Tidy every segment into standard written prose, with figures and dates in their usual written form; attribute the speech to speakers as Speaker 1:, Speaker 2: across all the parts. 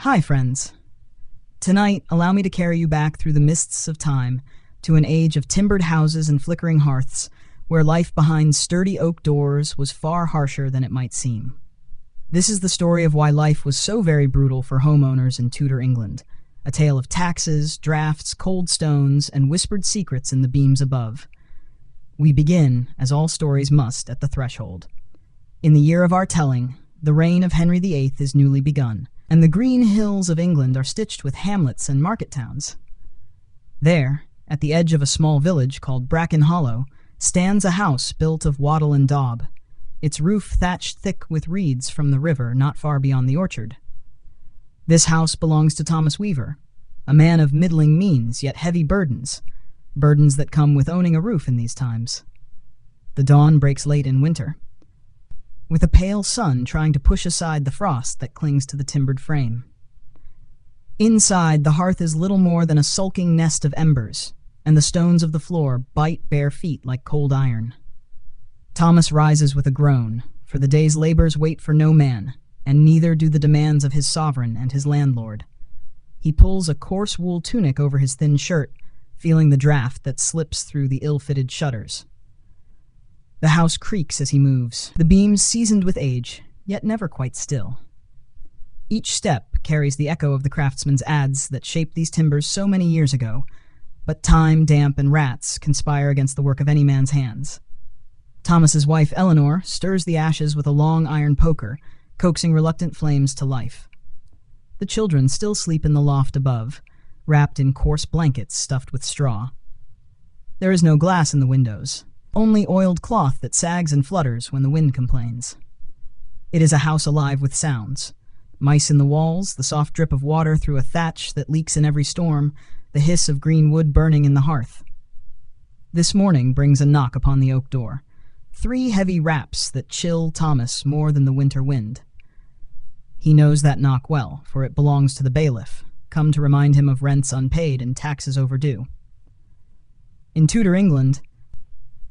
Speaker 1: Hi, friends. Tonight, allow me to carry you back through the mists of time to an age of timbered houses and flickering hearths, where life behind sturdy oak doors was far harsher than it might seem. This is the story of why life was so very brutal for homeowners in Tudor England, a tale of taxes, drafts, cold stones, and whispered secrets in the beams above. We begin, as all stories must, at the threshold. In the year of our telling, the reign of Henry VIII is newly begun, and the green hills of England are stitched with hamlets and market towns. There, at the edge of a small village called Bracken Hollow, stands a house built of wattle and daub, its roof thatched thick with reeds from the river not far beyond the orchard. This house belongs to Thomas Weaver, a man of middling means yet heavy burdens that come with owning a roof in these times. The dawn breaks late in winter, with a pale sun trying to push aside the frost that clings to the timbered frame. Inside, the hearth is little more than a sulking nest of embers, and the stones of the floor bite bare feet like cold iron. Thomas rises with a groan, for the day's labors wait for no man, and neither do the demands of his sovereign and his landlord. He pulls a coarse wool tunic over his thin shirt, feeling the draft that slips through the ill-fitted shutters. The house creaks as he moves, the beams seasoned with age, yet never quite still. Each step carries the echo of the craftsman's adze that shaped these timbers so many years ago, but time, damp, and rats conspire against the work of any man's hands. Thomas's wife, Eleanor, stirs the ashes with a long iron poker, coaxing reluctant flames to life. The children still sleep in the loft above, wrapped in coarse blankets stuffed with straw. There is no glass in the windows, only oiled cloth that sags and flutters when the wind complains. It is a house alive with sounds. Mice in the walls, the soft drip of water through a thatch that leaks in every storm, the hiss of green wood burning in the hearth. This morning brings a knock upon the oak door, 3 heavy raps that chill Thomas more than the winter wind. He knows that knock well, for it belongs to the bailiff, come to remind him of rents unpaid and taxes overdue. In Tudor England,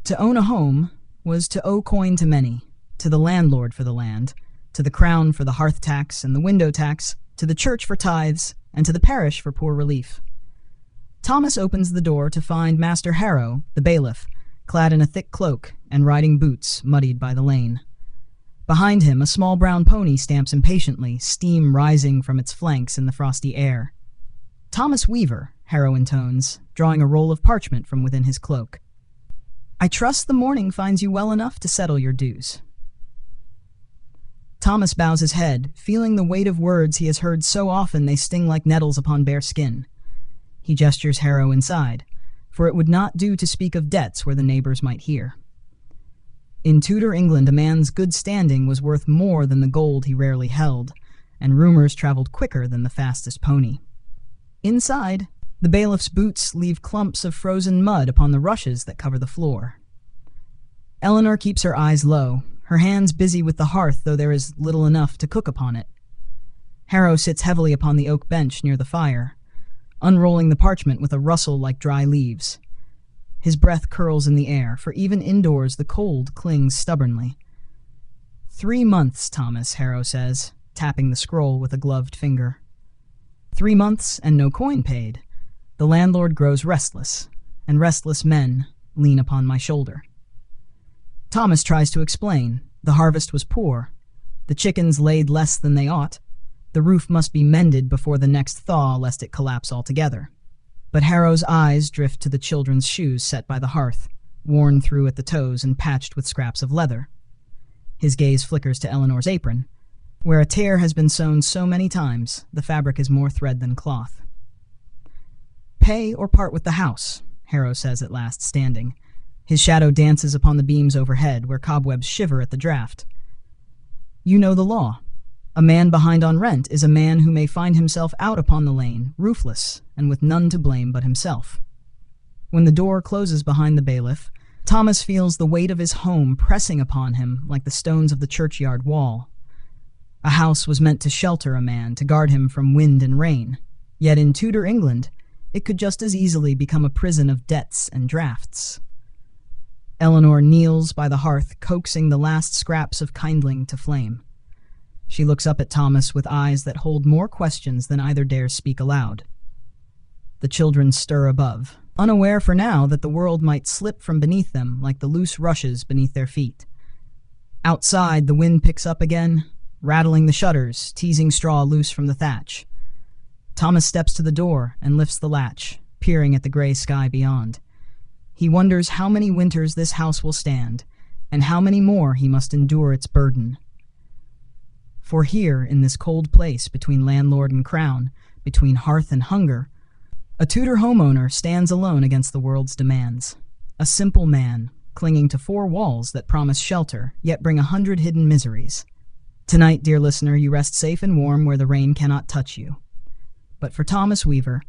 Speaker 1: to own a home was to owe coin to many, to the landlord for the land, to the crown for the hearth tax and the window tax, to the church for tithes, and to the parish for poor relief. Thomas opens the door to find Master Harrow, the bailiff, clad in a thick cloak and riding boots muddied by the lane. Behind him, a small brown pony stamps impatiently, steam rising from its flanks in the frosty air. "Thomas Weaver," Harrow intones, drawing a roll of parchment from within his cloak. "I trust the morning finds you well enough to settle your dues." Thomas bows his head, feeling the weight of words he has heard so often they sting like nettles upon bare skin. He gestures Harrow inside, for it would not do to speak of debts where the neighbors might hear. In Tudor England, a man's good standing was worth more than the gold he rarely held, and rumors traveled quicker than the fastest pony. Inside, the bailiff's boots leave clumps of frozen mud upon the rushes that cover the floor. Eleanor keeps her eyes low, her hands busy with the hearth, though there is little enough to cook upon it. Harrow sits heavily upon the oak bench near the fire, unrolling the parchment with a rustle like dry leaves. His breath curls in the air, for even indoors the cold clings stubbornly. 3 months, Thomas, Harrow says, tapping the scroll with a gloved finger. 3 months and no coin paid. The landlord grows restless, and restless men lean upon my shoulder. Thomas tries to explain. The harvest was poor. The chickens laid less than they ought. The roof must be mended before the next thaw, lest it collapse altogether. But Harrow's eyes drift to the children's shoes set by the hearth, worn through at the toes and patched with scraps of leather. His gaze flickers to Eleanor's apron. Where a tear has been sewn so many times, the fabric is more thread than cloth. "Pay or part with the house," Harrow says at last, standing. His shadow dances upon the beams overhead, where cobwebs shiver at the draft. "You know the law. A man behind on rent is a man who may find himself out upon the lane, roofless, and with none to blame but himself." When the door closes behind the bailiff, Thomas feels the weight of his home pressing upon him like the stones of the churchyard wall. A house was meant to shelter a man, to guard him from wind and rain. Yet in Tudor England, it could just as easily become a prison of debts and drafts. Eleanor kneels by the hearth, coaxing the last scraps of kindling to flame. She looks up at Thomas with eyes that hold more questions than either dares speak aloud. The children stir above, unaware for now that the world might slip from beneath them like the loose rushes beneath their feet. Outside, the wind picks up again, rattling the shutters, teasing straw loose from the thatch. Thomas steps to the door and lifts the latch, peering at the gray sky beyond. He wonders how many winters this house will stand, and how many more he must endure its burden. For here, in this cold place between landlord and crown, between hearth and hunger, a Tudor homeowner stands alone against the world's demands. A simple man, clinging to four walls that promise shelter, yet bring 100 hidden miseries. Tonight, dear listener, you rest safe and warm where the rain cannot touch you. But for Thomas Weaver,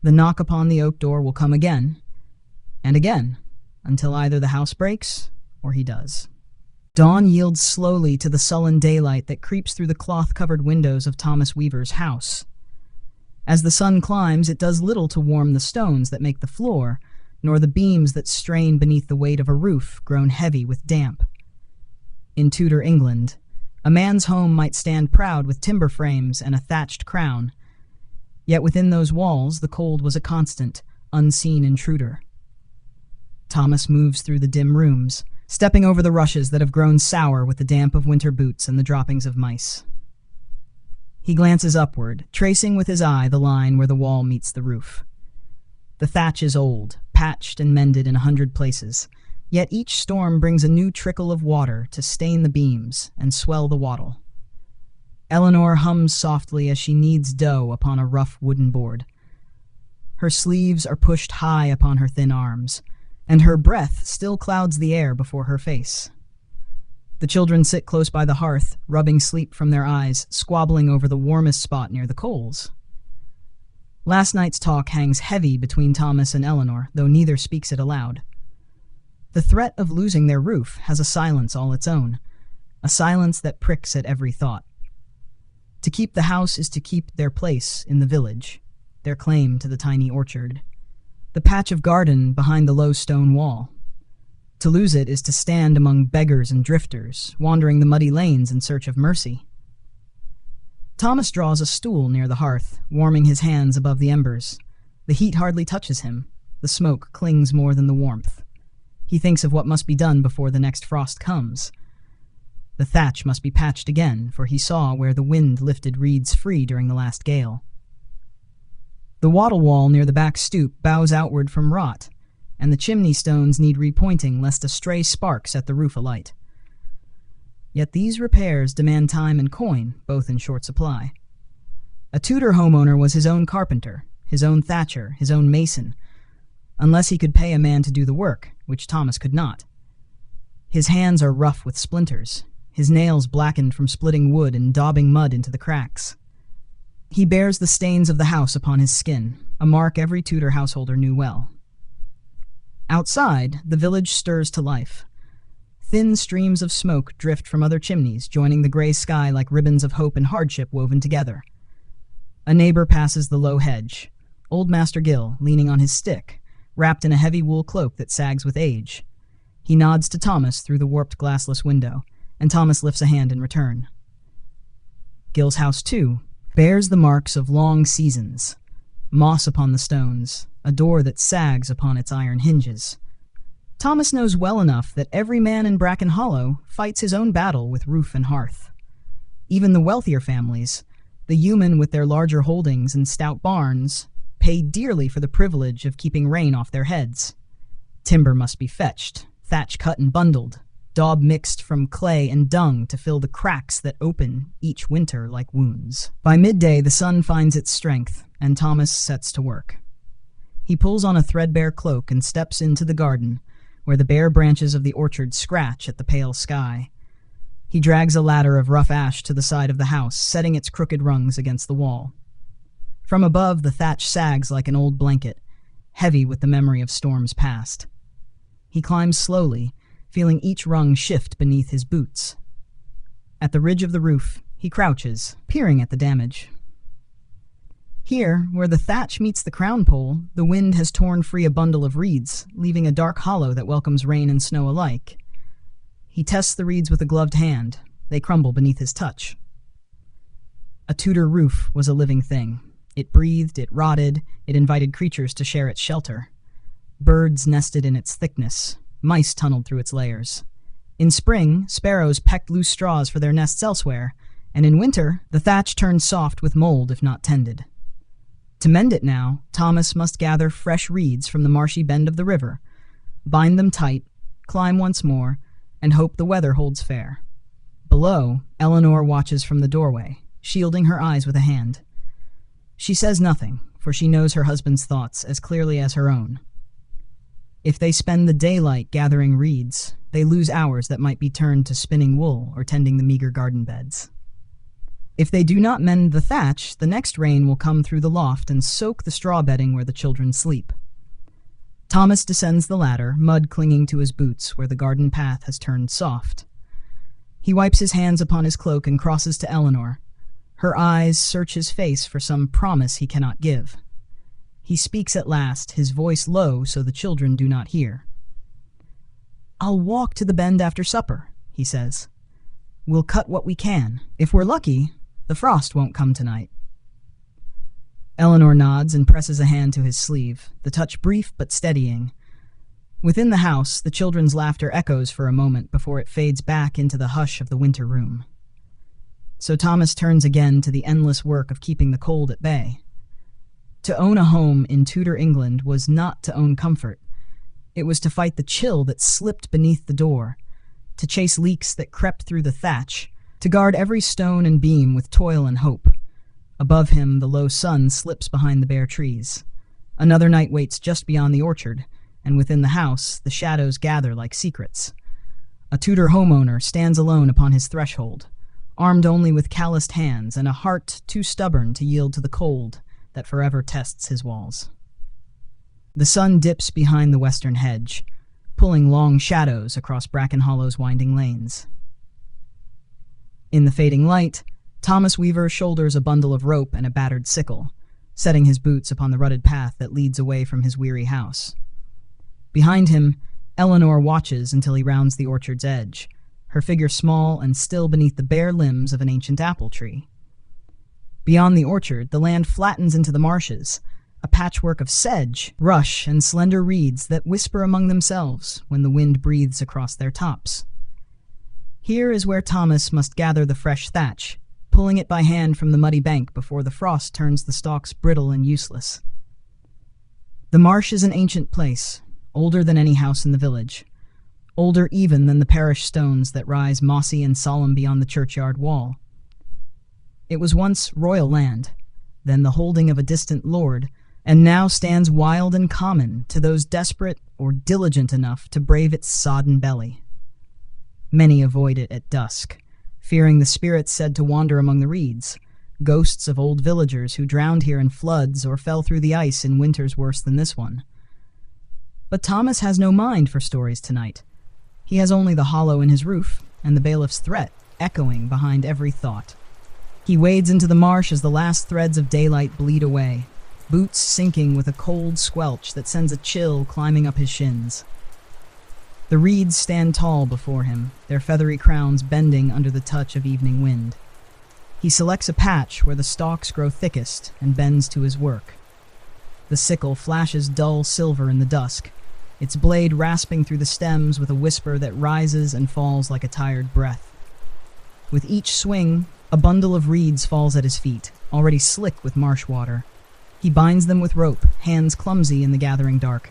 Speaker 1: the knock upon the oak door will come again, and again, until either the house breaks or he does. Dawn yields slowly to the sullen daylight that creeps through the cloth-covered windows of Thomas Weaver's house. As the sun climbs, it does little to warm the stones that make the floor, nor the beams that strain beneath the weight of a roof grown heavy with damp. In Tudor England, a man's home might stand proud with timber frames and a thatched crown, yet within those walls the cold was a constant, unseen intruder. Thomas moves through the dim rooms, stepping over the rushes that have grown sour with the damp of winter boots and the droppings of mice. He glances upward, tracing with his eye the line where the wall meets the roof. The thatch is old, patched and mended in 100 places, yet each storm brings a new trickle of water to stain the beams and swell the wattle. Eleanor hums softly as she kneads dough upon a rough wooden board. Her sleeves are pushed high upon her thin arms, and her breath still clouds the air before her face. The children sit close by the hearth, rubbing sleep from their eyes, squabbling over the warmest spot near the coals. Last night's talk hangs heavy between Thomas and Eleanor, though neither speaks it aloud. The threat of losing their roof has a silence all its own, a silence that pricks at every thought. To keep the house is to keep their place in the village, their claim to the tiny orchard, the patch of garden behind the low stone wall. To lose it is to stand among beggars and drifters, wandering the muddy lanes in search of mercy. Thomas draws a stool near the hearth, warming his hands above the embers. The heat hardly touches him. The smoke clings more than the warmth. He thinks of what must be done before the next frost comes. The thatch must be patched again, for he saw where the wind lifted reeds free during the last gale. The wattle wall near the back stoop bows outward from rot, and the chimney stones need repointing lest a stray spark set the roof alight. Yet these repairs demand time and coin, both in short supply. A Tudor homeowner was his own carpenter, his own thatcher, his own mason, unless he could pay a man to do the work, which Thomas could not. His hands are rough with splinters, his nails blackened from splitting wood and daubing mud into the cracks. He bears the stains of the house upon his skin, a mark every Tudor householder knew well. Outside, the village stirs to life. Thin streams of smoke drift from other chimneys, joining the gray sky like ribbons of hope and hardship woven together. A neighbor passes the low hedge, old Master Gill leaning on his stick, wrapped in a heavy wool cloak that sags with age. He nods to Thomas through the warped glassless window, and Thomas lifts a hand in return. Gill's house, too, bears the marks of long seasons, moss upon the stones, a door that sags upon its iron hinges. Thomas knows well enough that every man in Bracken Hollow fights his own battle with roof and hearth. Even the wealthier families, the yeomen with their larger holdings and stout barns, pay dearly for the privilege of keeping rain off their heads. Timber must be fetched, thatch cut and bundled, daub mixed from clay and dung to fill the cracks that open each winter like wounds. By midday, the sun finds its strength, and Thomas sets to work. He pulls on a threadbare cloak and steps into the garden, where the bare branches of the orchard scratch at the pale sky. He drags a ladder of rough ash to the side of the house, setting its crooked rungs against the wall. From above, the thatch sags like an old blanket, heavy with the memory of storms past. He climbs slowly, feeling each rung shift beneath his boots. At the ridge of the roof, he crouches, peering at the damage. Here, where the thatch meets the crown pole, the wind has torn free a bundle of reeds, leaving a dark hollow that welcomes rain and snow alike. He tests the reeds with a gloved hand. They crumble beneath his touch. A Tudor roof was a living thing. It breathed, it rotted, it invited creatures to share its shelter. Birds nested in its thickness. Mice tunneled through its layers. In spring, sparrows pecked loose straws for their nests elsewhere, and in winter, the thatch turned soft with mold if not tended. To mend it now, Thomas must gather fresh reeds from the marshy bend of the river, bind them tight, climb once more, and hope the weather holds fair. Below, Eleanor watches from the doorway, shielding her eyes with a hand. She says nothing, for she knows her husband's thoughts as clearly as her own. If they spend the daylight gathering reeds, they lose hours that might be turned to spinning wool or tending the meager garden beds. If they do not mend the thatch, the next rain will come through the loft and soak the straw bedding where the children sleep. Thomas descends the ladder, mud clinging to his boots where the garden path has turned soft. He wipes his hands upon his cloak and crosses to Eleanor. Her eyes search his face for some promise he cannot give. He speaks at last, his voice low so the children do not hear. "I'll walk to the bend after supper," he says. "We'll cut what we can. If we're lucky, the frost won't come tonight." Eleanor nods and presses a hand to his sleeve, the touch brief but steadying. Within the house, the children's laughter echoes for a moment before it fades back into the hush of the winter room. So Thomas turns again to the endless work of keeping the cold at bay. To own a home in Tudor England was not to own comfort. It was to fight the chill that slipped beneath the door, to chase leaks that crept through the thatch, to guard every stone and beam with toil and hope. Above him, the low sun slips behind the bare trees. Another night waits just beyond the orchard, and within the house, the shadows gather like secrets. A Tudor homeowner stands alone upon his threshold, armed only with calloused hands and a heart too stubborn to yield to the cold that forever tests his walls. The sun dips behind the western hedge, pulling long shadows across Bracken Hollow's winding lanes. In the fading light, Thomas Weaver shoulders a bundle of rope and a battered sickle, setting his boots upon the rutted path that leads away from his weary house. Behind him, Eleanor watches until he rounds the orchard's edge, her figure small and still beneath the bare limbs of an ancient apple tree. Beyond the orchard, the land flattens into the marshes, a patchwork of sedge, rush, and slender reeds that whisper among themselves when the wind breathes across their tops. Here is where Thomas must gather the fresh thatch, pulling it by hand from the muddy bank before the frost turns the stalks brittle and useless. The marsh is an ancient place, older than any house in the village, older even than the parish stones that rise mossy and solemn beyond the churchyard wall. It was once royal land, then the holding of a distant lord, and now stands wild and common to those desperate or diligent enough to brave its sodden belly. Many avoid it at dusk, fearing the spirits said to wander among the reeds, ghosts of old villagers who drowned here in floods or fell through the ice in winters worse than this one. But Thomas has no mind for stories tonight. He has only the hollow in his roof and the bailiff's threat echoing behind every thought. He wades into the marsh as the last threads of daylight bleed away, boots sinking with a cold squelch that sends a chill climbing up his shins. The reeds stand tall before him, their feathery crowns bending under the touch of evening wind. He selects a patch where the stalks grow thickest and bends to his work. The sickle flashes dull silver in the dusk, its blade rasping through the stems with a whisper that rises and falls like a tired breath. With each swing, a bundle of reeds falls at his feet, already slick with marsh water. He binds them with rope, hands clumsy in the gathering dark.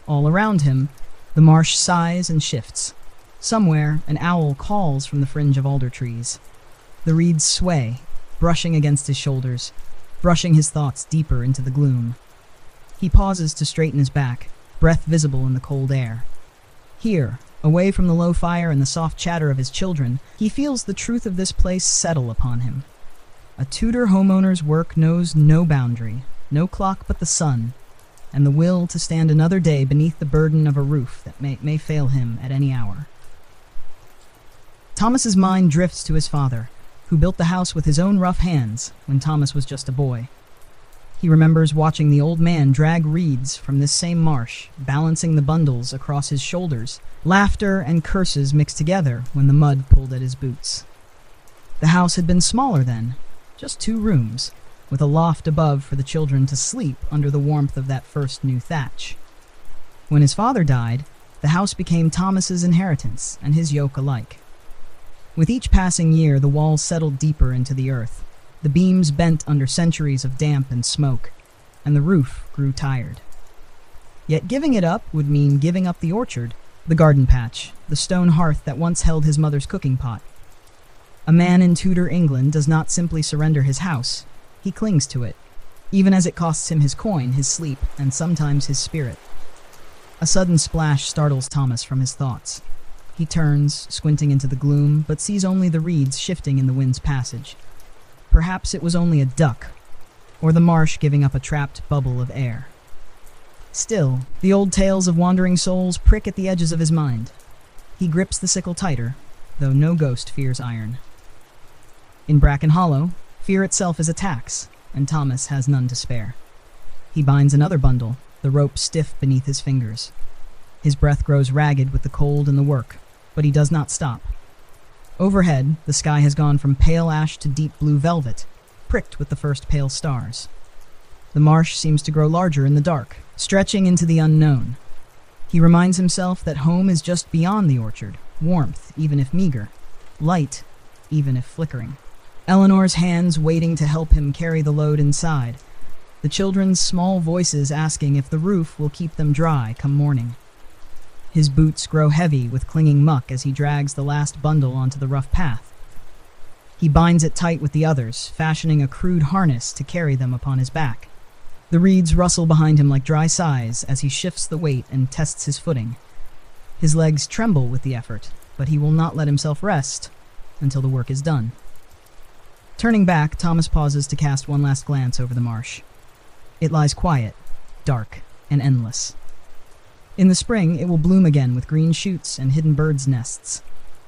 Speaker 1: All around him, the marsh sighs and shifts. Somewhere, an owl calls from the fringe of alder trees. The reeds sway, brushing against his shoulders, brushing his thoughts deeper into the gloom. He pauses to straighten his back, breath visible in the cold air. Here, away from the low fire and the soft chatter of his children, he feels the truth of this place settle upon him. A Tudor homeowner's work knows no boundary, no clock but the sun, and the will to stand another day beneath the burden of a roof that may fail him at any hour. Thomas's mind drifts to his father, who built the house with his own rough hands when Thomas was just a boy. He remembers watching the old man drag reeds from this same marsh, balancing the bundles across his shoulders, laughter and curses mixed together when the mud pulled at his boots. The house had been smaller then, just 2 rooms, with a loft above for the children to sleep under the warmth of that first new thatch. When his father died, the house became Thomas's inheritance and his yoke alike. With each passing year, the walls settled deeper into the earth, the beams bent under centuries of damp and smoke, and the roof grew tired. Yet giving it up would mean giving up the orchard, the garden patch, the stone hearth that once held his mother's cooking pot. A man in Tudor England does not simply surrender his house, he clings to it, even as it costs him his coin, his sleep, and sometimes his spirit. A sudden splash startles Thomas from his thoughts. He turns, squinting into the gloom, but sees only the reeds shifting in the wind's passage. Perhaps it was only a duck, or the marsh giving up a trapped bubble of air. Still, the old tales of wandering souls prick at the edges of his mind. He grips the sickle tighter, though no ghost fears iron. In Bracken Hollow, fear itself is a tax, and Thomas has none to spare. He binds another bundle, the rope stiff beneath his fingers. His breath grows ragged with the cold and the work, but he does not stop. Overhead, the sky has gone from pale ash to deep blue velvet, pricked with the first pale stars. The marsh seems to grow larger in the dark, stretching into the unknown. He reminds himself that home is just beyond the orchard, warmth, even if meager, light, even if flickering. Eleanor's hands waiting to help him carry the load inside, the children's small voices asking if the roof will keep them dry come morning. His boots grow heavy with clinging muck as he drags the last bundle onto the rough path. He binds it tight with the others, fashioning a crude harness to carry them upon his back. The reeds rustle behind him like dry sighs as he shifts the weight and tests his footing. His legs tremble with the effort, but he will not let himself rest until the work is done. Turning back, Thomas pauses to cast one last glance over the marsh. It lies quiet, dark, and endless. In the spring, it will bloom again with green shoots and hidden birds' nests.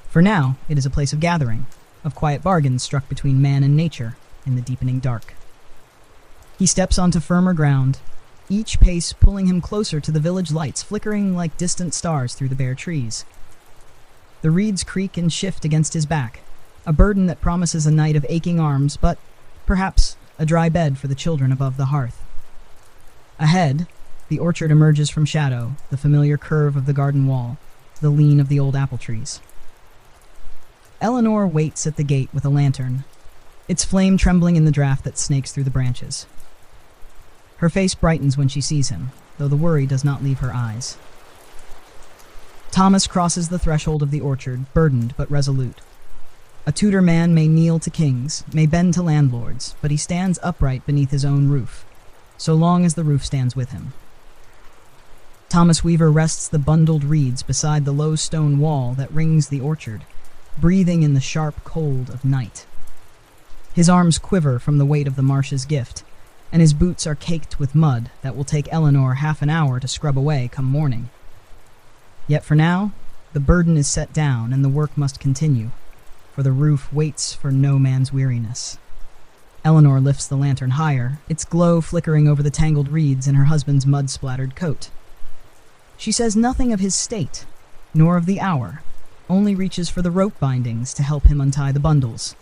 Speaker 1: For now, it is a place of gathering, of quiet bargains struck between man and nature in the deepening dark. He steps onto firmer ground, each pace pulling him closer to the village lights flickering like distant stars through the bare trees. The reeds creak and shift against his back, a burden that promises a night of aching arms, but perhaps a dry bed for the children above the hearth. Ahead, the orchard emerges from shadow, the familiar curve of the garden wall, the lean of the old apple trees. Eleanor waits at the gate with a lantern, its flame trembling in the draft that snakes through the branches. Her face brightens when she sees him, though the worry does not leave her eyes. Thomas crosses the threshold of the orchard, burdened but resolute. A Tudor man may kneel to kings, may bend to landlords, but he stands upright beneath his own roof, so long as the roof stands with him. Thomas Weaver rests the bundled reeds beside the low stone wall that rings the orchard, breathing in the sharp cold of night. His arms quiver from the weight of the marsh's gift, and his boots are caked with mud that will take Eleanor half an hour to scrub away come morning. Yet for now, the burden is set down and the work must continue, for the roof waits for no man's weariness. Eleanor lifts the lantern higher, its glow flickering over the tangled reeds in her husband's mud-splattered coat. She says nothing of his state, nor of the hour, only reaches for the rope bindings to help him untie the bundles.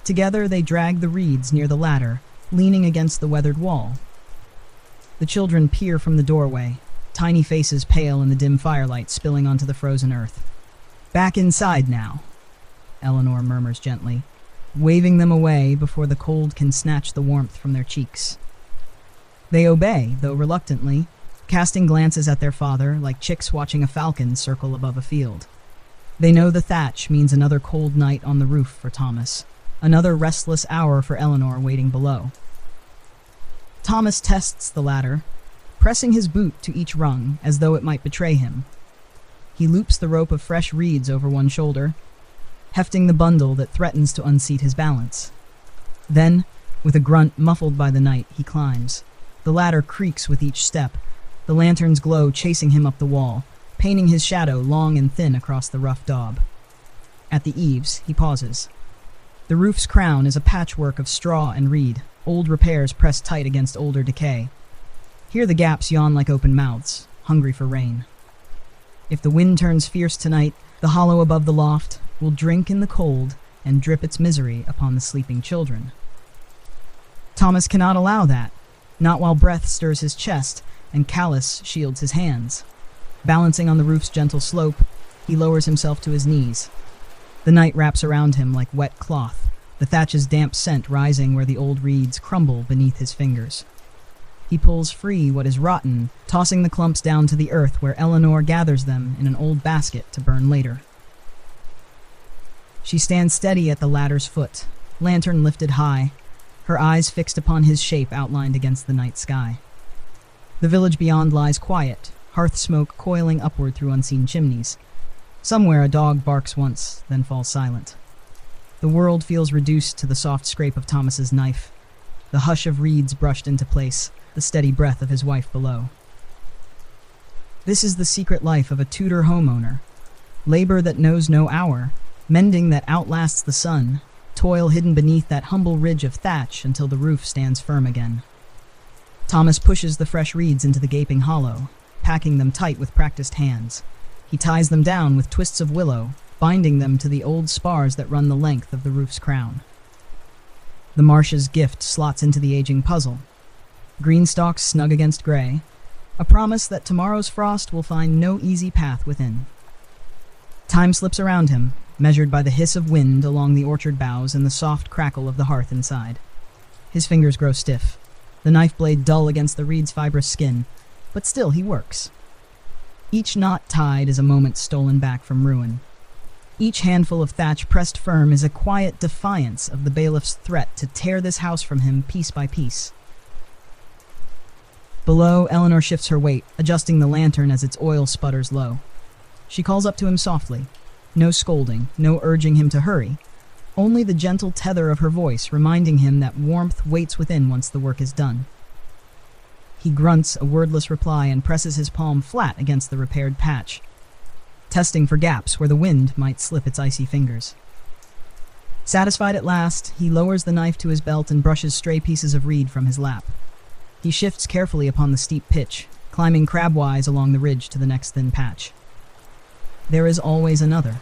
Speaker 1: Together they drag the reeds near the ladder, leaning against the weathered wall. The children peer from the doorway, tiny faces pale in the dim firelight spilling onto the frozen earth. "Back inside now," Eleanor murmurs gently, waving them away before the cold can snatch the warmth from their cheeks. They obey, though reluctantly, casting glances at their father like chicks watching a falcon circle above a field. They know the thatch means another cold night on the roof for Thomas, another restless hour for Eleanor waiting below. Thomas tests the ladder, pressing his boot to each rung as though it might betray him. He loops the rope of fresh reeds over one shoulder, hefting the bundle that threatens to unseat his balance. Then, with a grunt muffled by the night, he climbs. The ladder creaks with each step, the lantern's glow chasing him up the wall, painting his shadow long and thin across the rough daub. At the eaves, he pauses. The roof's crown is a patchwork of straw and reed, old repairs pressed tight against older decay. Here the gaps yawn like open mouths, hungry for rain. If the wind turns fierce tonight, the hollow above the loft will drink in the cold and drip its misery upon the sleeping children. Thomas cannot allow that, not while breath stirs his chest and callus shields his hands. Balancing on the roof's gentle slope, he lowers himself to his knees. The night wraps around him like wet cloth, the thatch's damp scent rising where the old reeds crumble beneath his fingers. He pulls free what is rotten, tossing the clumps down to the earth where Eleanor gathers them in an old basket to burn later. She stands steady at the ladder's foot, lantern lifted high, her eyes fixed upon his shape outlined against the night sky. The village beyond lies quiet, hearth smoke coiling upward through unseen chimneys. Somewhere a dog barks once, then falls silent. The world feels reduced to the soft scrape of Thomas's knife, the hush of reeds brushed into place, the steady breath of his wife below. This is the secret life of a Tudor homeowner. Labor that knows no hour, mending that outlasts the sun, toil hidden beneath that humble ridge of thatch until the roof stands firm again. Thomas pushes the fresh reeds into the gaping hollow, packing them tight with practiced hands. He ties them down with twists of willow, binding them to the old spars that run the length of the roof's crown. The marsh's gift slots into the aging puzzle. Green stalks snug against gray, a promise that tomorrow's frost will find no easy path within. Time slips around him, measured by the hiss of wind along the orchard boughs and the soft crackle of the hearth inside. His fingers grow stiff, the knife blade dull against the reed's fibrous skin, but still he works. Each knot tied is a moment stolen back from ruin. Each handful of thatch pressed firm is a quiet defiance of the bailiff's threat to tear this house from him piece by piece. Below, Eleanor shifts her weight, adjusting the lantern as its oil sputters low. She calls up to him softly. No scolding, no urging him to hurry. Only the gentle tether of her voice reminding him that warmth waits within once the work is done. He grunts a wordless reply and presses his palm flat against the repaired patch, testing for gaps where the wind might slip its icy fingers. Satisfied at last, he lowers the knife to his belt and brushes stray pieces of reed from his lap. He shifts carefully upon the steep pitch, climbing crabwise along the ridge to the next thin patch. There is always another.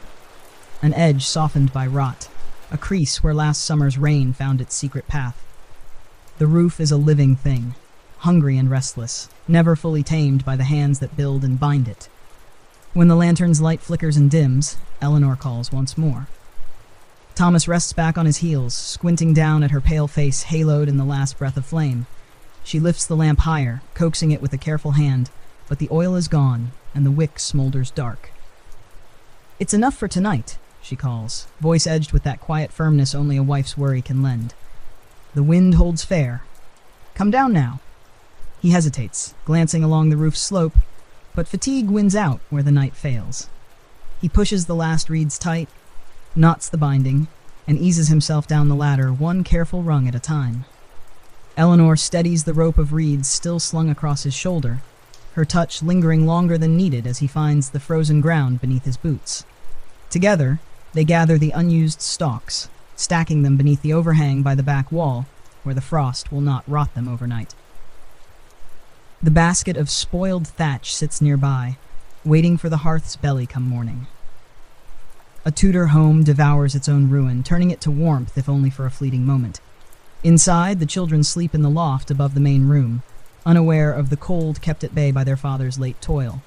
Speaker 1: An edge softened by rot, a crease where last summer's rain found its secret path. The roof is a living thing, hungry and restless, never fully tamed by the hands that build and bind it. When the lantern's light flickers and dims, Eleanor calls once more. Thomas rests back on his heels, squinting down at her pale face haloed in the last breath of flame. She lifts the lamp higher, coaxing it with a careful hand, but the oil is gone, and the wick smolders dark. "It's enough for tonight," she calls, voice edged with that quiet firmness only a wife's worry can lend. "The wind holds fair. Come down now." He hesitates, glancing along the roof's slope, but fatigue wins out where the night fails. He pushes the last reeds tight, knots the binding, and eases himself down the ladder one careful rung at a time. Eleanor steadies the rope of reeds still slung across his shoulder, her touch lingering longer than needed as he finds the frozen ground beneath his boots. Together, they gather the unused stalks, stacking them beneath the overhang by the back wall, where the frost will not rot them overnight. The basket of spoiled thatch sits nearby, waiting for the hearth's belly come morning. A Tudor home devours its own ruin, turning it to warmth if only for a fleeting moment. Inside, the children sleep in the loft above the main room, unaware of the cold kept at bay by their father's late toil.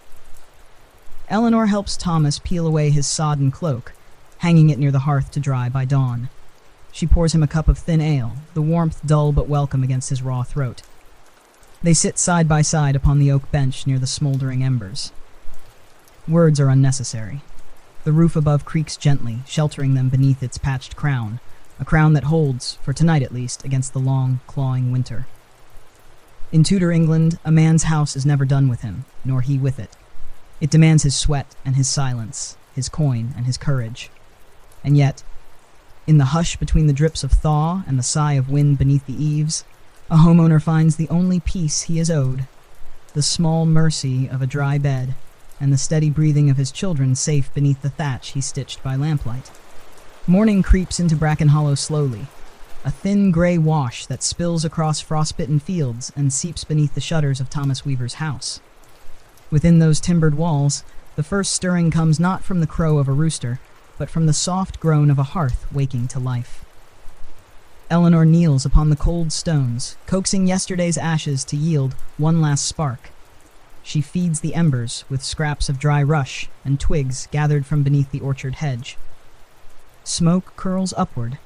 Speaker 1: Eleanor helps Thomas peel away his sodden cloak, hanging it near the hearth to dry by dawn. She pours him a cup of thin ale, the warmth dull but welcome against his raw throat. They sit side by side upon the oak bench near the smoldering embers. Words are unnecessary. The roof above creaks gently, sheltering them beneath its patched crown, a crown that holds, for tonight at least, against the long, clawing winter. In Tudor England, a man's house is never done with him, nor he with it. It demands his sweat and his silence, his coin and his courage. And yet, in the hush between the drips of thaw and the sigh of wind beneath the eaves, a homeowner finds the only peace he is owed, the small mercy of a dry bed, and the steady breathing of his children safe beneath the thatch he stitched by lamplight. Morning creeps into Bracken Hollow slowly, a thin gray wash that spills across frostbitten fields and seeps beneath the shutters of Thomas Weaver's house. Within those timbered walls, the first stirring comes not from the crow of a rooster, but from the soft groan of a hearth waking to life. Eleanor kneels upon the cold stones, coaxing yesterday's ashes to yield one last spark. She feeds the embers with scraps of dry rush and twigs gathered from beneath the orchard hedge. Smoke curls upward,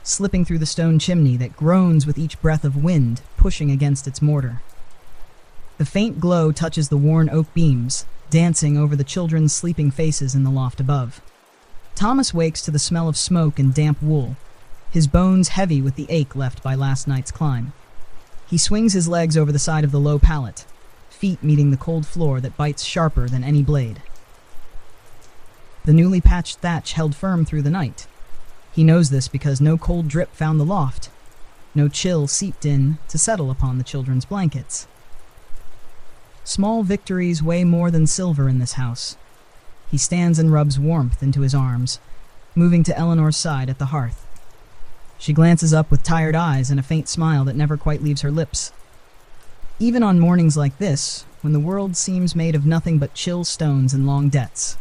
Speaker 1: slipping through the stone chimney that groans with each breath of wind pushing against its mortar. The faint glow touches the worn oak beams, dancing over the children's sleeping faces in the loft above. Thomas wakes to the smell of smoke and damp wool, his bones heavy with the ache left by last night's climb. He swings his legs over the side of the low pallet, feet meeting the cold floor that bites sharper than any blade. The newly patched thatch held firm through the night. He knows this because no cold drip found the loft. No chill seeped in to settle upon the children's blankets. Small victories weigh more than silver in this house. He stands and rubs warmth into his arms, moving to Eleanor's side at the hearth. She glances up with tired eyes and a faint smile that never quite leaves her lips. Even on mornings like this, when the world seems made of nothing but chill stones and long debts.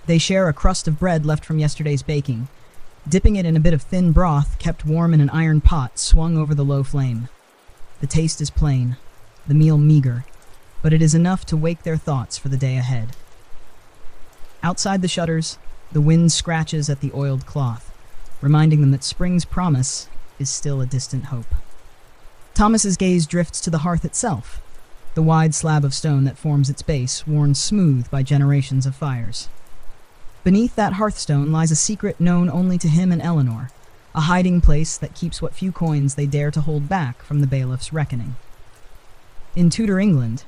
Speaker 1: They share a crust of bread left from yesterday's baking, dipping it in a bit of thin broth kept warm in an iron pot swung over the low flame. The taste is plain, the meal meager, but it is enough to wake their thoughts for the day ahead. Outside the shutters, the wind scratches at the oiled cloth, reminding them that spring's promise is still a distant hope. Thomas's gaze drifts to the hearth itself, the wide slab of stone that forms its base, worn smooth by generations of fires. Beneath that hearthstone lies a secret known only to him and Eleanor, a hiding place that keeps what few coins they dare to hold back from the bailiff's reckoning. In Tudor England,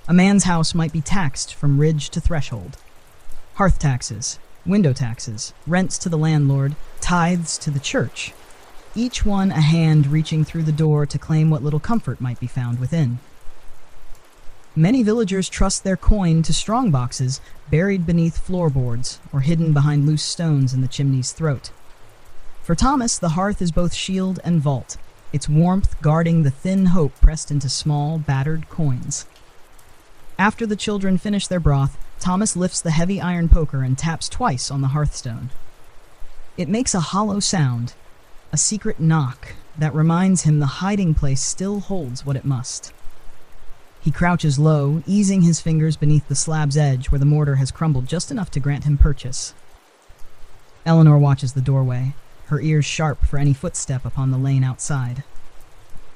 Speaker 1: a man's house might be taxed from ridge to threshold. Hearth taxes, window taxes, rents to the landlord, tithes to the church, each one a hand reaching through the door to claim what little comfort might be found within. Many villagers trust their coin to strong boxes buried beneath floorboards or hidden behind loose stones in the chimney's throat. For Thomas, the hearth is both shield and vault, its warmth guarding the thin hope pressed into small, battered coins. After the children finish their broth, Thomas lifts the heavy iron poker and taps twice on the hearthstone. It makes a hollow sound, a secret knock that reminds him the hiding place still holds what it must. He crouches low, easing his fingers beneath the slab's edge where the mortar has crumbled just enough to grant him purchase. Eleanor watches the doorway, her ears sharp for any footstep upon the lane outside.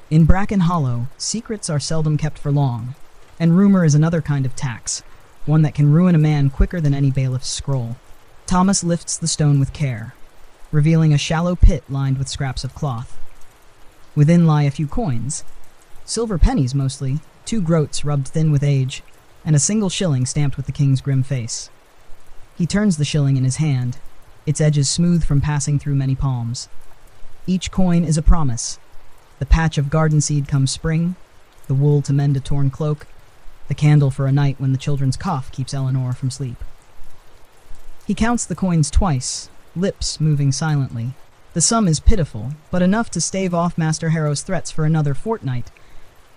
Speaker 1: In Bracken Hollow, secrets are seldom kept for long, and rumor is another kind of tax, one that can ruin a man quicker than any bailiff's scroll. Thomas lifts the stone with care, revealing a shallow pit lined with scraps of cloth. Within lie a few coins, silver pennies mostly, 2 groats rubbed thin with age, and a single shilling stamped with the king's grim face. He turns the shilling in his hand, its edges smooth from passing through many palms. Each coin is a promise. The patch of garden seed come spring, the wool to mend a torn cloak, the candle for a night when the children's cough keeps Eleanor from sleep. He counts the coins twice, lips moving silently. The sum is pitiful, but enough to stave off Master Harrow's threats for another fortnight,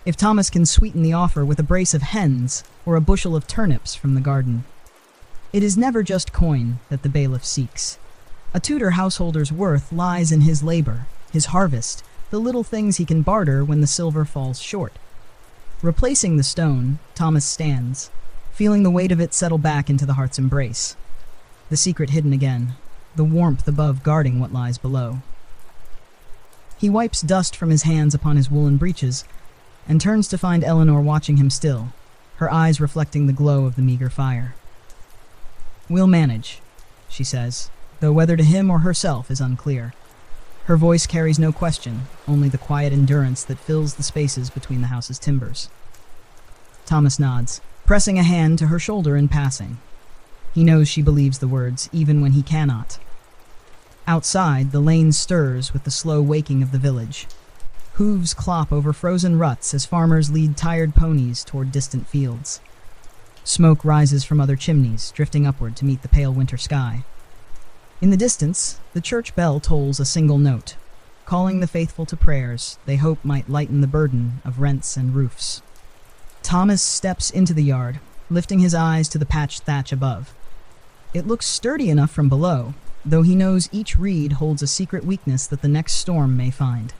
Speaker 1: if Thomas can sweeten the offer with a brace of hens or a bushel of turnips from the garden. It is never just coin that the bailiff seeks. A Tudor householder's worth lies in his labor, his harvest, the little things he can barter when the silver falls short. Replacing the stone, Thomas stands, feeling the weight of it settle back into the heart's embrace. The secret hidden again, the warmth above guarding what lies below. He wipes dust from his hands upon his woolen breeches and turns to find Eleanor watching him still, her eyes reflecting the glow of the meager fire. "We'll manage," she says, though whether to him or herself is unclear. Her voice carries no question, only the quiet endurance that fills the spaces between the house's timbers. Thomas nods, pressing a hand to her shoulder in passing. He knows she believes the words, even when he cannot. Outside, the lane stirs with the slow waking of the village. Hooves clop over frozen ruts as farmers lead tired ponies toward distant fields. Smoke rises from other chimneys, drifting upward to meet the pale winter sky. In the distance, the church bell tolls a single note, calling the faithful to prayers they hope might lighten the burden of rents and roofs. Thomas steps into the yard, lifting his eyes to the patched thatch above. It looks sturdy enough from below, though he knows each reed holds a secret weakness that the next storm may find.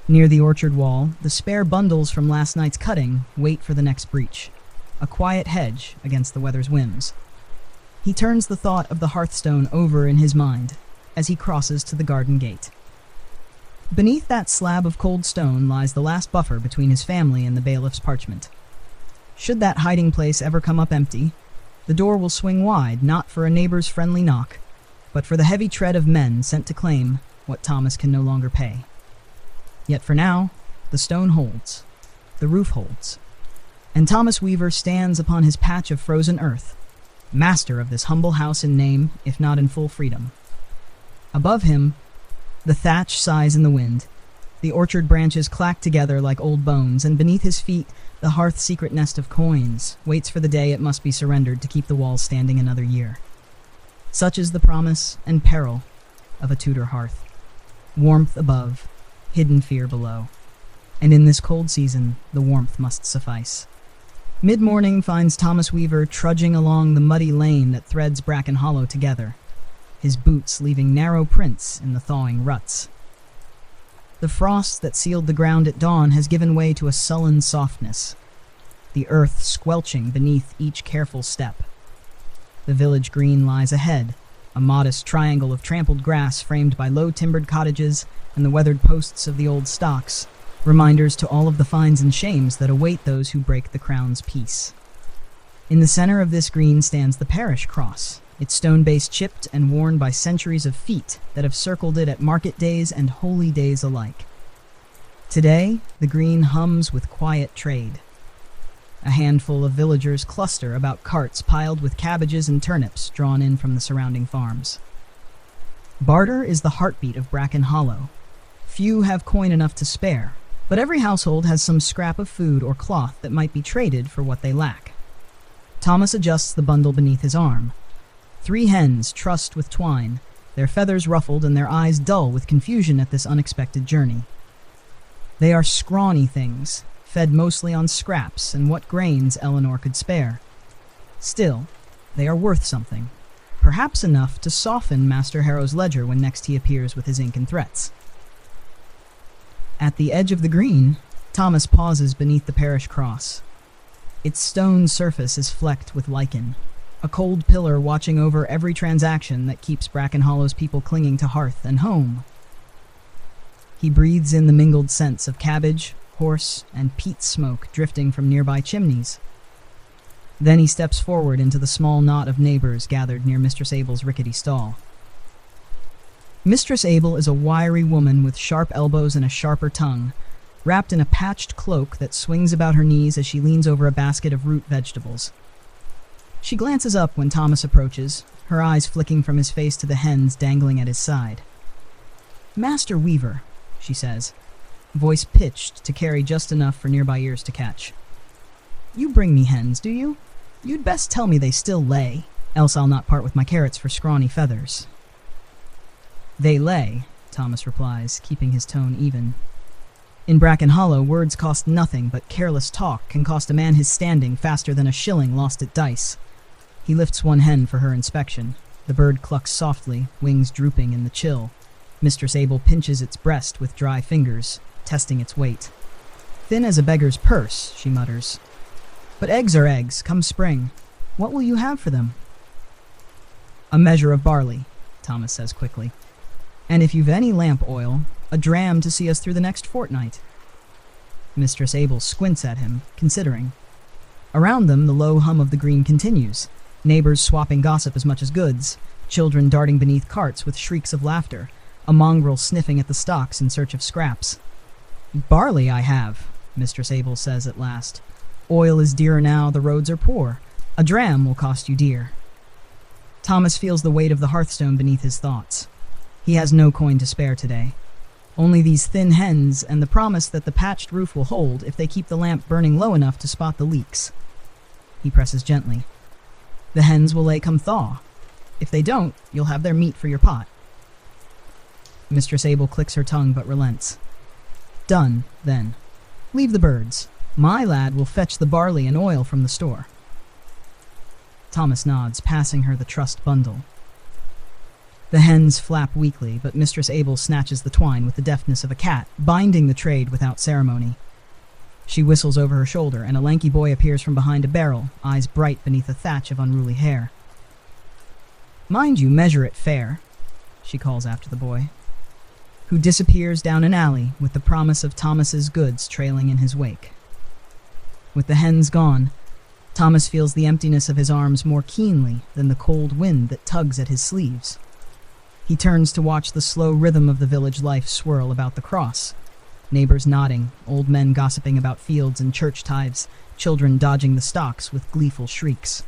Speaker 1: Near the orchard wall, the spare bundles from last night's cutting wait for the next breach, a quiet hedge against the weather's whims. He turns the thought of the hearthstone over in his mind as he crosses to the garden gate. Beneath that slab of cold stone lies the last buffer between his family and the bailiff's parchment. Should that hiding place ever come up empty, the door will swing wide, not for a neighbor's friendly knock, but for the heavy tread of men sent to claim what Thomas can no longer pay. Yet for now, the stone holds, the roof holds, and Thomas Weaver stands upon his patch of frozen earth, master of this humble house in name, if not in full freedom. Above him, the thatch sighs in the wind, the orchard branches clack together like old bones, and beneath his feet, the hearth's secret nest of coins waits for the day it must be surrendered to keep the walls standing another year. Such is the promise and peril of a Tudor hearth. Warmth above, hidden fear below. And in this cold season, the warmth must suffice. Mid-morning finds Thomas Weaver trudging along the muddy lane that threads Bracken Hollow together, his boots leaving narrow prints in the thawing ruts. The frost that sealed the ground at dawn has given way to a sullen softness, the earth squelching beneath each careful step. The village green lies ahead, a modest triangle of trampled grass framed by low-timbered cottages and the weathered posts of the old stocks, reminders to all of the fines and shames that await those who break the crown's peace. In the center of this green stands the parish cross, its stone base chipped and worn by centuries of feet that have circled it at market days and holy days alike. Today, the green hums with quiet trade. A handful of villagers cluster about carts piled with cabbages and turnips drawn in from the surrounding farms. Barter is the heartbeat of Bracken Hollow. Few have coin enough to spare, but every household has some scrap of food or cloth that might be traded for what they lack. Thomas adjusts the bundle beneath his arm. 3 hens trussed with twine, their feathers ruffled and their eyes dull with confusion at this unexpected journey. They are scrawny things, fed mostly on scraps and what grains Eleanor could spare. Still, they are worth something, perhaps enough to soften Master Harrow's ledger when next he appears with his ink and threats. At the edge of the green, Thomas pauses beneath the parish cross. Its stone surface is flecked with lichen, a cold pillar watching over every transaction that keeps Bracken Hollow's people clinging to hearth and home. He breathes in the mingled scents of cabbage, horse, and peat smoke drifting from nearby chimneys. Then he steps forward into the small knot of neighbors gathered near Mistress Abel's rickety stall. Mistress Abel is a wiry woman with sharp elbows and a sharper tongue, wrapped in a patched cloak that swings about her knees as she leans over a basket of root vegetables. She glances up when Thomas approaches, her eyes flicking from his face to the hens dangling at his side. "Master Weaver," she says, voice pitched to carry just enough for nearby ears to catch. "You bring me hens, do you? You'd best tell me they still lay, else I'll not part with my carrots for scrawny feathers." "They lay," Thomas replies, keeping his tone even. In Bracken Hollow, words cost nothing, but careless talk can cost a man his standing faster than a shilling lost at dice. He lifts one hen for her inspection. The bird clucks softly, wings drooping in the chill. Mistress Abel pinches its breast with dry fingers, testing its weight. "Thin as a beggar's purse," she mutters. "But eggs are eggs, come spring. What will you have for them?" "A measure of barley," Thomas says quickly. "And if you've any lamp oil, a dram to see us through the next fortnight." Mistress Abel squints at him, considering. Around them, the low hum of the green continues, neighbors swapping gossip as much as goods, children darting beneath carts with shrieks of laughter, a mongrel sniffing at the stalks in search of scraps. "Barley I have," Mistress Abel says at last. "Oil is dearer now, the roads are poor. A dram will cost you dear." Thomas feels the weight of the hearthstone beneath his thoughts. He has no coin to spare today. Only these thin hens and the promise that the patched roof will hold if they keep the lamp burning low enough to spot the leaks. He presses gently. "The hens will lay come thaw. If they don't, you'll have their meat for your pot." Mistress Abel clicks her tongue but relents. "Done, then. Leave the birds. My lad will fetch the barley and oil from the store." Thomas nods, passing her the trussed bundle. The hens flap weakly, but Mistress Abel snatches the twine with the deftness of a cat, binding the trade without ceremony. She whistles over her shoulder, and a lanky boy appears from behind a barrel, eyes bright beneath a thatch of unruly hair. "Mind you measure it fair," she calls after the boy, who disappears down an alley with the promise of Thomas's goods trailing in his wake. With the hens gone, Thomas feels the emptiness of his arms more keenly than the cold wind that tugs at his sleeves. He turns to watch the slow rhythm of the village life swirl about the cross. Neighbors nodding, old men gossiping about fields and church tithes, children dodging the stocks with gleeful shrieks.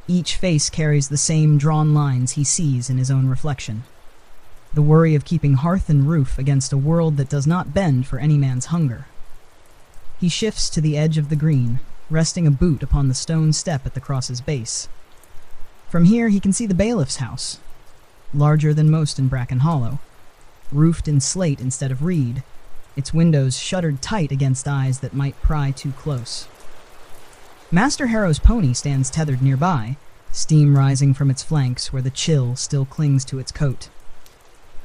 Speaker 1: Each face carries the same drawn lines he sees in his own reflection. The worry of keeping hearth and roof against a world that does not bend for any man's hunger. He shifts to the edge of the green, resting a boot upon the stone step at the cross's base. From here he can see the bailiff's house, larger than most in Bracken Hollow, roofed in slate instead of reed, its windows shuttered tight against eyes that might pry too close. Master Harrow's pony stands tethered nearby, steam rising from its flanks where the chill still clings to its coat.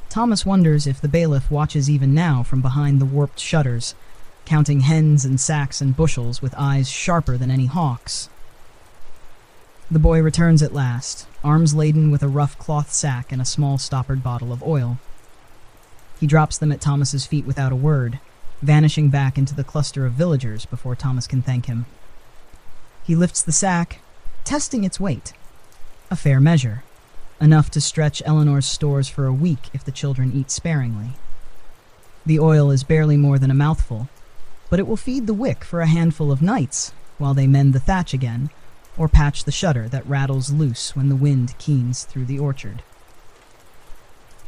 Speaker 1: Thomas wonders if the bailiff watches even now from behind the warped shutters, counting hens and sacks and bushels with eyes sharper than any hawk's. The boy returns at last, arms laden with a rough cloth sack and a small stoppered bottle of oil. He drops them at Thomas's feet without a word, vanishing back into the cluster of villagers before Thomas can thank him. He lifts the sack, testing its weight. A fair measure, enough to stretch Eleanor's stores for a week if the children eat sparingly. The oil is barely more than a mouthful, but it will feed the wick for a handful of nights while they mend the thatch again, or patch the shutter that rattles loose when the wind keens through the orchard.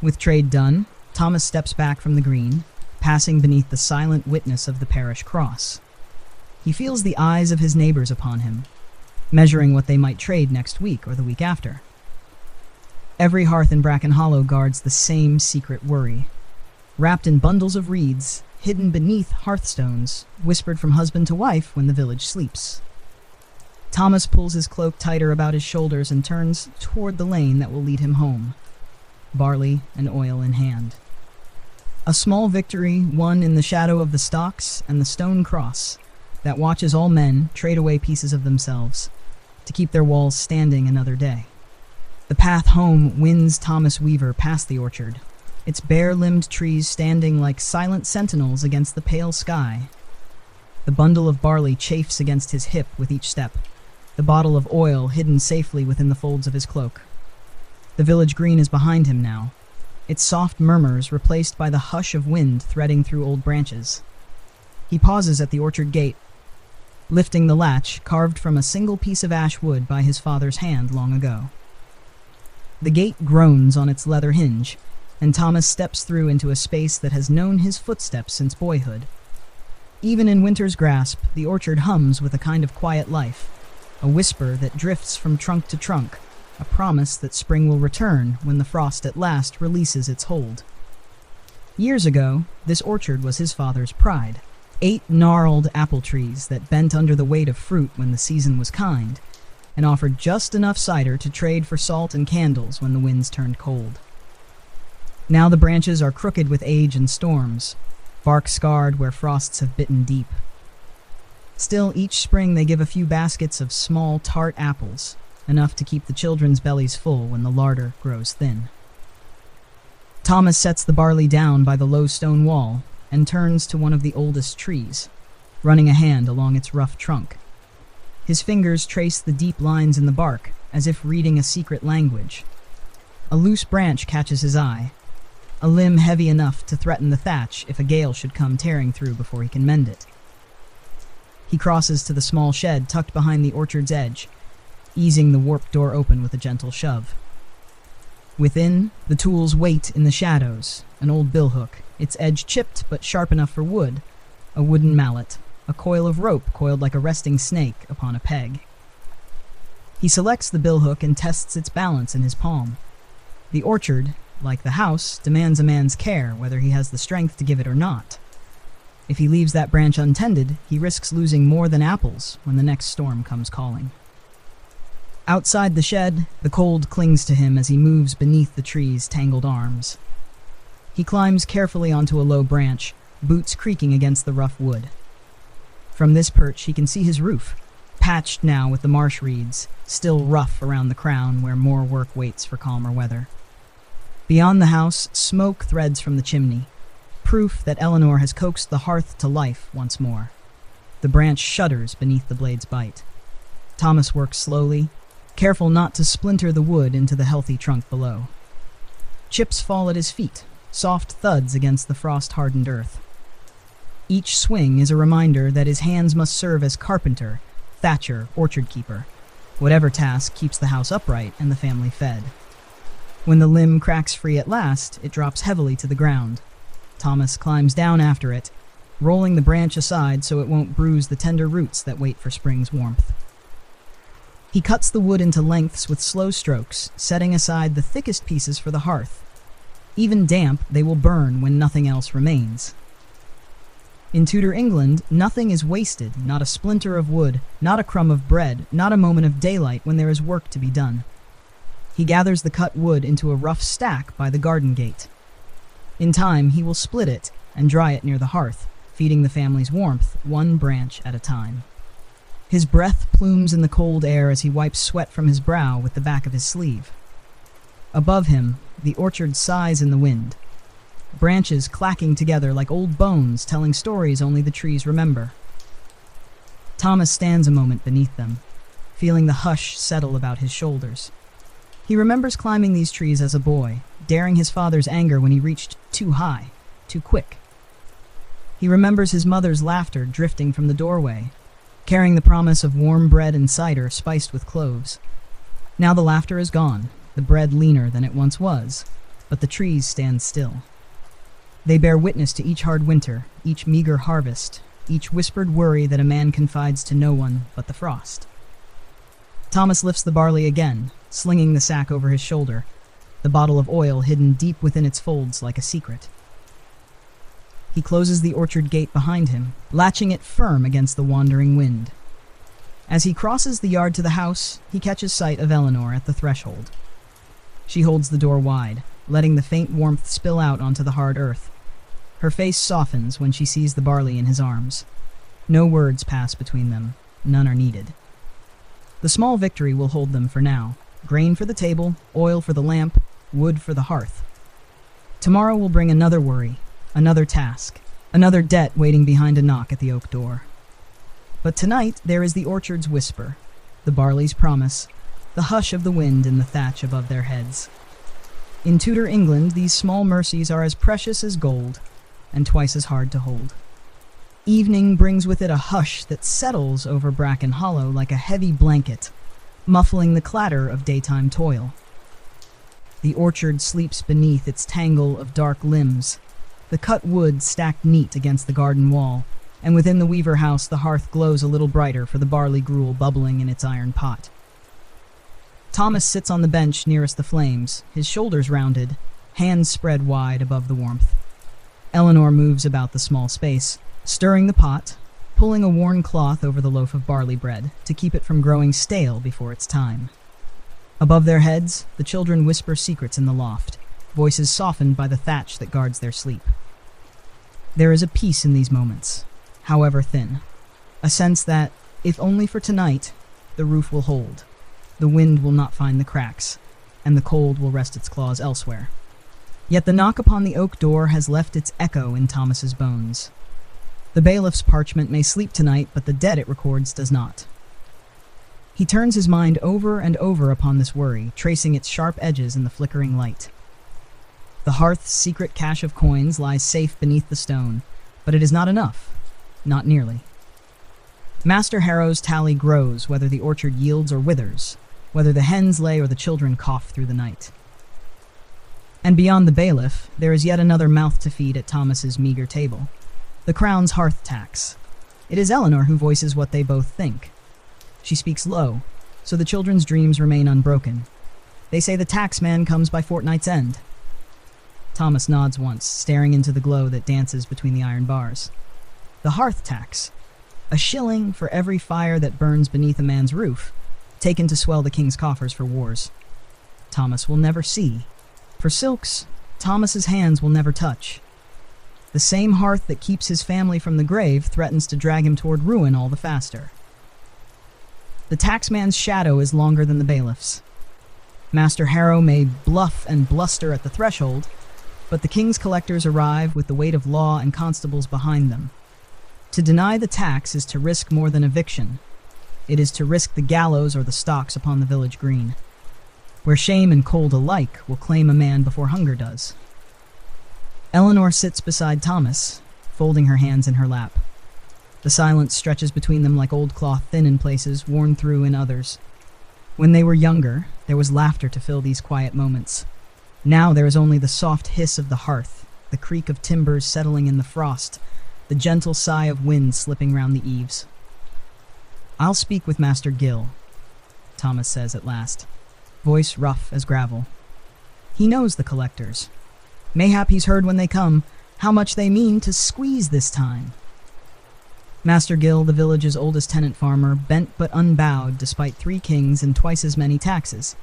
Speaker 1: With trade done, Thomas steps back from the green, passing beneath the silent witness of the parish cross. He feels the eyes of his neighbors upon him, measuring what they might trade next week or the week after. Every hearth in Bracken Hollow guards the same secret worry. Wrapped in bundles of reeds, hidden beneath hearthstones, whispered from husband to wife when the village sleeps. Thomas pulls his cloak tighter about his shoulders and turns toward the lane that will lead him home, barley and oil in hand. A small victory won in the shadow of the stocks and the stone cross that watches all men trade away pieces of themselves to keep their walls standing another day. The path home winds Thomas Weaver past the orchard, its bare-limbed trees standing like silent sentinels against the pale sky. The bundle of barley chafes against his hip with each step, the bottle of oil hidden safely within the folds of his cloak. The village green is behind him now, its soft murmurs replaced by the hush of wind threading through old branches. He pauses at the orchard gate, lifting the latch carved from a single piece of ash wood by his father's hand long ago. The gate groans on its leather hinge, and Thomas steps through into a space that has known his footsteps since boyhood. Even in winter's grasp, the orchard hums with a kind of quiet life, a whisper that drifts from trunk to trunk, a promise that spring will return when the frost at last releases its hold. Years ago, this orchard was his father's pride. 8 gnarled apple trees that bent under the weight of fruit when the season was kind, and offered just enough cider to trade for salt and candles when the winds turned cold. Now the branches are crooked with age and storms, bark scarred where frosts have bitten deep. Still, each spring they give a few baskets of small, tart apples, enough to keep the children's bellies full when the larder grows thin. Thomas sets the barley down by the low stone wall and turns to one of the oldest trees, running a hand along its rough trunk. His fingers trace the deep lines in the bark, as if reading a secret language. A loose branch catches his eye, a limb heavy enough to threaten the thatch if a gale should come tearing through before he can mend it. He crosses to the small shed tucked behind the orchard's edge, easing the warped door open with a gentle shove. Within, the tools wait in the shadows, an old billhook, its edge chipped but sharp enough for wood, a wooden mallet, a coil of rope coiled like a resting snake upon a peg. He selects the billhook and tests its balance in his palm. The orchard, like the house, demands a man's care whether he has the strength to give it or not. If he leaves that branch untended, he risks losing more than apples when the next storm comes calling. Outside the shed, the cold clings to him as he moves beneath the tree's tangled arms. He climbs carefully onto a low branch, boots creaking against the rough wood. From this perch, he can see his roof, patched now with the marsh reeds, still rough around the crown where more work waits for calmer weather. Beyond the house, smoke threads from the chimney, proof that Eleanor has coaxed the hearth to life once more. The branch shudders beneath the blade's bite. Thomas works slowly, careful not to splinter the wood into the healthy trunk below. Chips fall at his feet, soft thuds against the frost-hardened earth. Each swing is a reminder that his hands must serve as carpenter, thatcher, orchard keeper, whatever task keeps the house upright and the family fed. When the limb cracks free at last, it drops heavily to the ground. Thomas climbs down after it, rolling the branch aside so it won't bruise the tender roots that wait for spring's warmth. He cuts the wood into lengths with slow strokes, setting aside the thickest pieces for the hearth. Even damp, they will burn when nothing else remains. In Tudor England, nothing is wasted, not a splinter of wood, not a crumb of bread, not a moment of daylight when there is work to be done. He gathers the cut wood into a rough stack by the garden gate. In time, he will split it and dry it near the hearth, feeding the family's warmth, one branch at a time. His breath plumes in the cold air as he wipes sweat from his brow with the back of his sleeve. Above him, the orchard sighs in the wind, branches clacking together like old bones telling stories only the trees remember. Thomas stands a moment beneath them, feeling the hush settle about his shoulders. He remembers climbing these trees as a boy, daring his father's anger when he reached too high, too quick. He remembers his mother's laughter drifting from the doorway, carrying the promise of warm bread and cider spiced with cloves. Now the laughter is gone, the bread leaner than it once was, but the trees stand still. They bear witness to each hard winter, each meager harvest, each whispered worry that a man confides to no one but the frost. Thomas lifts the barley again, slinging the sack over his shoulder, the bottle of oil hidden deep within its folds like a secret. He closes the orchard gate behind him, latching it firm against the wandering wind. As he crosses the yard to the house, he catches sight of Eleanor at the threshold. She holds the door wide, letting the faint warmth spill out onto the hard earth. Her face softens when she sees the barley in his arms. No words pass between them. None are needed. The small victory will hold them for now. Grain for the table, oil for the lamp, wood for the hearth. Tomorrow will bring another worry, another task, another debt waiting behind a knock at the oak door. But tonight there is the orchard's whisper, the barley's promise, the hush of the wind in the thatch above their heads. In Tudor England, these small mercies are as precious as gold, and twice as hard to hold. Evening brings with it a hush that settles over Bracken Hollow like a heavy blanket, muffling the clatter of daytime toil. The orchard sleeps beneath its tangle of dark limbs, the cut wood stacked neat against the garden wall, and within the weaver house the hearth glows a little brighter for the barley gruel bubbling in its iron pot. Thomas sits on the bench nearest the flames, his shoulders rounded, hands spread wide above the warmth. Eleanor moves about the small space, stirring the pot, pulling a worn cloth over the loaf of barley bread to keep it from growing stale before its time. Above their heads, the children whisper secrets in the loft, voices softened by the thatch that guards their sleep. There is a peace in these moments, however thin, a sense that, if only for tonight, the roof will hold, the wind will not find the cracks, and the cold will rest its claws elsewhere. Yet the knock upon the oak door has left its echo in Thomas's bones. The bailiff's parchment may sleep tonight, but the debt it records does not. He turns his mind over and over upon this worry, tracing its sharp edges in the flickering light. The hearth's secret cache of coins lies safe beneath the stone, but it is not enough. Not nearly. Master Harrow's tally grows whether the orchard yields or withers, whether the hens lay or the children cough through the night. And beyond the bailiff, there is yet another mouth to feed at Thomas's meager table. The Crown's hearth tax. It is Eleanor who voices what they both think. She speaks low, so the children's dreams remain unbroken. They say the tax man comes by fortnight's end. Thomas nods once, staring into the glow that dances between the iron bars. The hearth tax. A shilling for every fire that burns beneath a man's roof. taken to swell the king's coffers for wars Thomas will never see. For silks Thomas's hands will never touch. The same hearth that keeps his family from the grave threatens to drag him toward ruin all the faster. The taxman's shadow is longer than the bailiff's. Master Harrow may bluff and bluster at the threshold, but the king's collectors arrive with the weight of law and constables behind them. To deny the tax is to risk more than eviction. It is to risk the gallows or the stocks upon the village green, where shame and cold alike will claim a man before hunger does. Eleanor sits beside Thomas, folding her hands in her lap. The silence stretches between them like old cloth, thin in places, worn through in others. When they were younger, there was laughter to fill these quiet moments. Now there is only the soft hiss of the hearth, the creak of timbers settling in the frost, the gentle sigh of wind slipping round the eaves. "I'll speak with Master Gill," Thomas says at last, voice rough as gravel. "He knows the collectors. Mayhap he's heard when they come how much they mean to squeeze this time." Master Gill, the village's oldest tenant farmer, bent but unbowed despite 3 kings and twice as many taxes.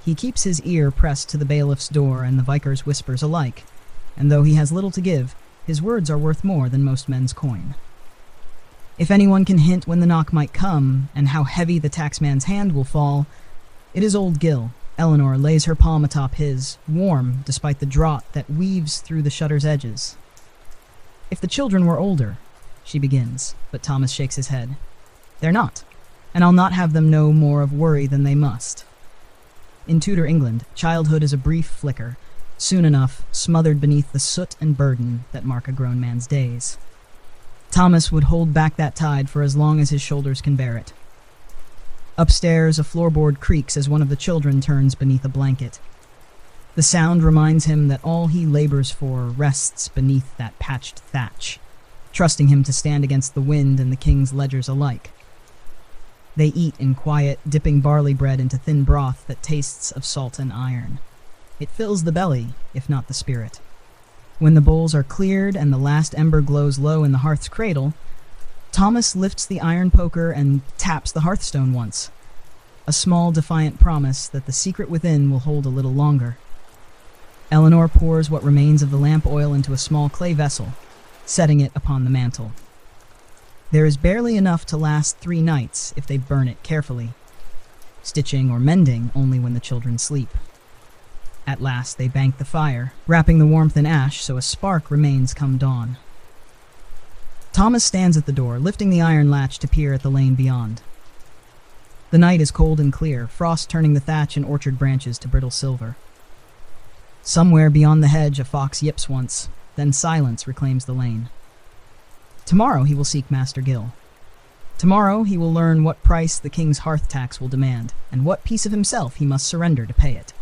Speaker 1: He keeps his ear pressed to the bailiff's door and the vicar's whispers alike, and though he has little to give, his words are worth more than most men's coin. If anyone can hint when the knock might come, and how heavy the taxman's hand will fall, it is old Gill. Eleanor lays her palm atop his, warm despite the draught that weaves through the shutter's edges. "If the children were older," she begins, but Thomas shakes his head. "They're not, and I'll not have them know more of worry than they must." In Tudor England, childhood is a brief flicker, soon enough smothered beneath the soot and burden that mark a grown man's days. Thomas would hold back that tide for as long as his shoulders can bear it. Upstairs, a floorboard creaks as one of the children turns beneath a blanket. The sound reminds him that all he labors for rests beneath that patched thatch, trusting him to stand against the wind and the king's ledgers alike. They eat in quiet, dipping barley bread into thin broth that tastes of salt and iron. It fills the belly, if not the spirit. When the bowls are cleared and the last ember glows low in the hearth's cradle, Thomas lifts the iron poker and taps the hearthstone once, a small defiant promise that the secret within will hold a little longer. Eleanor pours what remains of the lamp oil into a small clay vessel, setting it upon the mantel. There is barely enough to last 3 nights if they burn it carefully, stitching or mending only when the children sleep. At last they bank the fire, wrapping the warmth in ash so a spark remains come dawn. Thomas stands at the door, lifting the iron latch to peer at the lane beyond. The night is cold and clear, frost turning the thatch and orchard branches to brittle silver. Somewhere beyond the hedge a fox yips once, then silence reclaims the lane. Tomorrow he will seek Master Gill. Tomorrow he will learn what price the king's hearth tax will demand, and what piece of himself he must surrender to pay it.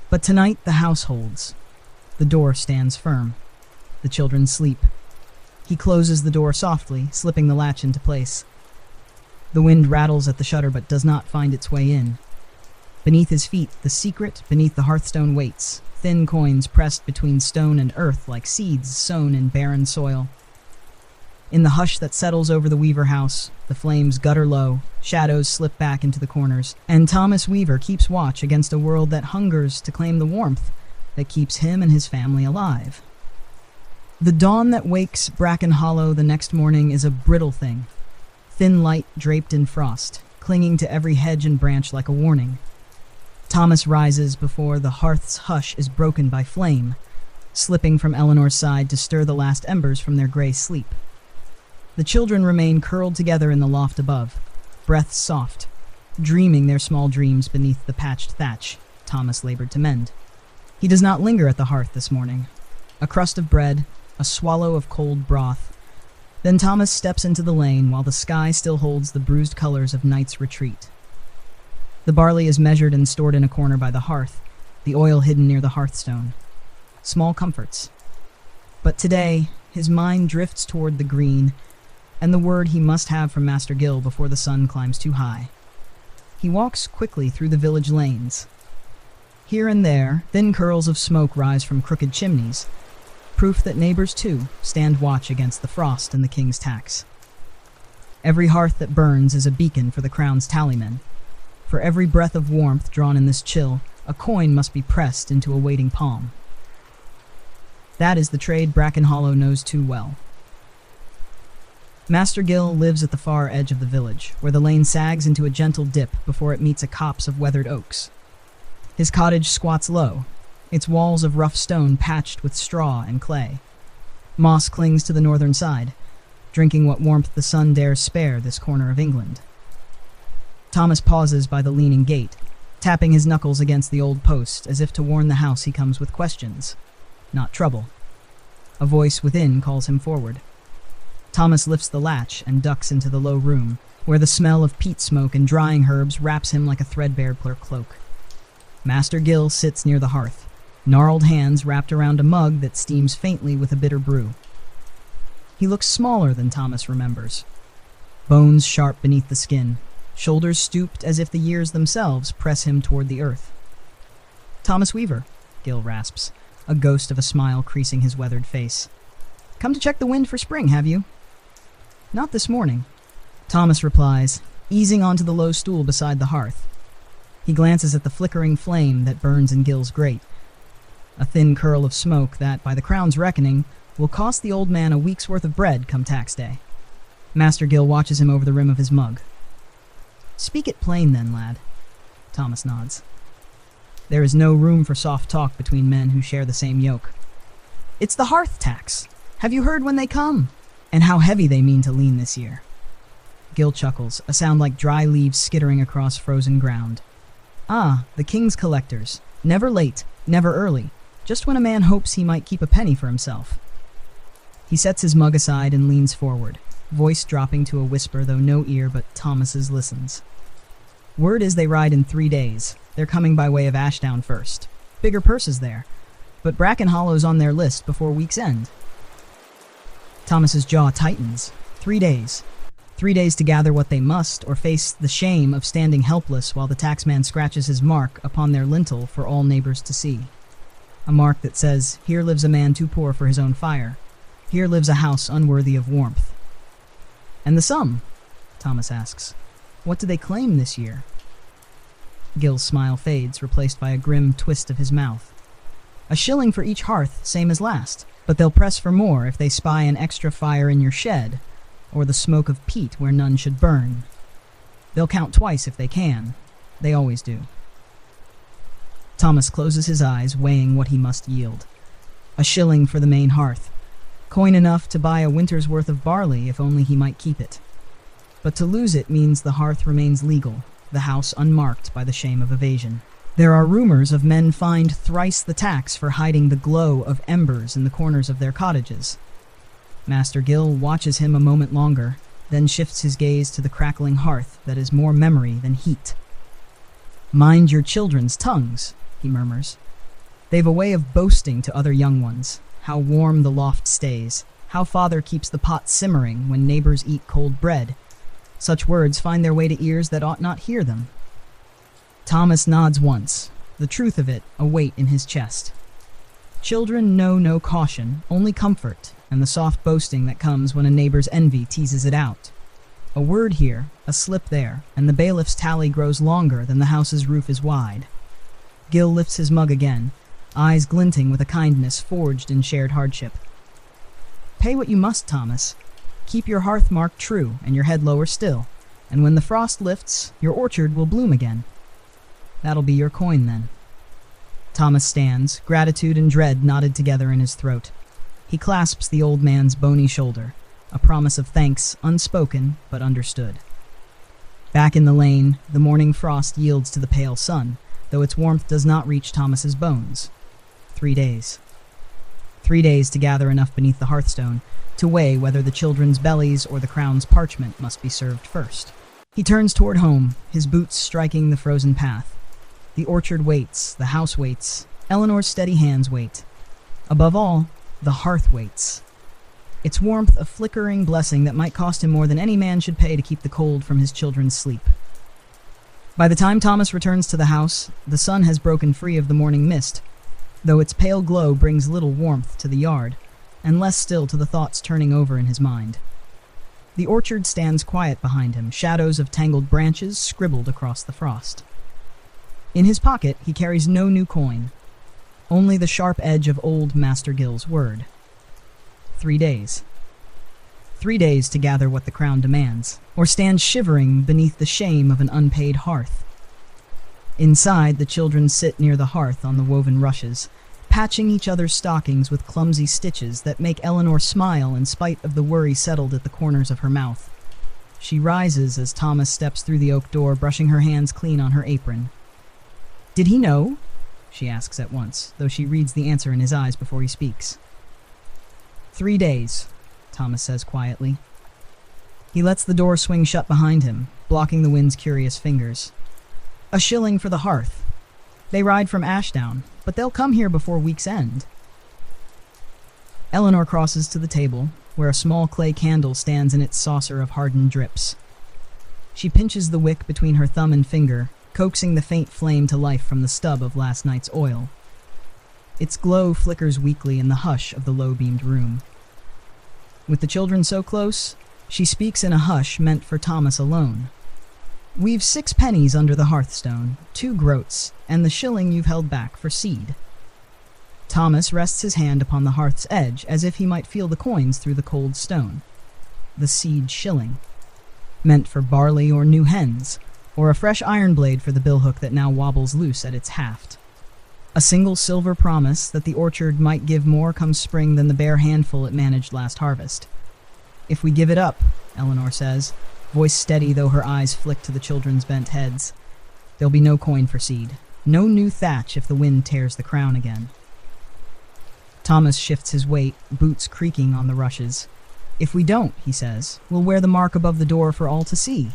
Speaker 1: But tonight the house holds. The door stands firm. The children sleep. He closes the door softly, slipping the latch into place. The wind rattles at the shutter but does not find its way in. Beneath his feet, the secret beneath the hearthstone waits, thin coins pressed between stone and earth like seeds sown in barren soil. In the hush that settles over the Weaver house, the flames gutter low, shadows slip back into the corners, and Thomas Weaver keeps watch against a world that hungers to claim the warmth that keeps him and his family alive. The dawn that wakes Bracken Hollow the next morning is a brittle thing, thin light draped in frost, clinging to every hedge and branch like a warning. Thomas rises before the hearth's hush is broken by flame, slipping from Eleanor's side to stir the last embers from their gray sleep. The children remain curled together in the loft above, breaths soft, dreaming their small dreams beneath the patched thatch Thomas labored to mend. He does not linger at the hearth this morning. A crust of bread, a swallow of cold broth. Then Thomas steps into the lane while the sky still holds the bruised colors of night's retreat. The barley is measured and stored in a corner by the hearth, the oil hidden near the hearthstone. Small comforts. But today, his mind drifts toward the green, and the word he must have from Master Gill before the sun climbs too high. He walks quickly through the village lanes. Here and there, thin curls of smoke rise from crooked chimneys, proof that neighbors, too, stand watch against the frost and the king's tax. Every hearth that burns is a beacon for the crown's tallymen. For every breath of warmth drawn in this chill, a coin must be pressed into a waiting palm. That is the trade Brackenhollow knows too well. Master Gill lives at the far edge of the village, where the lane sags into a gentle dip before it meets a copse of weathered oaks. His cottage squats low, its walls of rough stone patched with straw and clay. Moss clings to the northern side, drinking what warmth the sun dares spare this corner of England. Thomas pauses by the leaning gate, tapping his knuckles against the old post as if to warn the house he comes with questions, not trouble. A voice within calls him forward. Thomas lifts the latch and ducks into the low room, where the smell of peat smoke and drying herbs wraps him like a threadbare cloak. Master Gill sits near the hearth, gnarled hands wrapped around a mug that steams faintly with a bitter brew. He looks smaller than Thomas remembers. Bones sharp beneath the skin, shoulders stooped as if the years themselves press him toward the earth. "Thomas Weaver," Gill rasps, a ghost of a smile creasing his weathered face. "Come to check the wind for spring, have you?" "Not this morning," Thomas replies, easing onto the low stool beside the hearth. He glances at the flickering flame that burns in Gill's grate, a thin curl of smoke that, by the crown's reckoning, will cost the old man a week's worth of bread come tax day. Master Gill watches him over the rim of his mug. "Speak it plain then, lad." Thomas nods. There is no room for soft talk between men who share the same yoke. "It's the hearth tax. Have you heard when they come? And how heavy they mean to lean this year?" Gill chuckles, a sound like dry leaves skittering across frozen ground. "Ah, the king's collectors. Never late, never early, just when a man hopes he might keep a penny for himself." He sets his mug aside and leans forward, voice dropping to a whisper, though no ear but Thomas's listens. "Word is they ride in 3 days. They're coming by way of Ashdown first. Bigger purses there, but Brackenhollow's on their list before week's end." Thomas's jaw tightens. 3 days. 3 days to gather what they must, or face the shame of standing helpless while the taxman scratches his mark upon their lintel for all neighbors to see. A mark that says, "Here lives a man too poor for his own fire. Here lives a house unworthy of warmth." "And the sum?" Thomas asks. "What do they claim this year?" Gill's smile fades, replaced by a grim twist of his mouth. "A shilling for each hearth, same as last, but they'll press for more if they spy an extra fire in your shed, or the smoke of peat where none should burn. They'll count twice if they can. They always do." Thomas closes his eyes, weighing what he must yield. A shilling for the main hearth. Coin enough to buy a winter's worth of barley if only he might keep it. But to lose it means the hearth remains legal, the house unmarked by the shame of evasion. There are rumors of men fined thrice the tax for hiding the glow of embers in the corners of their cottages. Master Gill watches him a moment longer, then shifts his gaze to the crackling hearth that is more memory than heat. "Mind your children's tongues," he murmurs. "They've a way of boasting to other young ones, how warm the loft stays, how father keeps the pot simmering when neighbors eat cold bread. Such words find their way to ears that ought not hear them." Thomas nods once, the truth of it a weight in his chest. Children know no caution, only comfort, and the soft boasting that comes when a neighbor's envy teases it out. A word here, a slip there, and the bailiff's tally grows longer than the house's roof is wide. Gill lifts his mug again, eyes glinting with a kindness forged in shared hardship. "Pay what you must, Thomas. Keep your hearth mark true and your head lower still, and when the frost lifts, your orchard will bloom again. That'll be your coin then." Thomas stands, gratitude and dread knotted together in his throat. He clasps the old man's bony shoulder, a promise of thanks unspoken but understood. Back in the lane, the morning frost yields to the pale sun, though its warmth does not reach Thomas's bones. 3 days. 3 days to gather enough beneath the hearthstone to weigh whether the children's bellies or the crown's parchment must be served first. He turns toward home, his boots striking the frozen path. The orchard waits, the house waits, Eleanor's steady hands wait. Above all, the hearth waits. Its warmth a flickering blessing that might cost him more than any man should pay to keep the cold from his children's sleep. By the time Thomas returns to the house, the sun has broken free of the morning mist, though its pale glow brings little warmth to the yard, and less still to the thoughts turning over in his mind. The orchard stands quiet behind him, shadows of tangled branches scribbled across the frost. In his pocket, he carries no new coin, only the sharp edge of old Master Gill's word. 3 days. 3 days to gather what the crown demands, or stand shivering beneath the shame of an unpaid hearth. Inside, the children sit near the hearth on the woven rushes, patching each other's stockings with clumsy stitches that make Eleanor smile in spite of the worry settled at the corners of her mouth. She rises as Thomas steps through the oak door, brushing her hands clean on her apron. "Did he know?" she asks at once, though she reads the answer in his eyes before he speaks. 3 days, Thomas says quietly. He lets the door swing shut behind him, blocking the wind's curious fingers. "A shilling for the hearth. They ride from Ashdown, but they'll come here before week's end." Eleanor crosses to the table, where a small clay candle stands in its saucer of hardened drips. She pinches the wick between her thumb and finger, coaxing the faint flame to life from the stub of last night's oil. Its glow flickers weakly in the hush of the low-beamed room. With the children so close, she speaks in a hush meant for Thomas alone. "We've 6 pennies under the hearthstone, 2 groats, and the shilling you've held back for seed." Thomas rests his hand upon the hearth's edge as if he might feel the coins through the cold stone. The seed shilling. Meant for barley or new hens, or a fresh iron blade for the billhook that now wobbles loose at its haft. A single silver promise that the orchard might give more come spring than the bare handful it managed last harvest. "If we give it up," Eleanor says, voice steady though her eyes flick to the children's bent heads, "there'll be no coin for seed, no new thatch if the wind tears the crown again." Thomas shifts his weight, boots creaking on the rushes. "If we don't," he says, "we'll wear the mark above the door for all to see.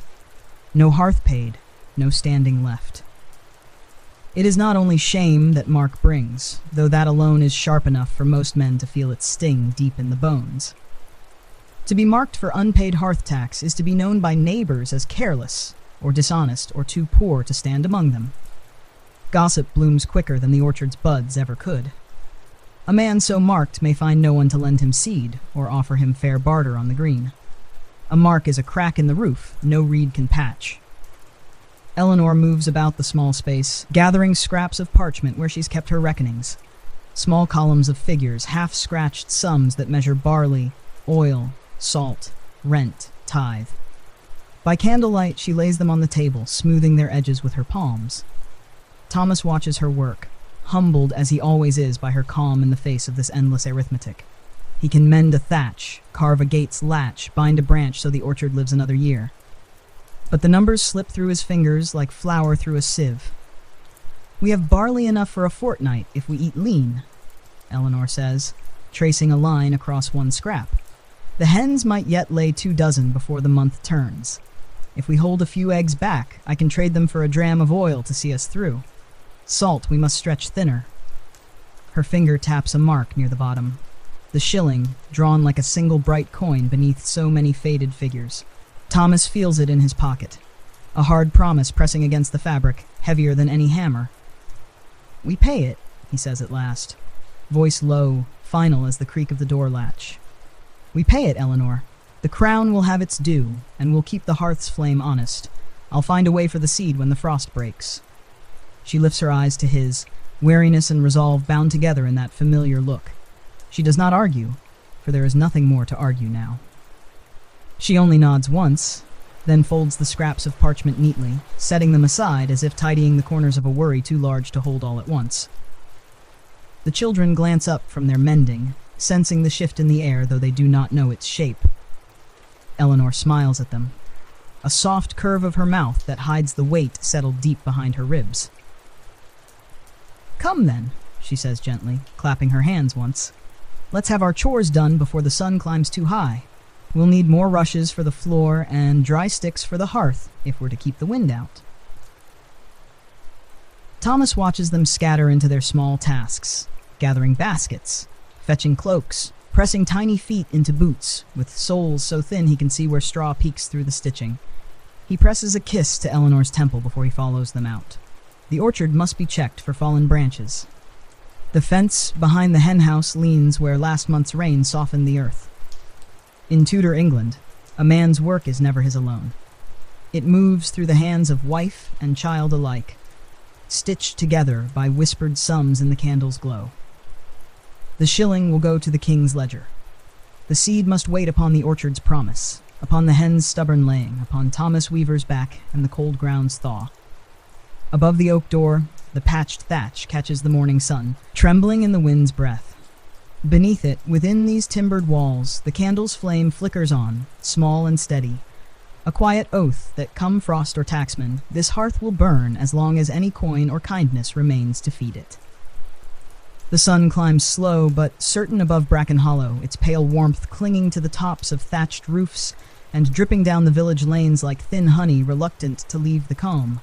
Speaker 1: No hearth paid, no standing left." It is not only shame that mark brings, though that alone is sharp enough for most men to feel its sting deep in the bones. To be marked for unpaid hearth tax is to be known by neighbors as careless, or dishonest, or too poor to stand among them. Gossip blooms quicker than the orchard's buds ever could. A man so marked may find no one to lend him seed, or offer him fair barter on the green. A mark is a crack in the roof no reed can patch. Eleanor moves about the small space, gathering scraps of parchment where she's kept her reckonings. Small columns of figures, half-scratched sums that measure barley, oil, salt, rent, tithe. By candlelight, she lays them on the table, smoothing their edges with her palms. Thomas watches her work, humbled as he always is by her calm in the face of this endless arithmetic. He can mend a thatch, carve a gate's latch, bind a branch so the orchard lives another year. But the numbers slip through his fingers like flour through a sieve. "We have barley enough for a fortnight if we eat lean," Eleanor says, tracing a line across one scrap. "The hens might yet lay 2 dozen before the month turns. If we hold a few eggs back, I can trade them for a dram of oil to see us through. Salt we must stretch thinner." Her finger taps a mark near the bottom. The shilling, drawn like a single bright coin beneath so many faded figures. Thomas feels it in his pocket. A hard promise pressing against the fabric, heavier than any hammer. "We pay it," he says at last, voice low, final as the creak of the door latch. "We pay it, Eleanor. The crown will have its due, and we'll keep the hearth's flame honest. I'll find a way for the seed when the frost breaks." She lifts her eyes to his, wariness and resolve bound together in that familiar look. She does not argue, for there is nothing more to argue now. She only nods once, then folds the scraps of parchment neatly, setting them aside as if tidying the corners of a worry too large to hold all at once. The children glance up from their mending, sensing the shift in the air though they do not know its shape. Eleanor smiles at them. A soft curve of her mouth that hides the weight settled deep behind her ribs. "Come then," she says gently, clapping her hands once. "Let's have our chores done before the sun climbs too high. We'll need more rushes for the floor and dry sticks for the hearth if we're to keep the wind out." Thomas watches them scatter into their small tasks, gathering baskets, fetching cloaks, pressing tiny feet into boots, with soles so thin he can see where straw peeks through the stitching. He presses a kiss to Eleanor's temple before he follows them out. The orchard must be checked for fallen branches. The fence behind the henhouse leans where last month's rain softened the earth. In Tudor England, A man's work is never his alone. It moves through the hands of wife and child alike, stitched together by whispered sums in the candle's glow. The shilling will go to the king's ledger. The seed must wait upon the orchard's promise, upon the hen's stubborn laying, upon Thomas Weaver's back and the cold ground's thaw. Above the oak door, the patched thatch catches the morning sun, trembling in the wind's breath. Beneath it, within these timbered walls, the candle's flame flickers on, small and steady. A quiet oath that, come frost or taxman, this hearth will burn as long as any coin or kindness remains to feed it. The sun climbs slow but certain above Bracken Hollow, its pale warmth clinging to the tops of thatched roofs and dripping down the village lanes like thin honey reluctant to leave the calm.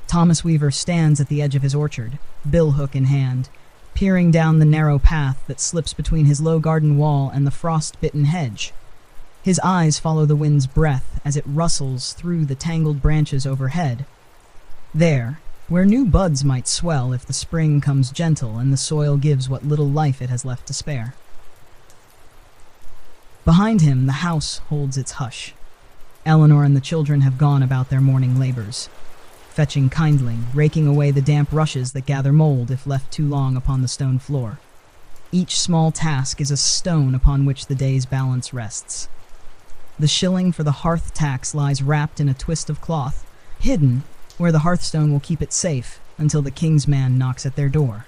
Speaker 1: Thomas Weaver stands at the edge of his orchard, billhook in hand, peering down the narrow path that slips between his low garden wall and the frost-bitten hedge. His eyes follow the wind's breath as it rustles through the tangled branches overhead. There, where new buds might swell if the spring comes gentle and the soil gives what little life it has left to spare. Behind him, the house holds its hush. Eleanor and the children have gone about their morning labors, fetching kindling, raking away the damp rushes that gather mold if left too long upon the stone floor. Each small task is a stone upon which the day's balance rests. The shilling for the hearth tax lies wrapped in a twist of cloth, hidden where the hearthstone will keep it safe until the king's man knocks at their door.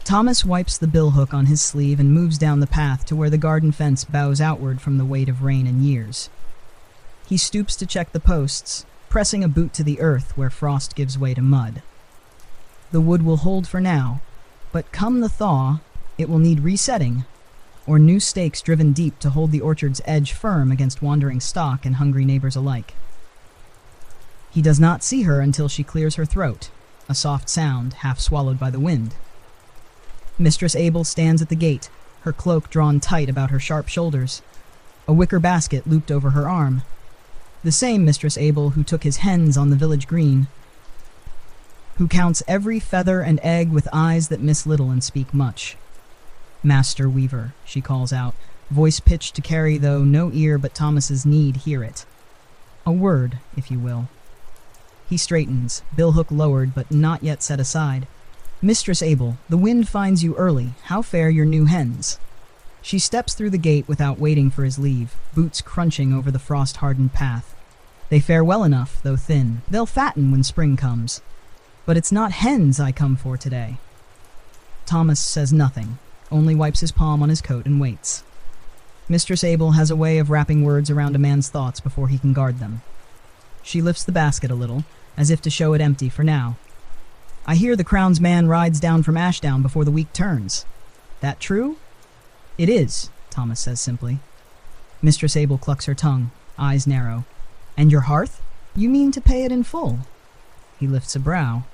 Speaker 1: Thomas wipes the billhook on his sleeve and moves down the path to where the garden fence bows outward from the weight of rain and years. He stoops to check the posts, pressing a boot to the earth where frost gives way to mud. The wood will hold for now, but come the thaw, it will need resetting, or new stakes driven deep to hold the orchard's edge firm against wandering stock and hungry neighbors alike. He does not see her until she clears her throat, a soft sound half swallowed by the wind. Mistress Abel stands at the gate, her cloak drawn tight about her sharp shoulders, a wicker basket looped over her arm. The same Mistress Abel who took his hens on the village green, who counts every feather and egg with eyes that miss little and speak much. "Master Weaver," she calls out, voice pitched to carry though no ear but Thomas's need hear it. A word, if you will. He straightens, billhook lowered but not yet set aside. "Mistress Abel, the wind finds you early. How fare your new hens?" She steps through the gate without waiting for his leave, boots crunching over the frost-hardened path. "They fare well enough, though thin. They'll fatten when spring comes. But it's not hens I come for today." Thomas says nothing, only wipes his palm on his coat and waits. Mistress Abel has a way of wrapping words around a man's thoughts before he can guard them. She lifts the basket a little, as if to show it empty for now. "I hear the Crown's man rides down from Ashdown before the week turns. That true?" "It is," Thomas says simply. Mistress Abel clucks her tongue, eyes narrow. "And your hearth? You mean to pay it in full?" He lifts a brow.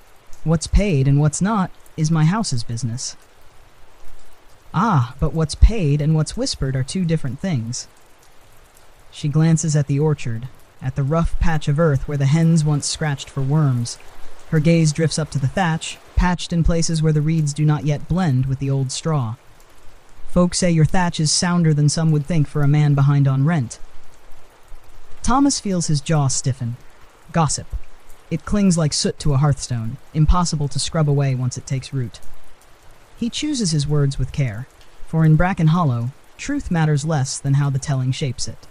Speaker 1: "What's paid and what's not is my house's business." "Ah, but what's paid and what's whispered are two different things." She glances at the orchard, at the rough patch of earth where the hens once scratched for worms. Her gaze drifts up to the thatch, patched in places where the reeds do not yet blend with the old straw. "Folk say your thatch is sounder than some would think for a man behind on rent." Thomas feels his jaw stiffen. Gossip. It clings like soot to a hearthstone, impossible to scrub away once it takes root. He chooses his words with care, for in Bracken Hollow, truth matters less than how the telling shapes it.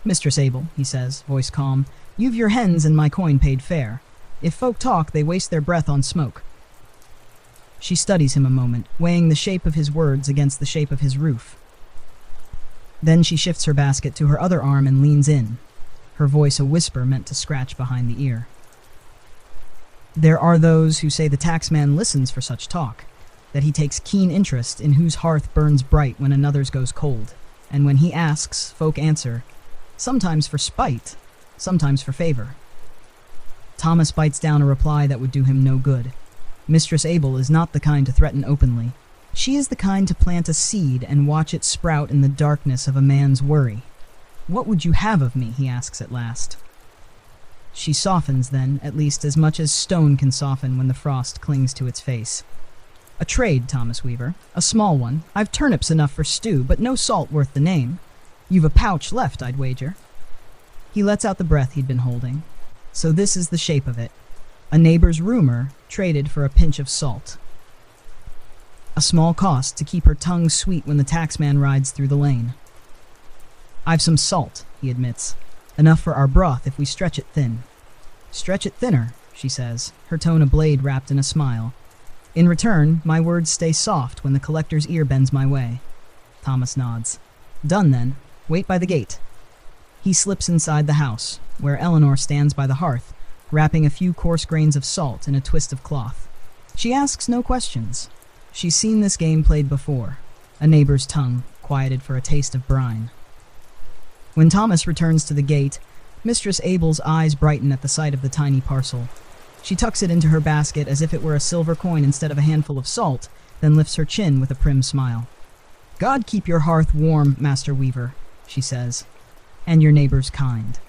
Speaker 1: "Mistress Abel," he says, voice calm, "you've your hens and my coin paid fair. If folk talk, they waste their breath on smoke." She studies him a moment, weighing the shape of his words against the shape of his roof. Then she shifts her basket to her other arm and leans in, her voice a whisper meant to scratch behind the ear. "There are those who say the taxman listens for such talk, that he takes keen interest in whose hearth burns bright when another's goes cold, and when he asks, folk answer, sometimes for spite, sometimes for favor." Thomas bites down a reply that would do him no good. Mistress Abel is not the kind to threaten openly. She is the kind to plant a seed and watch it sprout in the darkness of a man's worry. "What would you have of me?" he asks at last. She softens then, at least as much as stone can soften when the frost clings to its face. "A trade, Thomas Weaver. A small one. I've turnips enough for stew, but no salt worth the name. You've a pouch left, I'd wager." He lets out the breath he'd been holding. So this is the shape of it. A neighbor's rumor traded for a pinch of salt. A small cost to keep her tongue sweet when the taxman rides through the lane. "I've some salt," he admits. "Enough for our broth if we stretch it thin." "Stretch it thinner," she says, her tone a blade wrapped in a smile. "In return, my words stay soft when the collector's ear bends my way." Thomas nods. "Done then. Wait by the gate." He slips inside the house, where Eleanor stands by the hearth, wrapping a few coarse grains of salt in a twist of cloth. She asks no questions. She's seen this game played before, a neighbor's tongue quieted for a taste of brine. When Thomas returns to the gate, Mistress Abel's eyes brighten at the sight of the tiny parcel. She tucks it into her basket as if it were a silver coin instead of a handful of salt, then lifts her chin with a prim smile. "God keep your hearth warm, Master Weaver," she says, "and your neighbors kind."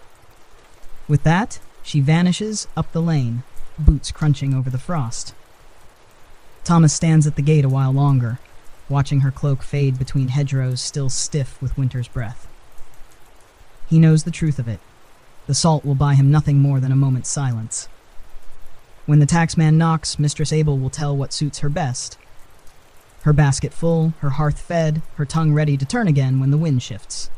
Speaker 1: With that, she vanishes up the lane, boots crunching over the frost. Thomas stands at the gate a while longer, watching her cloak fade between hedgerows still stiff with winter's breath. He knows the truth of it. The salt will buy him nothing more than a moment's silence. When the taxman knocks, Mistress Abel will tell what suits her best. Her basket full, her hearth fed, her tongue ready to turn again when the wind shifts.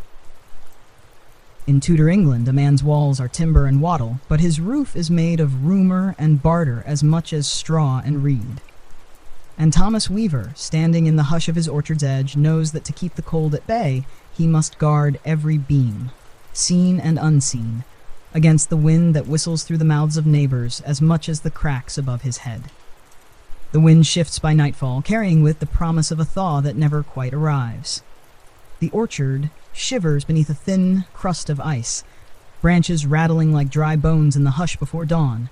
Speaker 1: In Tudor England, a man's walls are timber and wattle, but his roof is made of rumor and barter as much as straw and reed. And Thomas Weaver, standing in the hush of his orchard's edge, knows that to keep the cold at bay, he must guard every beam, seen and unseen, against the wind that whistles through the mouths of neighbors as much as the cracks above his head. The wind shifts by nightfall, carrying with the promise of a thaw that never quite arrives. The orchard shivers beneath a thin crust of ice, branches rattling like dry bones in the hush before dawn.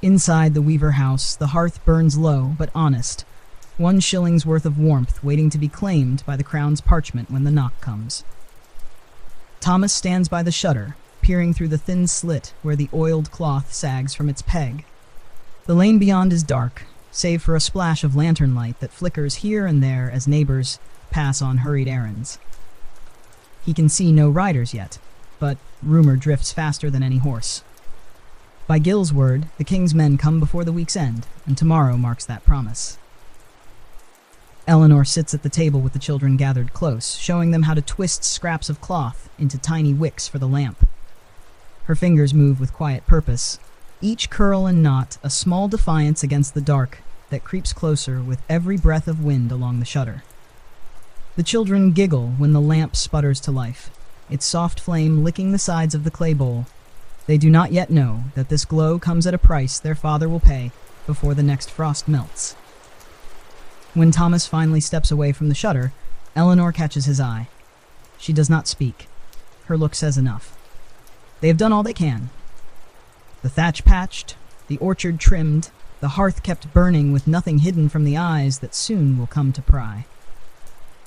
Speaker 1: Inside the Weaver house, the hearth burns low but honest, 1 shilling's worth of warmth waiting to be claimed by the crown's parchment when the knock comes. Thomas stands by the shutter, peering through the thin slit where the oiled cloth sags from its peg. The lane beyond is dark, save for a splash of lantern light that flickers here and there as neighbors pass on hurried errands. He can see no riders yet, but rumor drifts faster than any horse. By Gill's word, the king's men come before the week's end, and tomorrow marks that promise. Eleanor sits at the table with the children gathered close, showing them how to twist scraps of cloth into tiny wicks for the lamp. Her fingers move with quiet purpose, each curl and knot a small defiance against the dark that creeps closer with every breath of wind along the shutter. The children giggle when the lamp sputters to life, its soft flame licking the sides of the clay bowl. They do not yet know that this glow comes at a price their father will pay before the next frost melts. When Thomas finally steps away from the shutter, Eleanor catches his eye. She does not speak. Her look says enough. They have done all they can. The thatch patched, the orchard trimmed, the hearth kept burning with nothing hidden from the eyes that soon will come to pry.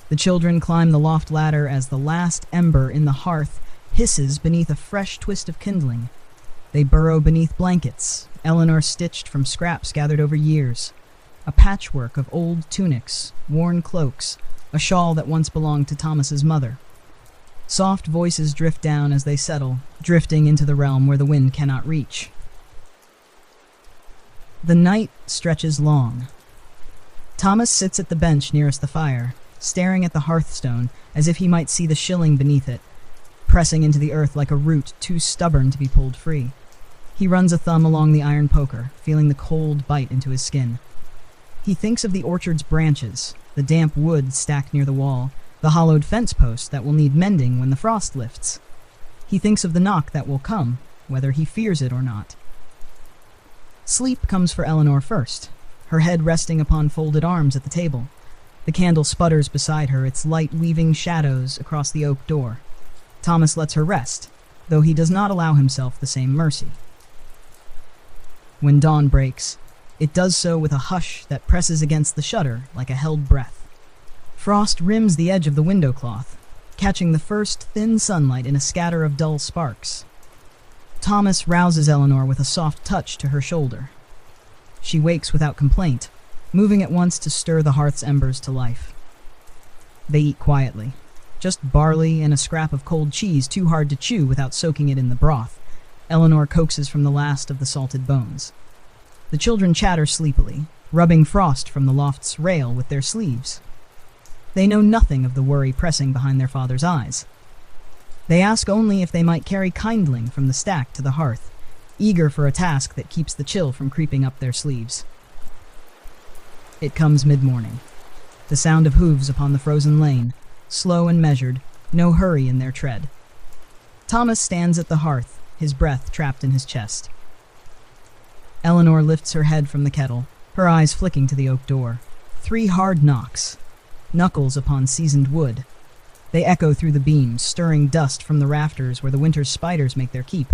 Speaker 1: The children climb the loft ladder as the last ember in the hearth hisses beneath a fresh twist of kindling. They burrow beneath blankets, Eleanor stitched from scraps gathered over years. A patchwork of old tunics, worn cloaks, a shawl that once belonged to Thomas's mother. Soft voices drift down as they settle, drifting into the realm where the wind cannot reach. The night stretches long. Thomas sits at the bench nearest the fire, staring at the hearthstone as if he might see the shilling beneath it, pressing into the earth like a root too stubborn to be pulled free. He runs a thumb along the iron poker, feeling the cold bite into his skin. He thinks of the orchard's branches, the damp wood stacked near the wall, the hollowed fence post that will need mending when the frost lifts. He thinks of the knock that will come, whether he fears it or not. Sleep comes for Eleanor first, her head resting upon folded arms at the table. The candle sputters beside her, its light weaving shadows across the oak door. Thomas lets her rest, though he does not allow himself the same mercy. When dawn breaks, it does so with a hush that presses against the shutter like a held breath. Frost rims the edge of the window cloth, catching the first thin sunlight in a scatter of dull sparks. Thomas rouses Eleanor with a soft touch to her shoulder. She wakes without complaint, moving at once to stir the hearth's embers to life. They eat quietly. Just barley and a scrap of cold cheese too hard to chew without soaking it in the broth. Eleanor coaxes from the last of the salted bones. The children chatter sleepily, rubbing frost from the loft's rail with their sleeves. They know nothing of the worry pressing behind their father's eyes. They ask only if they might carry kindling from the stack to the hearth, eager for a task that keeps the chill from creeping up their sleeves. It comes mid-morning. The sound of hooves upon the frozen lane, slow and measured, no hurry in their tread. Thomas stands at the hearth, his breath trapped in his chest. Eleanor lifts her head from the kettle, her eyes flicking to the oak door. 3 hard knocks, knuckles upon seasoned wood. They echo through the beams, stirring dust from the rafters where the winter's spiders make their keep.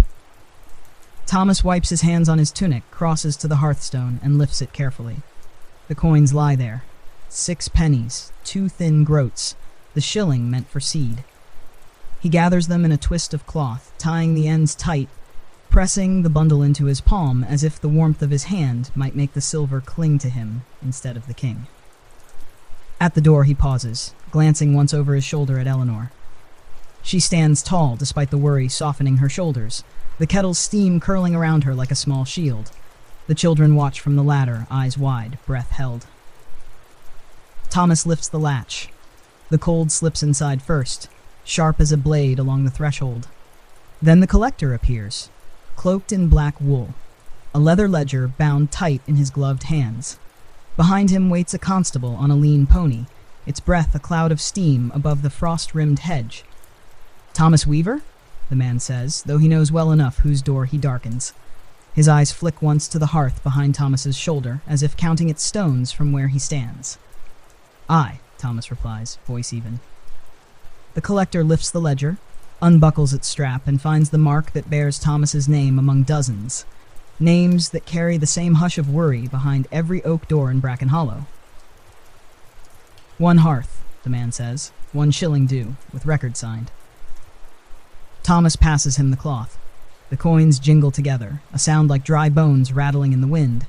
Speaker 1: Thomas wipes his hands on his tunic, crosses to the hearthstone, and lifts it carefully. The coins lie there. 6 pennies, 2 thin groats, the shilling meant for seed. He gathers them in a twist of cloth, tying the ends tight, pressing the bundle into his palm as if the warmth of his hand might make the silver cling to him instead of the king. At the door he pauses, glancing once over his shoulder at Eleanor. She stands tall despite the worry softening her shoulders, the kettle's steam curling around her like a small shield. The children watch from the ladder, eyes wide, breath held. Thomas lifts the latch. The cold slips inside first, sharp as a blade along the threshold. Then the collector appears, cloaked in black wool, a leather ledger bound tight in his gloved hands. Behind him waits a constable on a lean pony, its breath a cloud of steam above the frost-rimmed hedge. "Thomas Weaver?" the man says, though he knows well enough whose door he darkens. His eyes flick once to the hearth behind Thomas's shoulder, as if counting its stones from where he stands. "Aye," Thomas replies, voice even. The collector lifts the ledger, unbuckles its strap, and finds the mark that bears Thomas's name among dozens. Names that carry the same hush of worry behind every oak door in Bracken Hollow. "1 hearth," the man says, 1 shilling due, with record signed. Thomas passes him the cloth. The coins jingle together, a sound like dry bones rattling in the wind.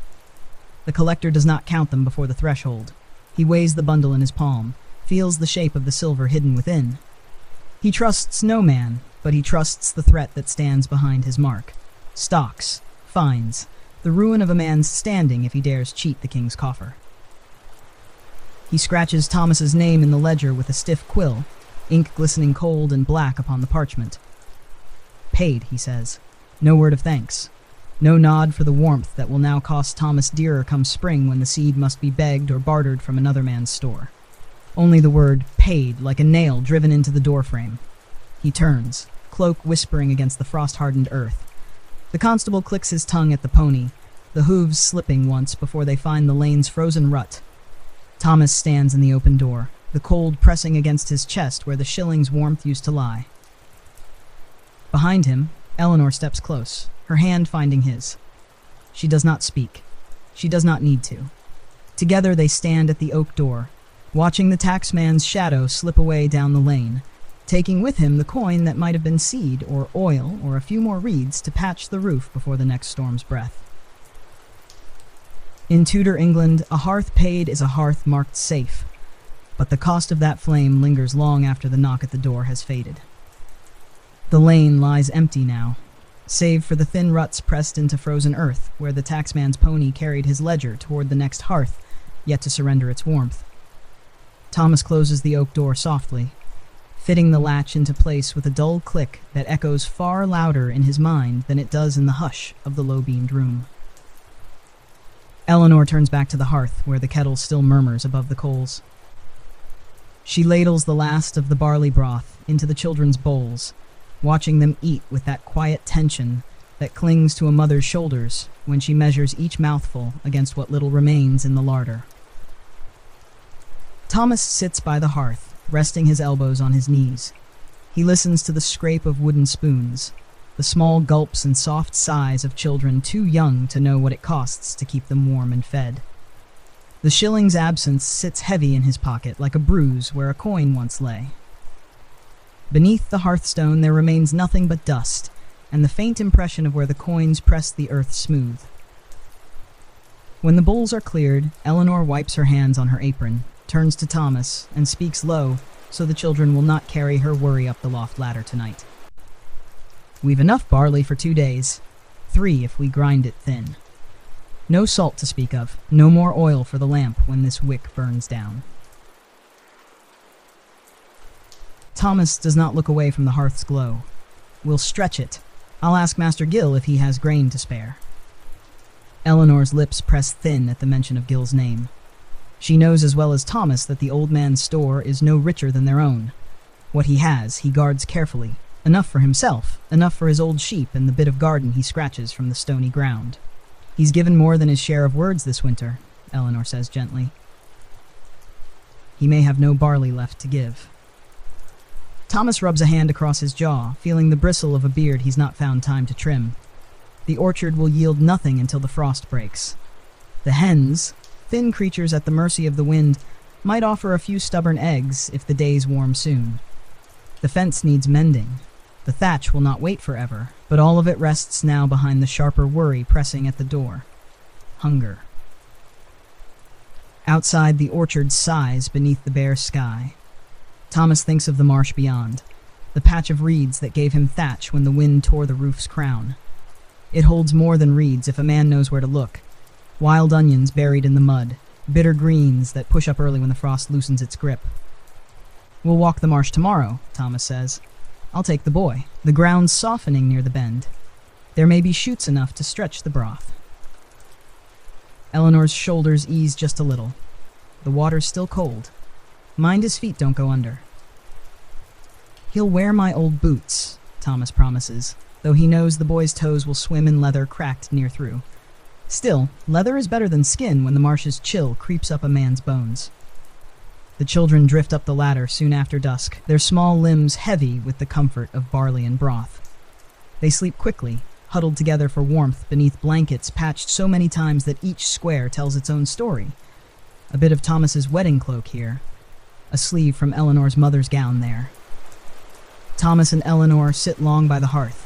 Speaker 1: The collector does not count them before the threshold. He weighs the bundle in his palm, feels the shape of the silver hidden within. He trusts no man, but he trusts the threat that stands behind his mark. Stocks, fines, the ruin of a man's standing if he dares cheat the king's coffer. He scratches Thomas's name in the ledger with a stiff quill, ink glistening cold and black upon the parchment. "Paid," he says. No word of thanks. No nod for the warmth that will now cost Thomas dearer come spring when the seed must be begged or bartered from another man's store. Only the word "paid" like a nail driven into the doorframe. He turns, cloak whispering against the frost-hardened earth. The constable clicks his tongue at the pony, the hooves slipping once before they find the lane's frozen rut. Thomas stands in the open door, the cold pressing against his chest where the shilling's warmth used to lie. Behind him, Eleanor steps close, her hand finding his. She does not speak. She does not need to. Together they stand at the oak door, watching the taxman's shadow slip away down the lane, taking with him the coin that might have been seed or oil or a few more reeds to patch the roof before the next storm's breath. In Tudor England, a hearth paid is a hearth marked safe, but the cost of that flame lingers long after the knock at the door has faded. The lane lies empty now, save for the thin ruts pressed into frozen earth where the taxman's pony carried his ledger toward the next hearth, yet to surrender its warmth. Thomas closes the oak door softly, fitting the latch into place with a dull click that echoes far louder in his mind than it does in the hush of the low-beamed room. Eleanor turns back to the hearth where the kettle still murmurs above the coals. She ladles the last of the barley broth into the children's bowls, watching them eat with that quiet tension that clings to a mother's shoulders when she measures each mouthful against what little remains in the larder. Thomas sits by the hearth, resting his elbows on his knees. He listens to the scrape of wooden spoons, the small gulps and soft sighs of children too young to know what it costs to keep them warm and fed. The shilling's absence sits heavy in his pocket like a bruise where a coin once lay. Beneath the hearthstone there remains nothing but dust, and the faint impression of where the coins pressed the earth smooth. When the bowls are cleared, Eleanor wipes her hands on her apron, turns to Thomas, and speaks low so the children will not carry her worry up the loft ladder tonight. We've enough barley for 2 days, 3 if we grind it thin. No salt to speak of, no more oil for the lamp when this wick burns down. Thomas does not look away from the hearth's glow. We'll stretch it. I'll ask Master Gill if he has grain to spare. Eleanor's lips press thin at the mention of Gill's name. She knows as well as Thomas that the old man's store is no richer than their own. What he has, he guards carefully. Enough for himself, enough for his old sheep and the bit of garden he scratches from the stony ground. He's given more than his share of words this winter, Eleanor says gently. He may have no barley left to give. Thomas rubs a hand across his jaw, feeling the bristle of a beard he's not found time to trim. The orchard will yield nothing until the frost breaks. The hens, thin creatures at the mercy of the wind, might offer a few stubborn eggs if the days warm soon. The fence needs mending. The thatch will not wait forever, but all of it rests now behind the sharper worry pressing at the door. Hunger. Outside, the orchard sighs beneath the bare sky. Thomas thinks of the marsh beyond, the patch of reeds that gave him thatch when the wind tore the roof's crown. It holds more than reeds if a man knows where to look. Wild onions buried in the mud, bitter greens that push up early when the frost loosens its grip. We'll walk the marsh tomorrow, Thomas says. I'll take the boy. The ground's softening near the bend. There may be shoots enough to stretch the broth. Eleanor's shoulders ease just a little. The water's still cold. Mind his feet don't go under. He'll wear my old boots, Thomas promises, though he knows the boy's toes will swim in leather cracked near through. Still, leather is better than skin when the marsh's chill creeps up a man's bones. The children drift up the ladder soon after dusk, their small limbs heavy with the comfort of barley and broth. They sleep quickly, huddled together for warmth beneath blankets patched so many times that each square tells its own story. A bit of Thomas's wedding cloak here, a sleeve from Eleanor's mother's gown there. Thomas and Eleanor sit long by the hearth,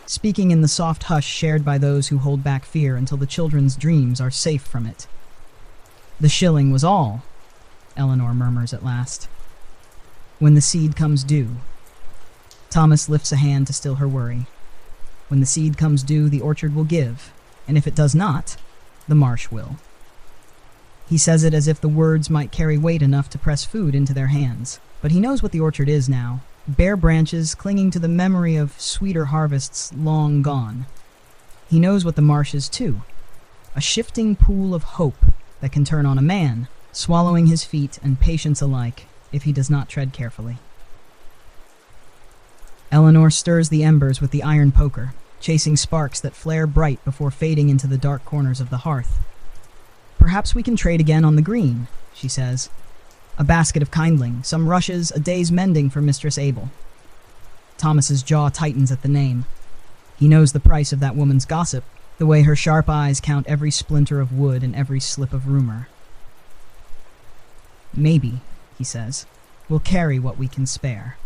Speaker 1: speaking in the soft hush shared by those who hold back fear until the children's dreams are safe from it. The shilling was all, Eleanor murmurs at last. When the seed comes due. Thomas lifts a hand to still her worry. When the seed comes due, the orchard will give, and if it does not, the marsh will. He says it as if the words might carry weight enough to press food into their hands, but he knows what the orchard is now. Bare branches clinging to the memory of sweeter harvests long gone. He knows what the marsh is too, a shifting pool of hope that can turn on a man, swallowing his feet and patience alike if he does not tread carefully. Eleanor stirs the embers with the iron poker, chasing sparks that flare bright before fading into the dark corners of the hearth. Perhaps we can trade again on the green, she says. A basket of kindling, some rushes, a day's mending for Mistress Abel. Thomas's jaw tightens at the name. He knows the price of that woman's gossip, the way her sharp eyes count every splinter of wood and every slip of rumor. Maybe, he says, we'll carry what we can spare.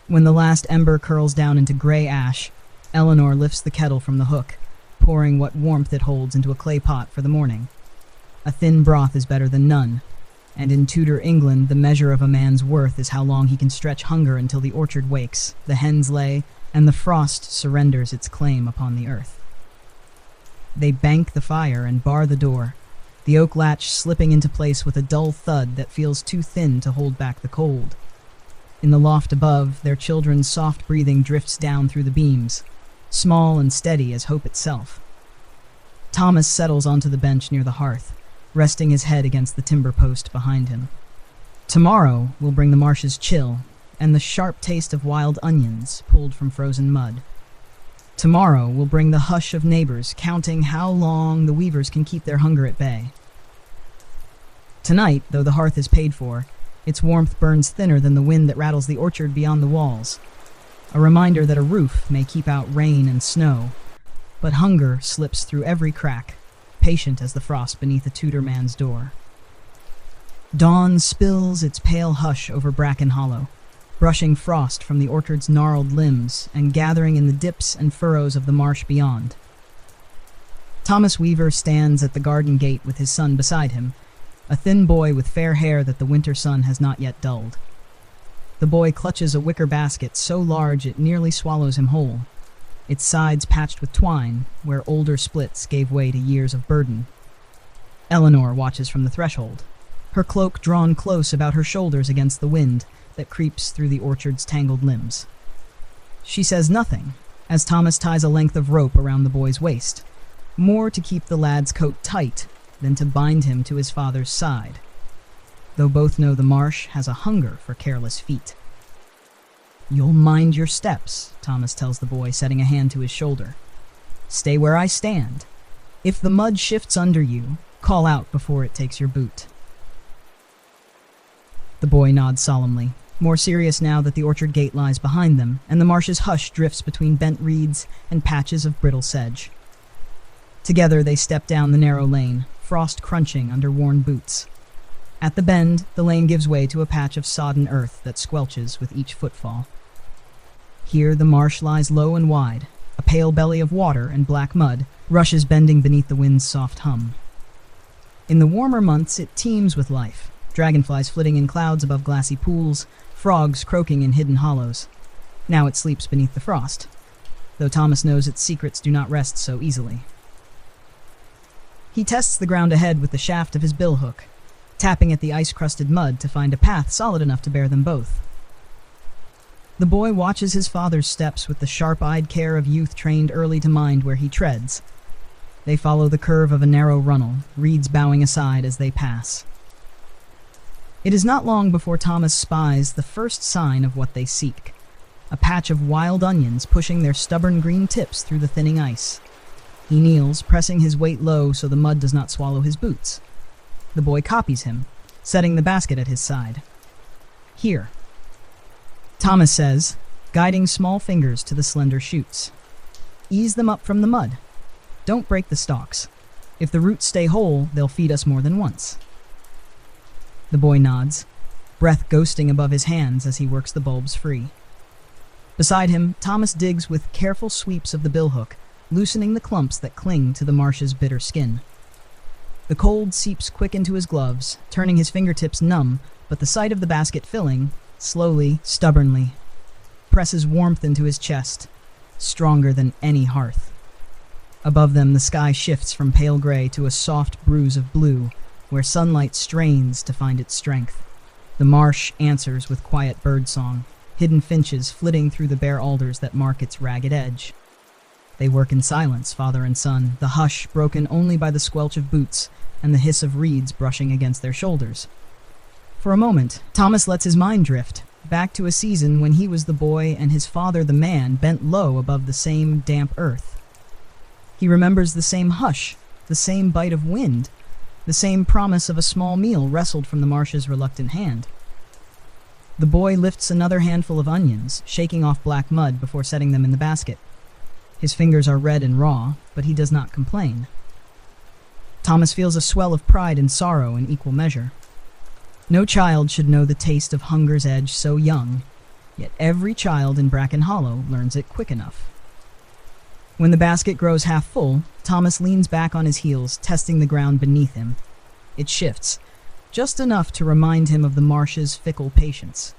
Speaker 1: When the last ember curls down into gray ash, Eleanor lifts the kettle from the hook, pouring what warmth it holds into a clay pot for the morning. A thin broth is better than none, and in Tudor England the measure of a man's worth is how long he can stretch hunger until the orchard wakes, the hens lay, and the frost surrenders its claim upon the earth. They bank the fire and bar the door, the oak latch slipping into place with a dull thud that feels too thin to hold back the cold. In the loft above, their children's soft breathing drifts down through the beams, small and steady as hope itself. Thomas settles onto the bench near the hearth, resting his head against the timber post behind him. Tomorrow will bring the marsh's chill and the sharp taste of wild onions pulled from frozen mud. Tomorrow will bring the hush of neighbors counting how long the weavers can keep their hunger at bay. Tonight, though the hearth is paid for, its warmth burns thinner than the wind that rattles the orchard beyond the walls. A reminder that a roof may keep out rain and snow, but hunger slips through every crack, patient as the frost beneath a Tudor man's door. Dawn spills its pale hush over Bracken Hollow, brushing frost from the orchard's gnarled limbs and gathering in the dips and furrows of the marsh beyond. Thomas Weaver stands at the garden gate with his son beside him, a thin boy with fair hair that the winter sun has not yet dulled. The boy clutches a wicker basket so large it nearly swallows him whole, its sides patched with twine, where older splits gave way to years of burden. Eleanor watches from the threshold, her cloak drawn close about her shoulders against the wind that creeps through the orchard's tangled limbs. She says nothing, as Thomas ties a length of rope around the boy's waist, more to keep the lad's coat tight than to bind him to his father's side, though both know the marsh has a hunger for careless feet. "You'll mind your steps," Thomas tells the boy, setting a hand to his shoulder. "Stay where I stand. If the mud shifts under you, call out before it takes your boot." The boy nods solemnly, more serious now that the orchard gate lies behind them, and the marsh's hush drifts between bent reeds and patches of brittle sedge. Together they step down the narrow lane, frost crunching under worn boots. At the bend, the lane gives way to a patch of sodden earth that squelches with each footfall. Here the marsh lies low and wide, a pale belly of water and black mud, rushes bending beneath the wind's soft hum. In the warmer months it teems with life, dragonflies flitting in clouds above glassy pools, frogs croaking in hidden hollows. Now it sleeps beneath the frost, though Thomas knows its secrets do not rest so easily. He tests the ground ahead with the shaft of his billhook, tapping at the ice-crusted mud to find a path solid enough to bear them both. The boy watches his father's steps with the sharp-eyed care of youth trained early to mind where he treads. They follow the curve of a narrow runnel, reeds bowing aside as they pass. It is not long before Thomas spies the first sign of what they seek, a patch of wild onions pushing their stubborn green tips through the thinning ice. He kneels, pressing his weight low so the mud does not swallow his boots. The boy copies him, setting the basket at his side. "Here," Thomas says, guiding small fingers to the slender shoots. "Ease them up from the mud. Don't break the stalks. If the roots stay whole, they'll feed us more than once." The boy nods, breath ghosting above his hands as he works the bulbs free. Beside him, Thomas digs with careful sweeps of the billhook, loosening the clumps that cling to the marsh's bitter skin. The cold seeps quick into his gloves, turning his fingertips numb, but the sight of the basket filling, slowly, stubbornly, presses warmth into his chest, stronger than any hearth. Above them, the sky shifts from pale gray to a soft bruise of blue, where sunlight strains to find its strength. The marsh answers with quiet birdsong, hidden finches flitting through the bare alders that mark its ragged edge. They work in silence, father and son, the hush broken only by the squelch of boots and the hiss of reeds brushing against their shoulders. For a moment, Thomas lets his mind drift, back to a season when he was the boy and his father the man bent low above the same damp earth. He remembers the same hush, the same bite of wind, the same promise of a small meal wrestled from the marsh's reluctant hand. The boy lifts another handful of onions, shaking off black mud before setting them in the basket. His fingers are red and raw, but he does not complain. Thomas feels a swell of pride and sorrow in equal measure. No child should know the taste of hunger's edge so young, yet every child in Bracken Hollow learns it quick enough. When the basket grows half full, Thomas leans back on his heels, testing the ground beneath him. It shifts, just enough to remind him of the marsh's fickle patience.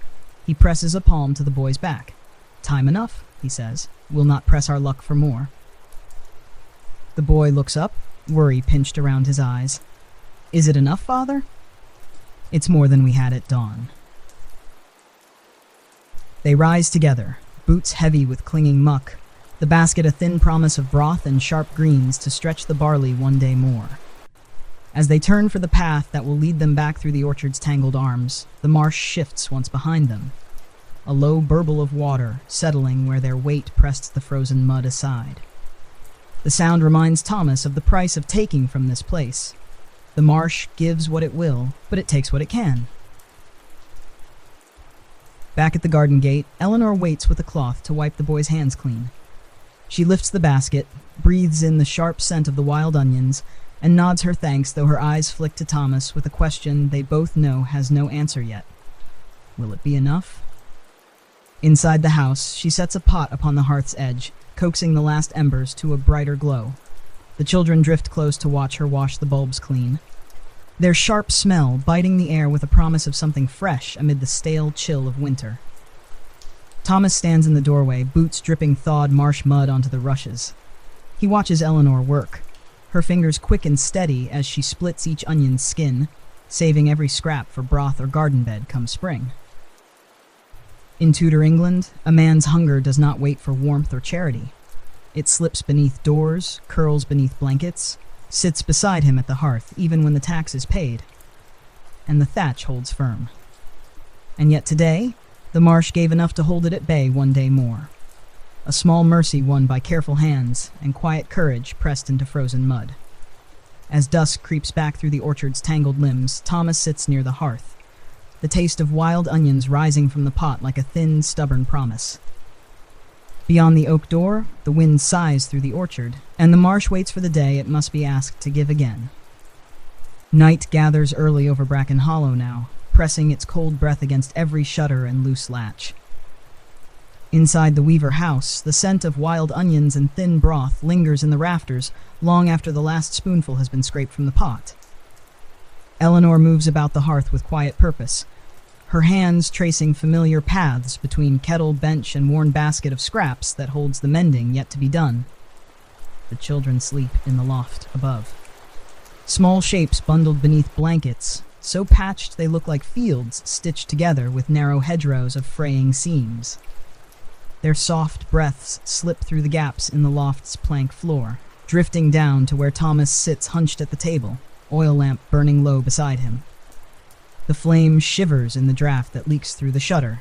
Speaker 1: He presses a palm to the boy's back. "Time enough," he says. "We'll not press our luck for more." The boy looks up, worry pinched around his eyes. "Is it enough, father?" "It's more than we had at dawn." They rise together, boots heavy with clinging muck, the basket a thin promise of broth and sharp greens to stretch the barley one day more. As they turn for the path that will lead them back through the orchard's tangled arms, the marsh shifts once behind them. A low burble of water, settling where their weight pressed the frozen mud aside. The sound reminds Thomas of the price of taking from this place. The marsh gives what it will, but it takes what it can. Back at the garden gate, Eleanor waits with a cloth to wipe the boy's hands clean. She lifts the basket, breathes in the sharp scent of the wild onions, and nods her thanks, though her eyes flick to Thomas with a question they both know has no answer yet. Will it be enough? Inside the house, she sets a pot upon the hearth's edge, coaxing the last embers to a brighter glow. The children drift close to watch her wash the bulbs clean, their sharp smell biting the air with a promise of something fresh amid the stale chill of winter. Thomas stands in the doorway, boots dripping thawed marsh mud onto the rushes. He watches Eleanor work, her fingers quick and steady as she splits each onion's skin, saving every scrap for broth or garden bed come spring. In Tudor England, a man's hunger does not wait for warmth or charity. It slips beneath doors, curls beneath blankets, sits beside him at the hearth even when the tax is paid. And the thatch holds firm. And yet today, the marsh gave enough to hold it at bay one day more. A small mercy won by careful hands and quiet courage pressed into frozen mud. As dusk creeps back through the orchard's tangled limbs, Thomas sits near the hearth, the taste of wild onions rising from the pot like a thin, stubborn promise. Beyond the oak door, the wind sighs through the orchard, and the marsh waits for the day it must be asked to give again. Night gathers early over Bracken Hollow now, pressing its cold breath against every shutter and loose latch. Inside the Weaver house, the scent of wild onions and thin broth lingers in the rafters long after the last spoonful has been scraped from the pot. Eleanor moves about the hearth with quiet purpose, her hands tracing familiar paths between kettle, bench, and worn basket of scraps that holds the mending yet to be done. The children sleep in the loft above. Small shapes bundled beneath blankets, so patched they look like fields stitched together with narrow hedgerows of fraying seams. Their soft breaths slip through the gaps in the loft's plank floor, drifting down to where Thomas sits hunched at the table, oil lamp burning low beside him. The flame shivers in the draft that leaks through the shutter,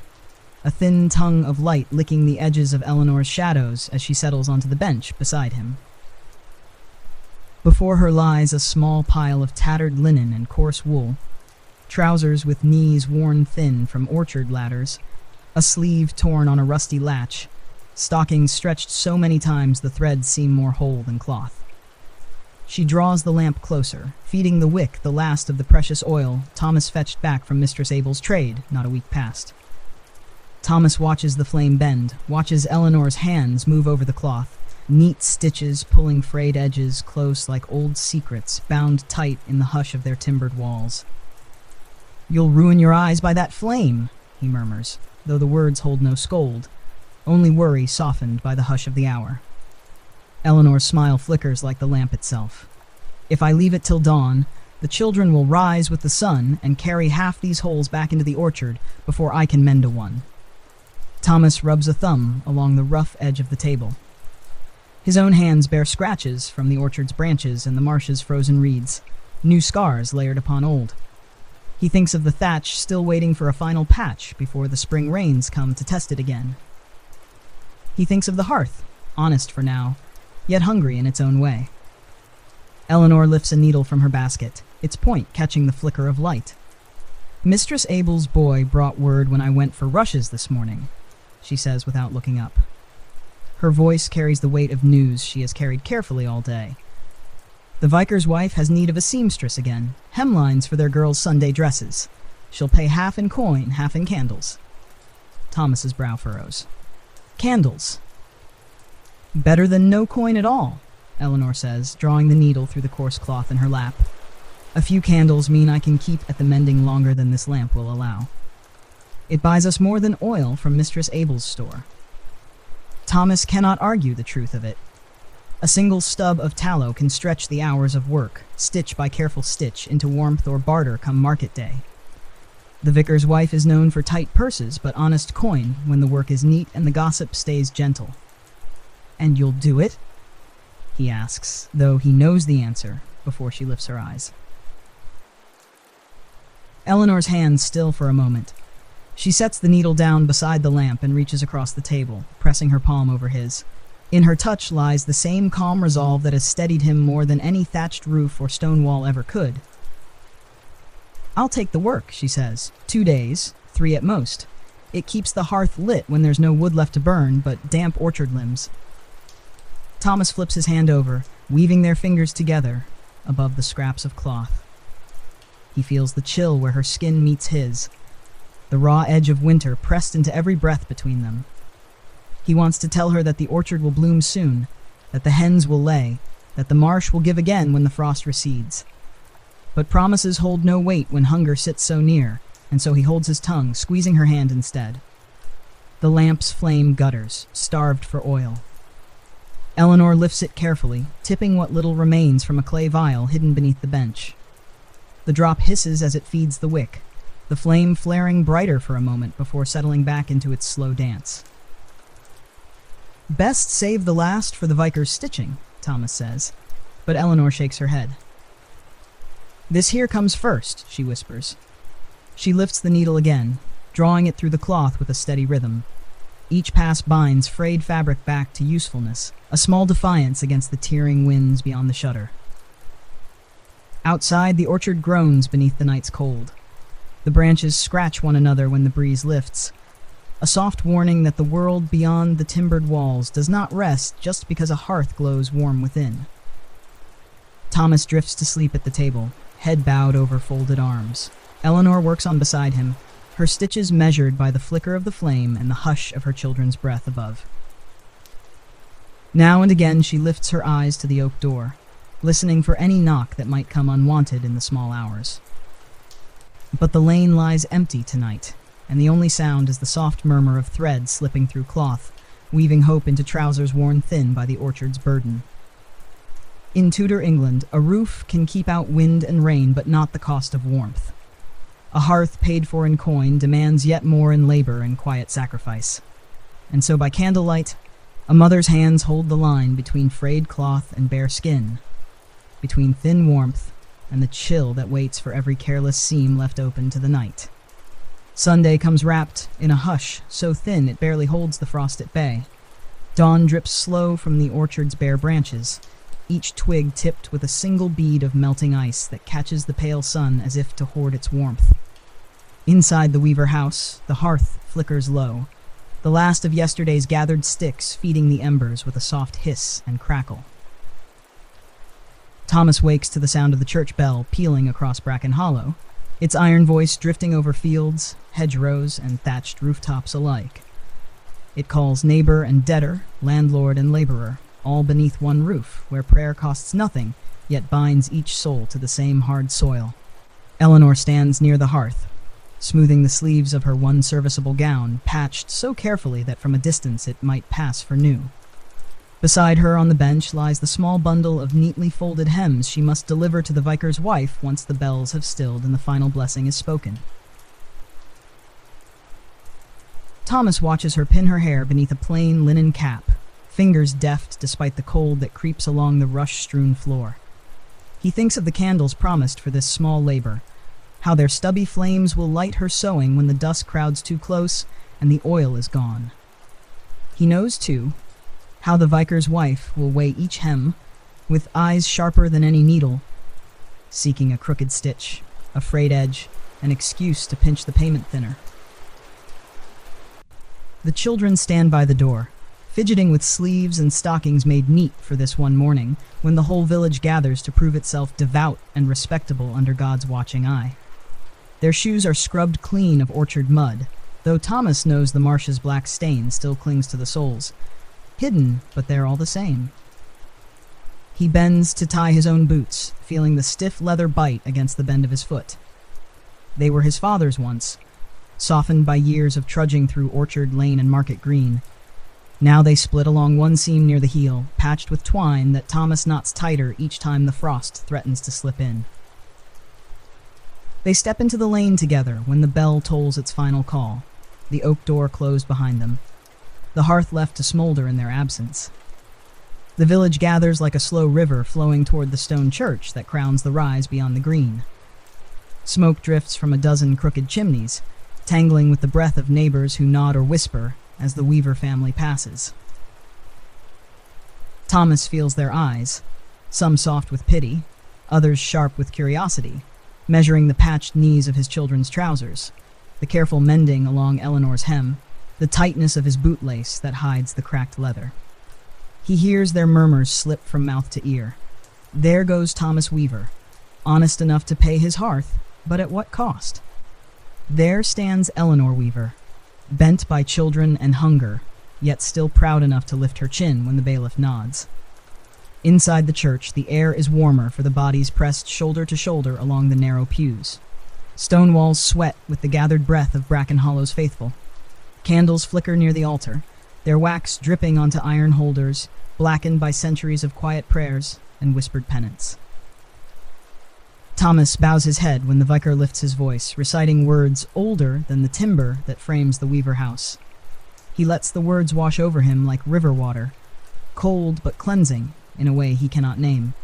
Speaker 1: a thin tongue of light licking the edges of Eleanor's shadows as she settles onto the bench beside him. Before her lies a small pile of tattered linen and coarse wool, trousers with knees worn thin from orchard ladders, a sleeve torn on a rusty latch, stockings stretched so many times the threads seem more whole than cloth. She draws the lamp closer, feeding the wick the last of the precious oil Thomas fetched back from Mistress Abel's trade not a week past. Thomas watches the flame bend, watches Eleanor's hands move over the cloth, neat stitches pulling frayed edges close like old secrets bound tight in the hush of their timbered walls. "You'll ruin your eyes by that flame," he murmurs, though the words hold no scold, only worry softened by the hush of the hour. Eleanor's smile flickers like the lamp itself. "If I leave it till dawn, the children will rise with the sun and carry half these holes back into the orchard before I can mend a one." Thomas rubs a thumb along the rough edge of the table. His own hands bear scratches from the orchard's branches and the marsh's frozen reeds, new scars layered upon old. He thinks of the thatch still waiting for a final patch before the spring rains come to test it again. He thinks of the hearth, honest for now, yet hungry in its own way. Eleanor lifts a needle from her basket, its point catching the flicker of light. "Mistress Abel's boy brought word when I went for rushes this morning," she says without looking up. Her voice carries the weight of news she has carried carefully all day. "The vicar's wife has need of a seamstress again, hemlines for their girls' Sunday dresses. She'll pay half in coin, half in candles." Thomas's brow furrows. "Candles." "Better than no coin at all," Eleanor says, drawing the needle through the coarse cloth in her lap. "A few candles mean I can keep at the mending longer than this lamp will allow. It buys us more than oil from Mistress Abel's store." Thomas cannot argue the truth of it. A single stub of tallow can stretch the hours of work, stitch by careful stitch, into warmth or barter come market day. The vicar's wife is known for tight purses but honest coin when the work is neat and the gossip stays gentle. "And you'll do it?" he asks, though he knows the answer before she lifts her eyes. Eleanor's hands still for a moment. She sets the needle down beside the lamp and reaches across the table, pressing her palm over his. In her touch lies the same calm resolve that has steadied him more than any thatched roof or stone wall ever could. "I'll take the work," she says. 2 days, 3 at most. It keeps the hearth lit when there's no wood left to burn but damp orchard limbs. Thomas flips his hand over, weaving their fingers together above the scraps of cloth. He feels the chill where her skin meets his, the raw edge of winter pressed into every breath between them. He wants to tell her that the orchard will bloom soon, that the hens will lay, that the marsh will give again when the frost recedes. But promises hold no weight when hunger sits so near, and so he holds his tongue, squeezing her hand instead. The lamp's flame gutters, starved for oil. Eleanor lifts it carefully, tipping what little remains from a clay vial hidden beneath the bench. The drop hisses as it feeds the wick, the flame flaring brighter for a moment before settling back into its slow dance. "Best save the last for the Vicar's stitching," Thomas says, but Eleanor shakes her head. "This here comes first," she whispers. She lifts the needle again, drawing it through the cloth with a steady rhythm. Each pass binds frayed fabric back to usefulness, a small defiance against the tearing winds beyond the shutter. Outside, the orchard groans beneath the night's cold. The branches scratch one another when the breeze lifts, a soft warning that the world beyond the timbered walls does not rest just because a hearth glows warm within. Thomas drifts to sleep at the table, head bowed over folded arms. Eleanor works on beside him, her stitches measured by the flicker of the flame and the hush of her children's breath above. Now and again she lifts her eyes to the oak door, listening for any knock that might come unwanted in the small hours. But the lane lies empty tonight, and the only sound is the soft murmur of thread slipping through cloth, weaving hope into trousers worn thin by the orchard's burden. In Tudor England, a roof can keep out wind and rain, but not the cost of warmth. A hearth paid for in coin demands yet more in labor and quiet sacrifice. And so by candlelight, a mother's hands hold the line between frayed cloth and bare skin, between thin warmth and the chill that waits for every careless seam left open to the night. Sunday comes wrapped in a hush so thin it barely holds the frost at bay. Dawn drips slow from the orchard's bare branches, each twig tipped with a single bead of melting ice that catches the pale sun as if to hoard its warmth. Inside the Weaver house, the hearth flickers low, the last of yesterday's gathered sticks feeding the embers with a soft hiss and crackle. Thomas wakes to the sound of the church bell pealing across Bracken Hollow, its iron voice drifting over fields, hedgerows, and thatched rooftops alike. It calls neighbor and debtor, landlord and laborer, all beneath one roof, where prayer costs nothing, yet binds each soul to the same hard soil. Eleanor stands near the hearth, smoothing the sleeves of her one serviceable gown, patched so carefully that from a distance it might pass for new. Beside her on the bench lies the small bundle of neatly folded hems she must deliver to the vicar's wife once the bells have stilled and the final blessing is spoken. Thomas watches her pin her hair beneath a plain linen cap, fingers deft despite the cold that creeps along the rush-strewn floor. He thinks of the candles promised for this small labor, how their stubby flames will light her sewing when the dusk crowds too close and the oil is gone. He knows, too, how the vicar's wife will weigh each hem, with eyes sharper than any needle, seeking a crooked stitch, a frayed edge, an excuse to pinch the payment thinner. The children stand by the door, fidgeting with sleeves and stockings made neat for this one morning, when the whole village gathers to prove itself devout and respectable under God's watching eye. Their shoes are scrubbed clean of orchard mud, though Thomas knows the marsh's black stain still clings to the soles. Hidden, but they're all the same. He bends to tie his own boots, feeling the stiff leather bite against the bend of his foot. They were his father's once, softened by years of trudging through Orchard Lane and Market Green. Now they split along one seam near the heel, patched with twine that Thomas knots tighter each time the frost threatens to slip in. They step into the lane together when the bell tolls its final call, the oak door closed behind them, the hearth left to smolder in their absence. The village gathers like a slow river flowing toward the stone church that crowns the rise beyond the green. Smoke drifts from a dozen crooked chimneys, tangling with the breath of neighbors who nod or whisper as the Weaver family passes. Thomas feels their eyes, some soft with pity, others sharp with curiosity, measuring the patched knees of his children's trousers, the careful mending along Eleanor's hem, the tightness of his bootlace that hides the cracked leather. He hears their murmurs slip from mouth to ear. There goes Thomas Weaver, honest enough to pay his hearth, but at what cost? There stands Eleanor Weaver, bent by children and hunger, yet still proud enough to lift her chin when the bailiff nods. Inside the church, the air is warmer for the bodies pressed shoulder to shoulder along the narrow pews. Stone walls sweat with the gathered breath of Bracken Hollow's faithful. Candles flicker near the altar, their wax dripping onto iron holders, blackened by centuries of quiet prayers and whispered penance. Thomas bows his head when the vicar lifts his voice, reciting words older than the timber that frames the Weaver house. He lets the words wash over him like river water, cold but cleansing in a way he cannot name.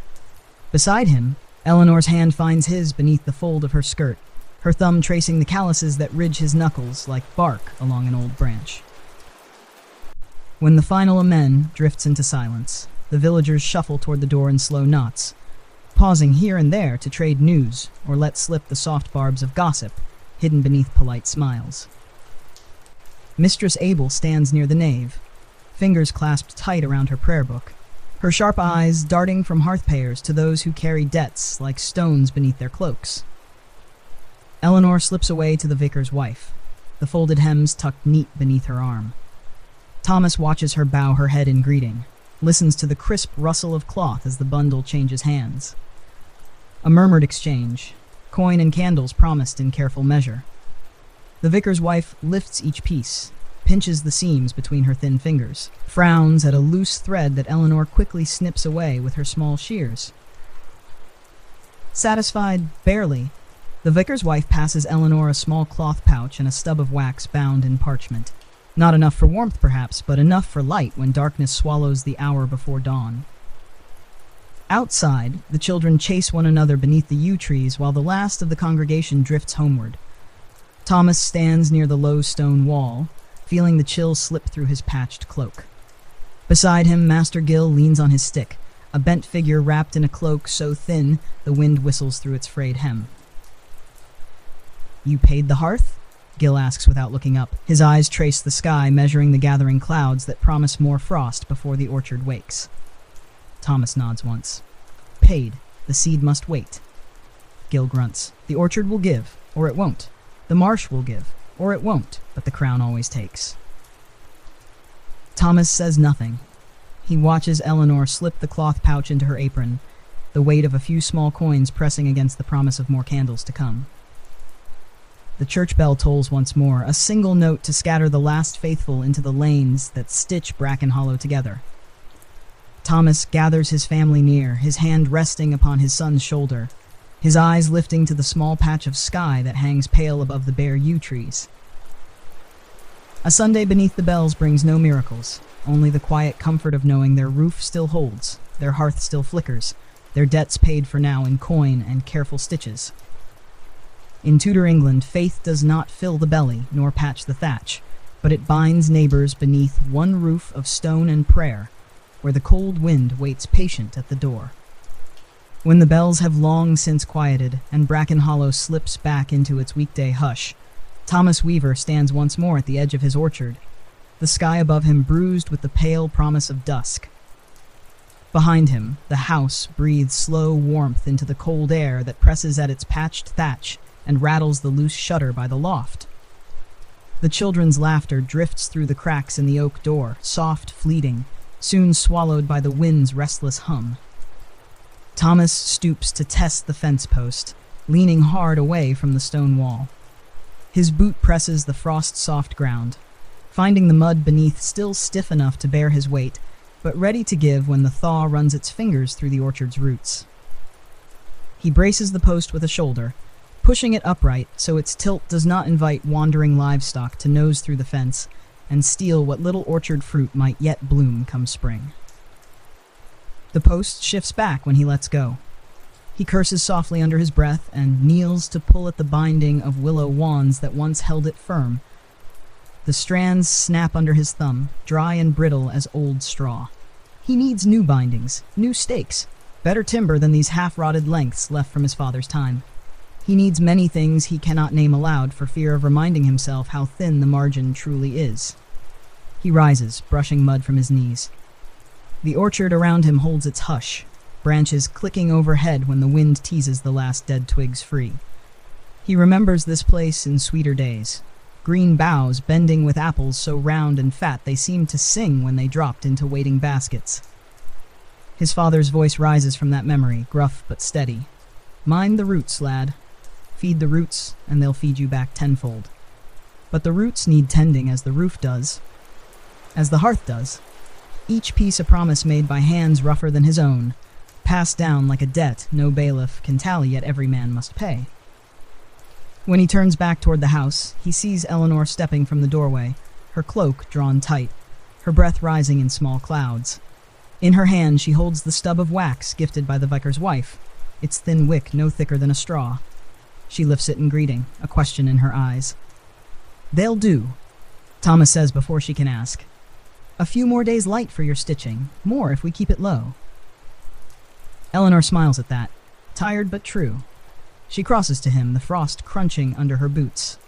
Speaker 1: Beside him, Eleanor's hand finds his beneath the fold of her skirt, her thumb tracing the calluses that ridge his knuckles like bark along an old branch. When the final amen drifts into silence, the villagers shuffle toward the door in slow knots, pausing here and there to trade news or let slip the soft barbs of gossip hidden beneath polite smiles. Mistress Abel stands near the nave, fingers clasped tight around her prayer book, her sharp eyes darting from hearth-payers to those who carry debts like stones beneath their cloaks. Eleanor slips away to the vicar's wife, the folded hems tucked neat beneath her arm. Thomas watches her bow her head in greeting, listens to the crisp rustle of cloth as the bundle changes hands. A murmured exchange, coin and candles promised in careful measure. The vicar's wife lifts each piece, pinches the seams between her thin fingers, frowns at a loose thread that Eleanor quickly snips away with her small shears. Satisfied, barely, the vicar's wife passes Eleanor a small cloth pouch and a stub of wax bound in parchment. Not enough for warmth, perhaps, but enough for light when darkness swallows the hour before dawn. Outside, the children chase one another beneath the yew trees while the last of the congregation drifts homeward. Thomas stands near the low stone wall, feeling the chill slip through his patched cloak. Beside him, Master Gill leans on his stick, a bent figure wrapped in a cloak so thin the wind whistles through its frayed hem. "You paid the hearth?" Gill asks without looking up. His eyes trace the sky, measuring the gathering clouds that promise more frost before the orchard wakes. Thomas nods once. "Paid. The seed must wait." Gill grunts. "The orchard will give, or it won't. The marsh will give, or it won't, but the crown always takes." Thomas says nothing. He watches Eleanor slip the cloth pouch into her apron, the weight of a few small coins pressing against the promise of more candles to come. The church bell tolls once more, a single note to scatter the last faithful into the lanes that stitch Bracken Hollow together. Thomas gathers his family near, his hand resting upon his son's shoulder, his eyes lifting to the small patch of sky that hangs pale above the bare yew trees. A Sunday beneath the bells brings no miracles, only the quiet comfort of knowing their roof still holds, their hearth still flickers, their debts paid for now in coin and careful stitches. In Tudor England, faith does not fill the belly nor patch the thatch, but it binds neighbors beneath one roof of stone and prayer, where the cold wind waits patient at the door. When the bells have long since quieted and Bracken Hollow slips back into its weekday hush, Thomas Weaver stands once more at the edge of his orchard, the sky above him bruised with the pale promise of dusk. Behind him, the house breathes slow warmth into the cold air that presses at its patched thatch and rattles the loose shutter by the loft. The children's laughter drifts through the cracks in the oak door, soft, fleeting, soon swallowed by the wind's restless hum. Thomas stoops to test the fence post, leaning hard away from the stone wall. His boot presses the frost-soft ground, finding the mud beneath still stiff enough to bear his weight, but ready to give when the thaw runs its fingers through the orchard's roots. He braces the post with a shoulder, pushing it upright so its tilt does not invite wandering livestock to nose through the fence and steal what little orchard fruit might yet bloom come spring. The post shifts back when he lets go. He curses softly under his breath and kneels to pull at the binding of willow wands that once held it firm. The strands snap under his thumb, dry and brittle as old straw. He needs new bindings, new stakes, better timber than these half-rotted lengths left from his father's time. He needs many things he cannot name aloud for fear of reminding himself how thin the margin truly is. He rises, brushing mud from his knees. The orchard around him holds its hush, branches clicking overhead when the wind teases the last dead twigs free. He remembers this place in sweeter days, green boughs bending with apples so round and fat they seemed to sing when they dropped into waiting baskets. His father's voice rises from that memory, gruff but steady. Mind the roots, lad. Feed the roots, and they'll feed you back tenfold. But the roots need tending as the roof does, as the hearth does. Each piece a promise made by hands rougher than his own, passed down like a debt no bailiff can tally yet every man must pay. When he turns back toward the house, he sees Eleanor stepping from the doorway, her cloak drawn tight, her breath rising in small clouds. In her hand she holds the stub of wax gifted by the vicar's wife, its thin wick no thicker than a straw. She lifts it in greeting, a question in her eyes. "They'll do," Thomas says before she can ask. "A few more days light for your stitching, more if we keep it low." Eleanor smiles at that, tired but true. She crosses to him, the frost crunching under her boots.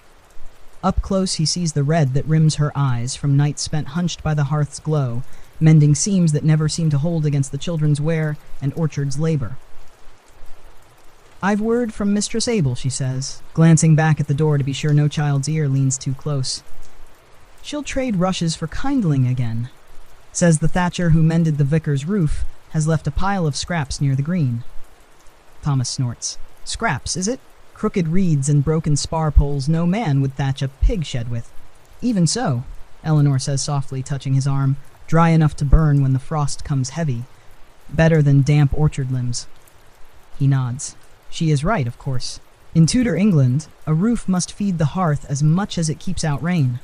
Speaker 1: Up close he sees the red that rims her eyes from nights spent hunched by the hearth's glow, mending seams that never seem to hold against the children's wear and orchard's labor. "I've word from Mistress Abel," she says, glancing back at the door to be sure no child's ear leans too close. "She'll trade rushes for kindling again. Says the thatcher who mended the vicar's roof has left a pile of scraps near the green." Thomas snorts. "Scraps, is it? Crooked reeds and broken spar poles no man would thatch a pig shed with." "Even so," Eleanor says softly, touching his arm, "dry enough to burn when the frost comes heavy. Better than damp orchard limbs." He nods. She is right, of course. In Tudor England, a roof must feed the hearth as much as it keeps out rain.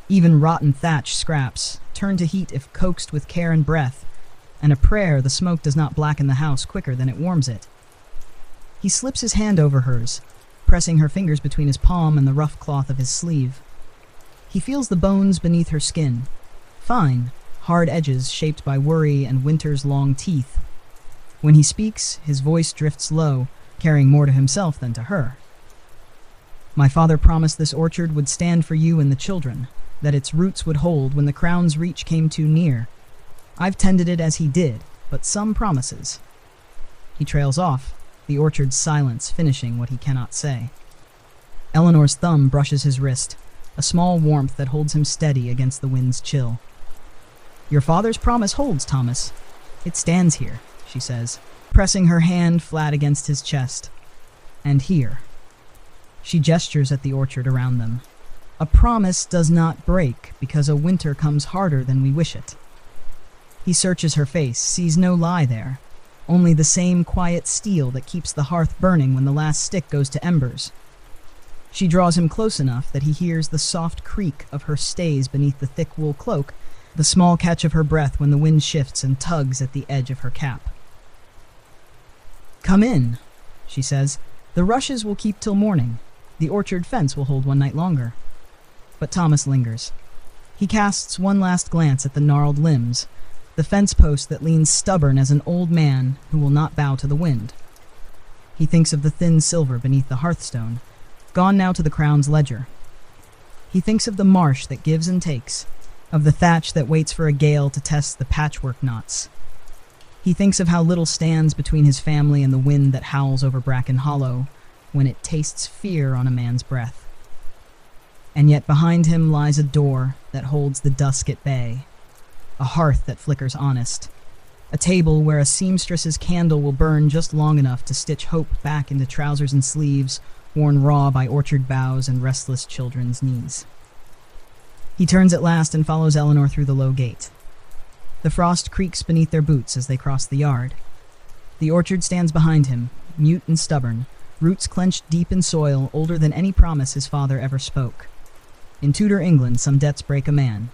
Speaker 1: Even rotten thatch scraps turn to heat if coaxed with care and breath, and a prayer the smoke does not blacken the house quicker than it warms it. He slips his hand over hers, pressing her fingers between his palm and the rough cloth of his sleeve. He feels the bones beneath her skin, fine, hard edges shaped by worry and winter's long teeth. When he speaks, his voice drifts low, carrying more to himself than to her. "My father promised this orchard would stand for you and the children, that its roots would hold when the crown's reach came too near. I've tended it as he did, but some promises." He trails off, the orchard's silence finishing what he cannot say. Eleanor's thumb brushes his wrist, a small warmth that holds him steady against the wind's chill. "Your father's promise holds, Thomas. It stands here," she says, pressing her hand flat against his chest. "And here." She gestures at the orchard around them. "A promise does not break because a winter comes harder than we wish it." He searches her face, sees no lie there, only the same quiet steel that keeps the hearth burning when the last stick goes to embers. She draws him close enough that he hears the soft creak of her stays beneath the thick wool cloak, the small catch of her breath when the wind shifts and tugs at the edge of her cap. "Come in," she says. "The rushes will keep till morning. The orchard fence will hold one night longer." But Thomas lingers. He casts one last glance at the gnarled limbs, the fence post that leans stubborn as an old man who will not bow to the wind. He thinks of the thin silver beneath the hearthstone, gone now to the crown's ledger. He thinks of the marsh that gives and takes, of the thatch that waits for a gale to test the patchwork knots. He thinks of how little stands between his family and the wind that howls over Bracken Hollow when it tastes fear on a man's breath. And yet behind him lies a door that holds the dusk at bay, a hearth that flickers honest, a table where a seamstress's candle will burn just long enough to stitch hope back into trousers and sleeves worn raw by orchard boughs and restless children's knees. He turns at last and follows Eleanor through the low gate. The frost creaks beneath their boots as they cross the yard. The orchard stands behind him, mute and stubborn, roots clenched deep in soil older than any promise his father ever spoke. In Tudor England, some debts break a man,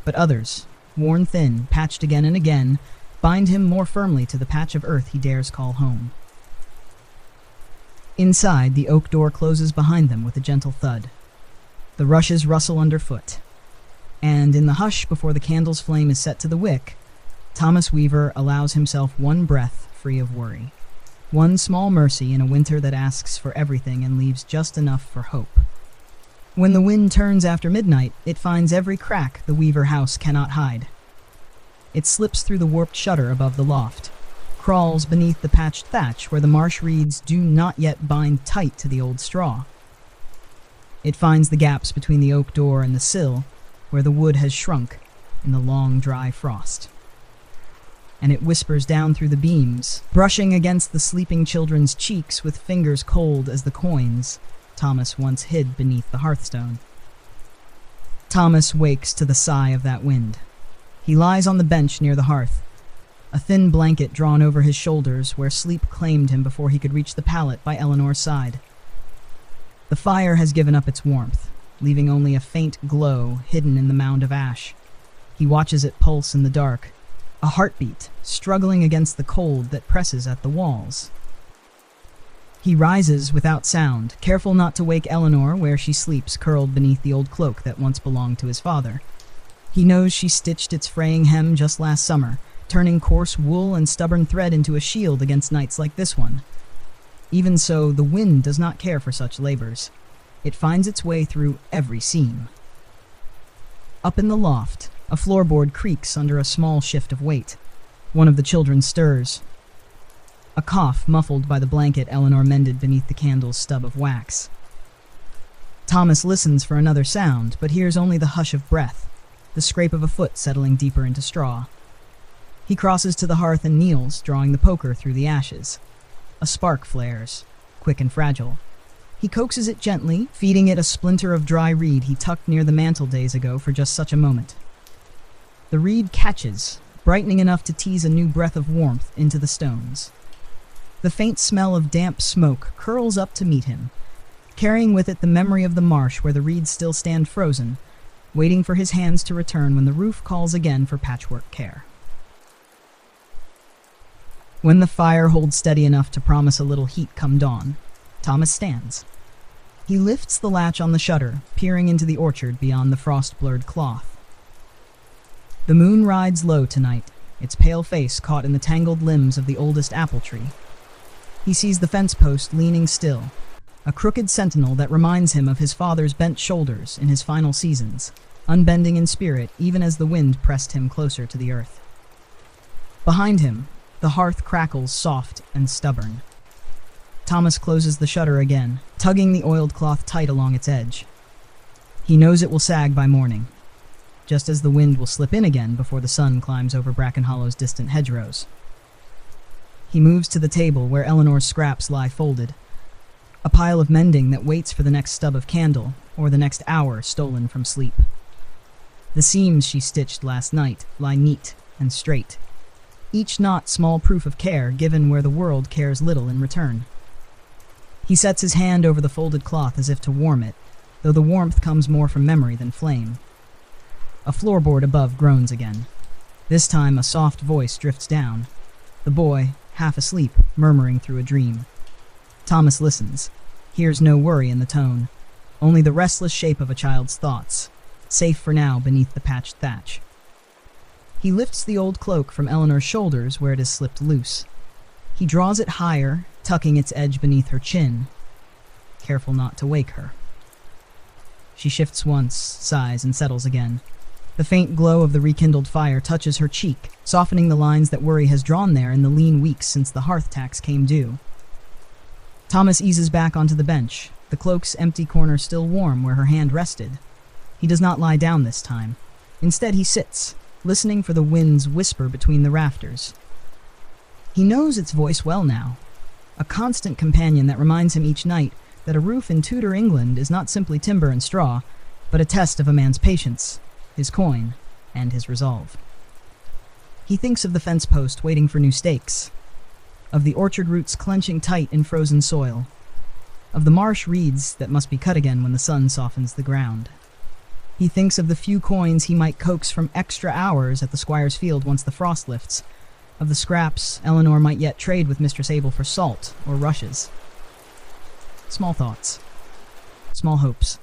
Speaker 1: but others, worn thin, patched again and again, bind him more firmly to the patch of earth he dares call home. Inside, the oak door closes behind them with a gentle thud. The rushes rustle underfoot. And in the hush before the candle's flame is set to the wick, Thomas Weaver allows himself one breath free of worry. One small mercy in a winter that asks for everything and leaves just enough for hope. When the wind turns after midnight, it finds every crack the Weaver house cannot hide. It slips through the warped shutter above the loft, crawls beneath the patched thatch where the marsh reeds do not yet bind tight to the old straw. It finds the gaps between the oak door and the sill, where the wood has shrunk in the long, dry frost. and it whispers down through the beams, brushing against the sleeping children's cheeks with fingers cold as the coins Thomas once hid beneath the hearthstone. Thomas wakes to the sigh of that wind. He lies on the bench near the hearth, a thin blanket drawn over his shoulders where sleep claimed him before he could reach the pallet by Eleanor's side. The fire has given up its warmth, leaving only a faint glow hidden in the mound of ash. He watches it pulse in the dark, a heartbeat struggling against the cold that presses at the walls. He rises without sound, careful not to wake Eleanor where she sleeps curled beneath the old cloak that once belonged to his father. He knows she stitched its fraying hem just last summer, turning coarse wool and stubborn thread into a shield against nights like this one. Even so, the wind does not care for such labors. It finds its way through every seam. Up in the loft, a floorboard creaks under a small shift of weight. One of the children stirs. A cough muffled by the blanket Eleanor mended beneath the candle's stub of wax. Thomas listens for another sound, but hears only the hush of breath, the scrape of a foot settling deeper into straw. He crosses to the hearth and kneels, drawing the poker through the ashes. A spark flares, quick and fragile. He coaxes it gently, feeding it a splinter of dry reed he tucked near the mantel days ago for just such a moment. The reed catches, brightening enough to tease a new breath of warmth into the stones. The faint smell of damp smoke curls up to meet him, carrying with it the memory of the marsh where the reeds still stand frozen, waiting for his hands to return when the roof calls again for patchwork care. When the fire holds steady enough to promise a little heat come dawn, Thomas stands. He lifts the latch on the shutter, peering into the orchard beyond the frost-blurred cloth. The moon rides low tonight, its pale face caught in the tangled limbs of the oldest apple tree. He sees the fence post leaning still, a crooked sentinel that reminds him of his father's bent shoulders in his final seasons, unbending in spirit even as the wind pressed him closer to the earth. Behind him, the hearth crackles soft and stubborn. Thomas closes the shutter again, tugging the oiled cloth tight along its edge. He knows it will sag by morning, just as the wind will slip in again before the sun climbs over Brackenhollow's distant hedgerows. He moves to the table where Eleanor's scraps lie folded, a pile of mending that waits for the next stub of candle or the next hour stolen from sleep. The seams she stitched last night lie neat and straight, each knot small proof of care given where the world cares little in return. He sets his hand over the folded cloth as if to warm it, though the warmth comes more from memory than flame. A floorboard above groans again. This time a soft voice drifts down, the boy, half asleep, murmuring through a dream. Thomas listens, hears no worry in the tone, only the restless shape of a child's thoughts, safe for now beneath the patched thatch. He lifts the old cloak from Eleanor's shoulders where it has slipped loose. He draws it higher, tucking its edge beneath her chin, careful not to wake her. She shifts once, sighs, and settles again. The faint glow of the rekindled fire touches her cheek, softening the lines that worry has drawn there in the lean weeks since the hearth tax came due. Thomas eases back onto the bench, the cloak's empty corner still warm where her hand rested. He does not lie down this time. Instead, he sits, listening for the wind's whisper between the rafters. He knows its voice well now, a constant companion that reminds him each night that a roof in Tudor England is not simply timber and straw, but a test of a man's patience, his coin, and his resolve. He thinks of the fence post waiting for new stakes, of the orchard roots clenching tight in frozen soil, of the marsh reeds that must be cut again when the sun softens the ground. He thinks of the few coins he might coax from extra hours at the squire's field once the frost lifts, of the scraps Eleanor might yet trade with Mistress Abel for salt or rushes. Small thoughts, small hopes.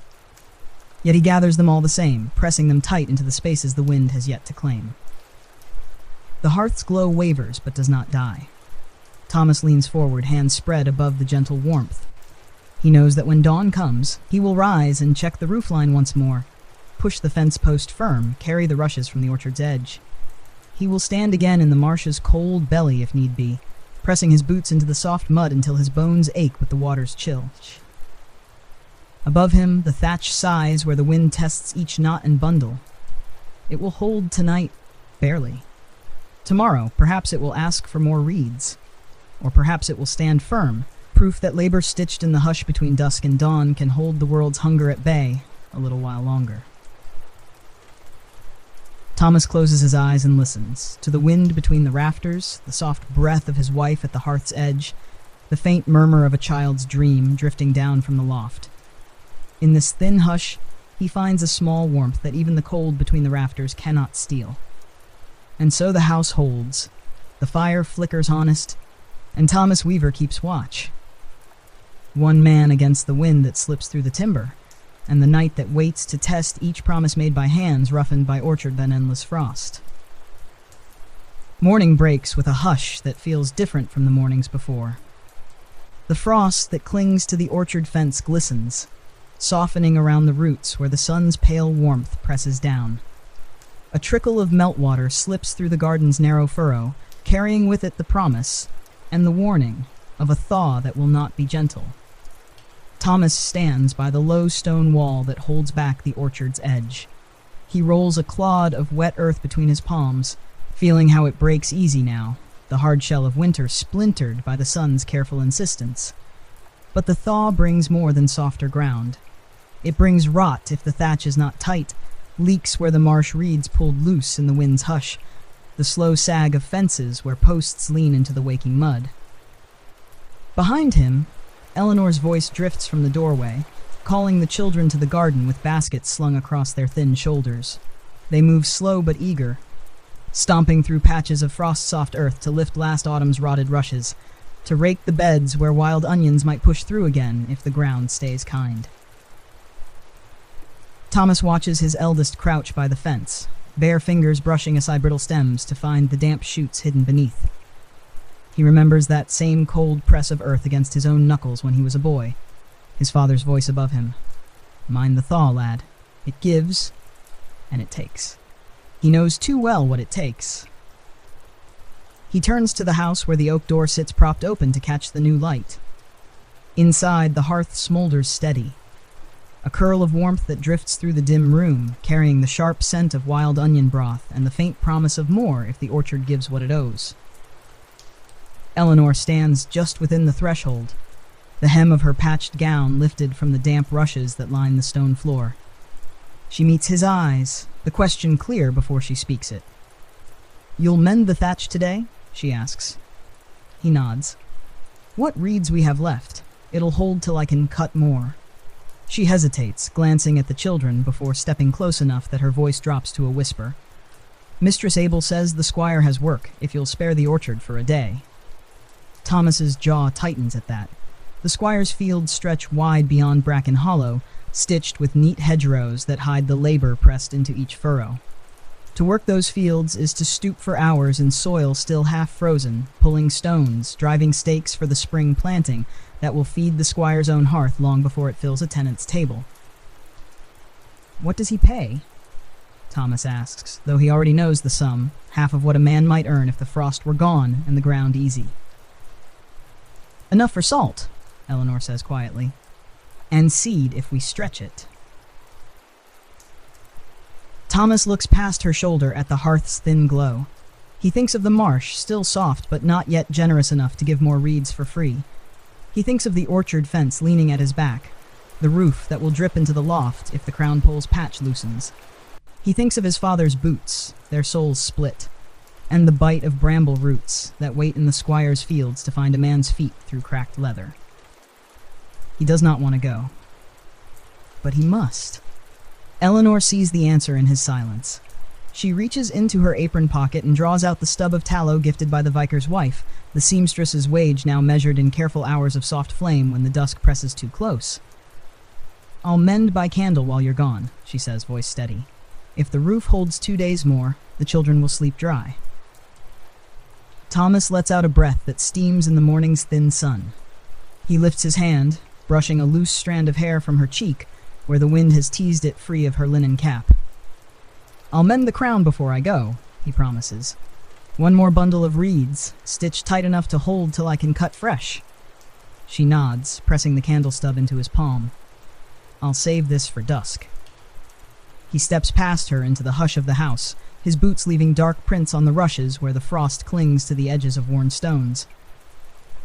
Speaker 1: Yet he gathers them all the same, pressing them tight into the spaces the wind has yet to claim. The hearth's glow wavers but does not die. Thomas leans forward, hands spread above the gentle warmth. He knows that when dawn comes, he will rise and check the roofline once more, push the fence post firm, carry the rushes from the orchard's edge. He will stand again in the marsh's cold belly if need be, pressing his boots into the soft mud until his bones ache with the water's chill. Above him, the thatch sighs where the wind tests each knot and bundle. It will hold tonight, barely. Tomorrow, perhaps it will ask for more reeds. Or perhaps it will stand firm, proof that labor stitched in the hush between dusk and dawn can hold the world's hunger at bay a little while longer. Thomas closes his eyes and listens to the wind between the rafters, the soft breath of his wife at the hearth's edge, the faint murmur of a child's dream drifting down from the loft. In this thin hush, he finds a small warmth that even the cold between the rafters cannot steal. And so the house holds. The fire flickers honest, and Thomas Weaver keeps watch. One man against the wind that slips through the timber, and the night that waits to test each promise made by hands roughened by orchard and endless frost. Morning breaks with a hush that feels different from the mornings before. The frost that clings to the orchard fence glistens, softening around the roots where the sun's pale warmth presses down. A trickle of meltwater slips through the garden's narrow furrow, carrying with it the promise and the warning of a thaw that will not be gentle. Thomas stands by the low stone wall that holds back the orchard's edge. He rolls a clod of wet earth between his palms, feeling how it breaks easy now, the hard shell of winter splintered by the sun's careful insistence. But the thaw brings more than softer ground. It brings rot if the thatch is not tight, leaks where the marsh reeds pulled loose in the wind's hush, the slow sag of fences where posts lean into the waking mud. Behind him, Eleanor's voice drifts from the doorway, calling the children to the garden with baskets slung across their thin shoulders. They move slow but eager, stomping through patches of frost-soft earth to lift last autumn's rotted rushes, to rake the beds where wild onions might push through again if the ground stays kind. Thomas watches his eldest crouch by the fence, bare fingers brushing aside brittle stems to find the damp shoots hidden beneath. He remembers that same cold press of earth against his own knuckles when he was a boy, his father's voice above him. Mind the thaw, lad. It gives, and it takes. He knows too well what it takes. He turns to the house where the oak door sits propped open to catch the new light. Inside, the hearth smolders steady, a curl of warmth that drifts through the dim room, carrying the sharp scent of wild onion broth and the faint promise of more if the orchard gives what it owes. Eleanor stands just within the threshold, the hem of her patched gown lifted from the damp rushes that line the stone floor. She meets his eyes, the question clear before she speaks it. "You'll mend the thatch today?" she asks. He nods. "What reeds we have left? It'll hold till I can cut more." She hesitates, glancing at the children before stepping close enough that her voice drops to a whisper. "Mistress Abel says the squire has work, if you'll spare the orchard for a day." Thomas's jaw tightens at that. The squire's fields stretch wide beyond Bracken Hollow, stitched with neat hedgerows that hide the labor pressed into each furrow. To work those fields is to stoop for hours in soil still half frozen, pulling stones, driving stakes for the spring planting that will feed the squire's own hearth long before it fills a tenant's table. "What does he pay?" Thomas asks, though he already knows the sum, half of what a man might earn if the frost were gone and the ground easy. "Enough for salt," Eleanor says quietly, "and seed if we stretch it." Thomas looks past her shoulder at the hearth's thin glow. He thinks of the marsh, still soft but not yet generous enough to give more reeds for free. He thinks of the orchard fence leaning at his back, the roof that will drip into the loft if the crown pole's patch loosens. He thinks of his father's boots, their soles split, and the bite of bramble roots that wait in the squire's fields to find a man's feet through cracked leather. He does not want to go. But he must. Eleanor sees the answer in his silence. She reaches into her apron pocket and draws out the stub of tallow gifted by the vicar's wife, the seamstress's wage now measured in careful hours of soft flame when the dusk presses too close. "I'll mend by candle while you're gone," she says, voice steady. "If the roof holds 2 days more, the children will sleep dry." Thomas lets out a breath that steams in the morning's thin sun. He lifts his hand, brushing a loose strand of hair from her cheek, where the wind has teased it free of her linen cap. "I'll mend the crown before I go," he promises. "One more bundle of reeds, stitched tight enough to hold till I can cut fresh." She nods, pressing the candle stub into his palm. "I'll save this for dusk." He steps past her into the hush of the house, his boots leaving dark prints on the rushes where the frost clings to the edges of worn stones.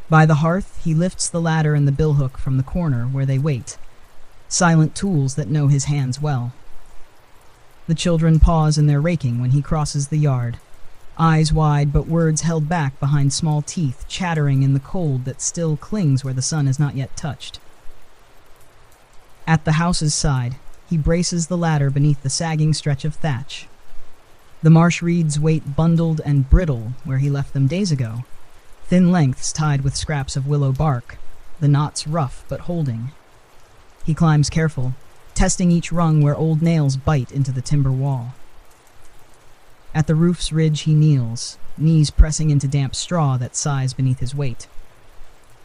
Speaker 1: By the hearth, he lifts the ladder and the billhook from the corner where they wait, silent tools that know his hands well. The children pause in their raking when he crosses the yard, eyes wide but words held back behind small teeth, chattering in the cold that still clings where the sun has not yet touched. At the house's side, he braces the ladder beneath the sagging stretch of thatch. The marsh reeds wait bundled and brittle where he left them days ago, thin lengths tied with scraps of willow bark, the knots rough but holding. He climbs careful, testing each rung where old nails bite into the timber wall. At the roof's ridge he kneels, knees pressing into damp straw that sighs beneath his weight.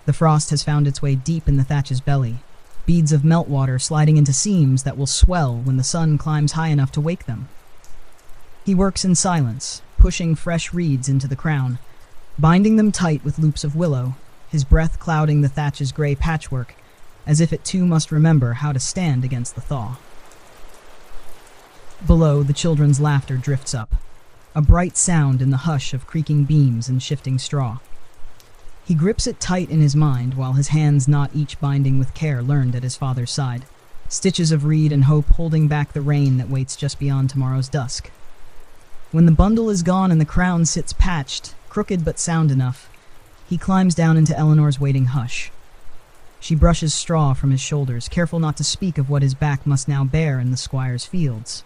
Speaker 1: The frost has found its way deep in the thatch's belly, beads of meltwater sliding into seams that will swell when the sun climbs high enough to wake them. He works in silence, pushing fresh reeds into the crown, binding them tight with loops of willow, his breath clouding the thatch's gray patchwork, as if it too must remember how to stand against the thaw. Below, the children's laughter drifts up, a bright sound in the hush of creaking beams and shifting straw. He grips it tight in his mind while his hands knot each binding with care learned at his father's side, stitches of reed and hope holding back the rain that waits just beyond tomorrow's dusk. When the bundle is gone and the crown sits patched, crooked but sound enough, he climbs down into Eleanor's waiting hush. She brushes straw from his shoulders, careful not to speak of what his back must now bear in the squire's fields.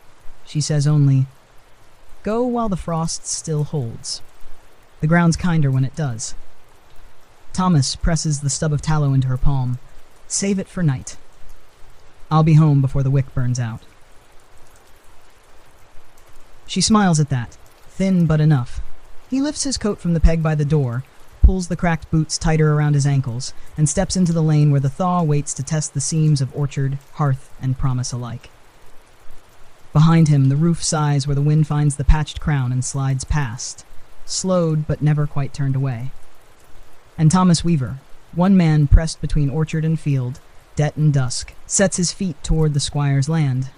Speaker 1: She says only, "Go while the frost still holds. The ground's kinder when it does." Thomas presses the stub of tallow into her palm. "Save it for night. I'll be home before the wick burns out." She smiles at that, thin but enough. He lifts his coat from the peg by the door, pulls the cracked boots tighter around his ankles, and steps into the lane where the thaw waits to test the seams of orchard, hearth, and promise alike. Behind him, the roof sighs where the wind finds the patched crown and slides past, slowed but never quite turned away. And Thomas Weaver, one man pressed between orchard and field, debt and dusk, sets his feet toward the squire's land,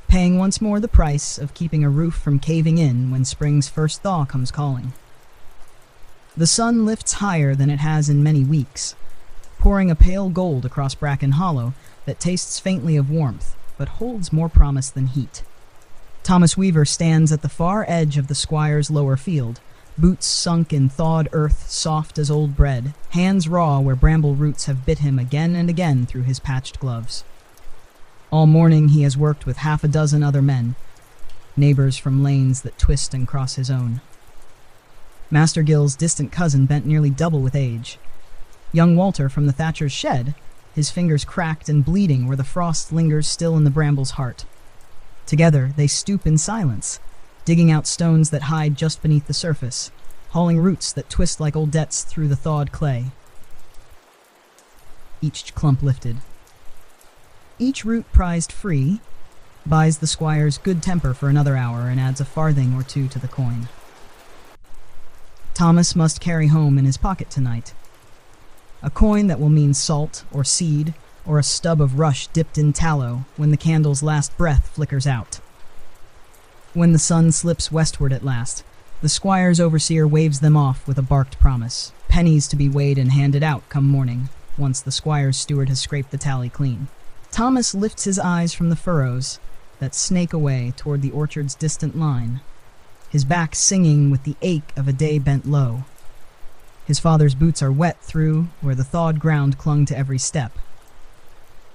Speaker 1: paying once more the price of keeping a roof from caving in when spring's first thaw comes calling. The sun lifts higher than it has in many weeks, pouring a pale gold across Bracken Hollow that tastes faintly of warmth, but holds more promise than heat. Thomas Weaver stands at the far edge of the squire's lower field, boots sunk in thawed earth soft as old bread, hands raw where bramble roots have bit him again and again through his patched gloves. All morning he has worked with half a dozen other men, neighbors from lanes that twist and cross his own. Master Gill's distant cousin bent nearly double with age. Young Walter from the thatcher's shed, his fingers cracked and bleeding where the frost lingers still in the bramble's heart. Together they stoop in silence, digging out stones that hide just beneath the surface, hauling roots that twist like old debts through the thawed clay. Each clump lifted. Each root prized free, buys the squire's good temper for another hour and adds a farthing or two to the coin. Thomas must carry home in his pocket tonight a coin that will mean salt or seed or a stub of rush dipped in tallow when the candle's last breath flickers out. When the sun slips westward at last, the squire's overseer waves them off with a barked promise, pennies to be weighed and handed out come morning, once the squire's steward has scraped the tally clean. Thomas lifts his eyes from the furrows that snake away toward the orchard's distant line, his back singing with the ache of a day bent low. His father's boots are wet through where the thawed ground clung to every step.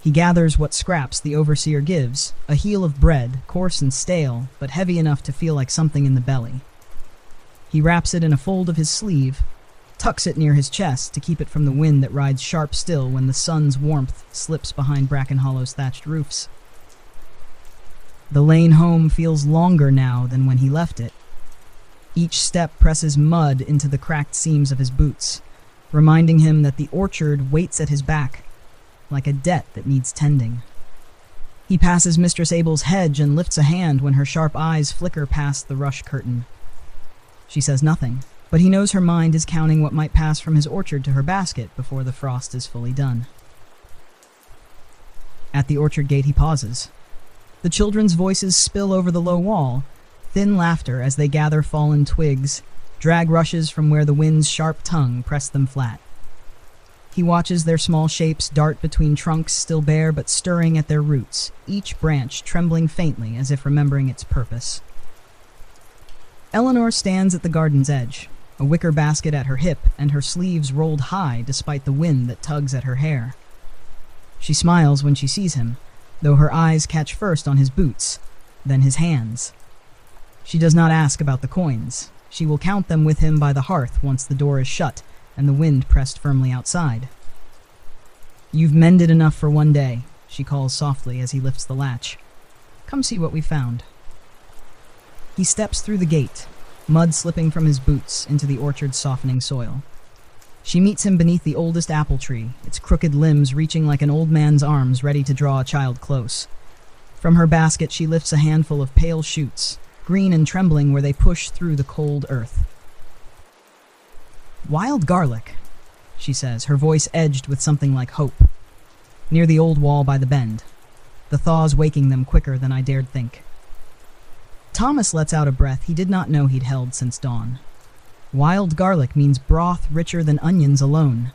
Speaker 1: He gathers what scraps the overseer gives, a heel of bread, coarse and stale, but heavy enough to feel like something in the belly. He wraps it in a fold of his sleeve, tucks it near his chest to keep it from the wind that rides sharp still when the sun's warmth slips behind Bracken Hollow's thatched roofs. The lane home feels longer now than when he left it. Each step presses mud into the cracked seams of his boots, reminding him that the orchard waits at his back, like a debt that needs tending. He passes Mistress Abel's hedge and lifts a hand when her sharp eyes flicker past the rush curtain. She says nothing, but he knows her mind is counting what might pass from his orchard to her basket before the frost is fully done. At the orchard gate he pauses. The children's voices spill over the low wall, thin laughter as they gather fallen twigs, drag rushes from where the wind's sharp tongue pressed them flat. He watches their small shapes dart between trunks still bare but stirring at their roots, each branch trembling faintly as if remembering its purpose. Eleanor stands at the garden's edge, a wicker basket at her hip and her sleeves rolled high despite the wind that tugs at her hair. She smiles when she sees him, though her eyes catch first on his boots, then his hands. She does not ask about the coins. She will count them with him by the hearth once the door is shut and the wind pressed firmly outside. "You've mended enough for one day," she calls softly as he lifts the latch. "Come see what we found." He steps through the gate, mud slipping from his boots into the orchard's softening soil. She meets him beneath the oldest apple tree, its crooked limbs reaching like an old man's arms ready to draw a child close. From her basket she lifts a handful of pale shoots, green and trembling where they push through the cold earth. "Wild garlic," she says, her voice edged with something like hope. "Near the old wall by the bend. The thaw's waking them quicker than I dared think." Thomas lets out a breath he did not know he'd held since dawn. Wild garlic means broth richer than onions alone,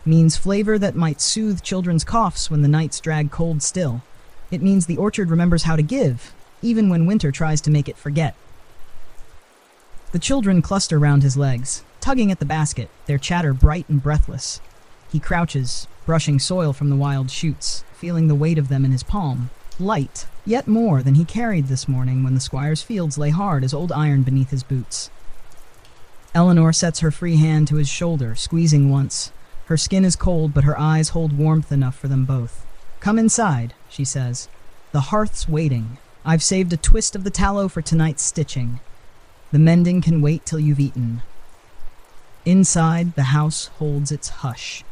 Speaker 1: means flavor that might soothe children's coughs when the nights drag cold still. It means the orchard remembers how to give, even when winter tries to make it forget. The children cluster round his legs, tugging at the basket, their chatter bright and breathless. He crouches, brushing soil from the wild shoots, feeling the weight of them in his palm, light, yet more than he carried this morning when the squire's fields lay hard as old iron beneath his boots. Eleanor sets her free hand to his shoulder, squeezing once. Her skin is cold, but her eyes hold warmth enough for them both. "Come inside," she says. "The hearth's waiting. I've saved a twist of the tallow for tonight's stitching. The mending can wait till you've eaten." Inside, the house holds its hush.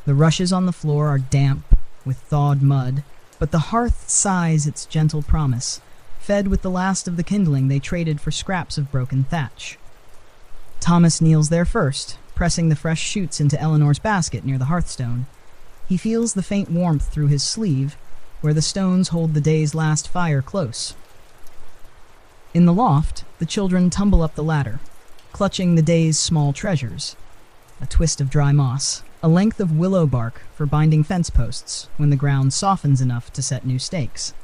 Speaker 1: The rushes on the floor are damp, with thawed mud, but the hearth sighs its gentle promise, fed with the last of the kindling they traded for scraps of broken thatch. Thomas kneels there first, pressing the fresh shoots into Eleanor's basket near the hearthstone. He feels the faint warmth through his sleeve, where the stones hold the day's last fire close. In the loft, the children tumble up the ladder, clutching the day's small treasures. A twist of dry moss, a length of willow bark for binding fence posts when the ground softens enough to set new stakes.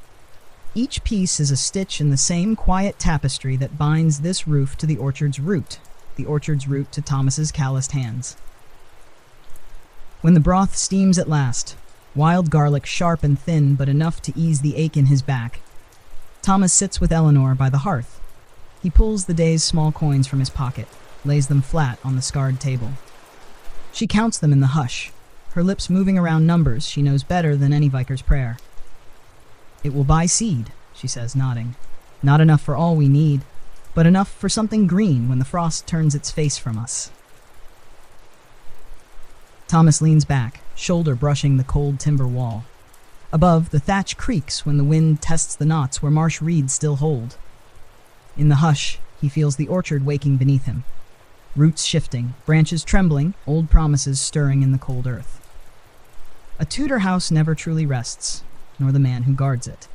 Speaker 1: Each piece is a stitch in the same quiet tapestry that binds this roof to the orchard's root to Thomas's calloused hands. When the broth steams at last, wild garlic sharp and thin but enough to ease the ache in his back, Thomas sits with Eleanor by the hearth. He pulls the day's small coins from his pocket, lays them flat on the scarred table. She counts them in the hush, her lips moving around numbers she knows better than any Vicar's prayer. "It will buy seed," she says, nodding. "Not enough for all we need, but enough for something green when the frost turns its face from us." Thomas leans back, shoulder brushing the cold timber wall. Above, the thatch creaks when the wind tests the knots where marsh reeds still hold. In the hush, he feels the orchard waking beneath him. Roots shifting, branches trembling, old promises stirring in the cold earth. A Tudor house never truly rests, nor the man who guards it.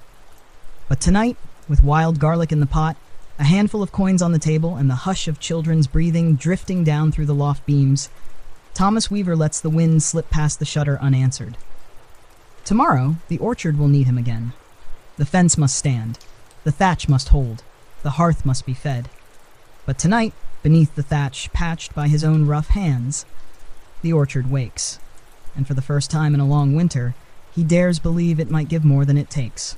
Speaker 1: But tonight, with wild garlic in the pot, a handful of coins on the table, and the hush of children's breathing drifting down through the loft beams, Thomas Weaver lets the wind slip past the shutter unanswered. Tomorrow, the orchard will need him again. The fence must stand. The thatch must hold. The hearth must be fed. But tonight, beneath the thatch patched by his own rough hands, the orchard wakes. And for the first time in a long winter, he dares believe it might give more than it takes.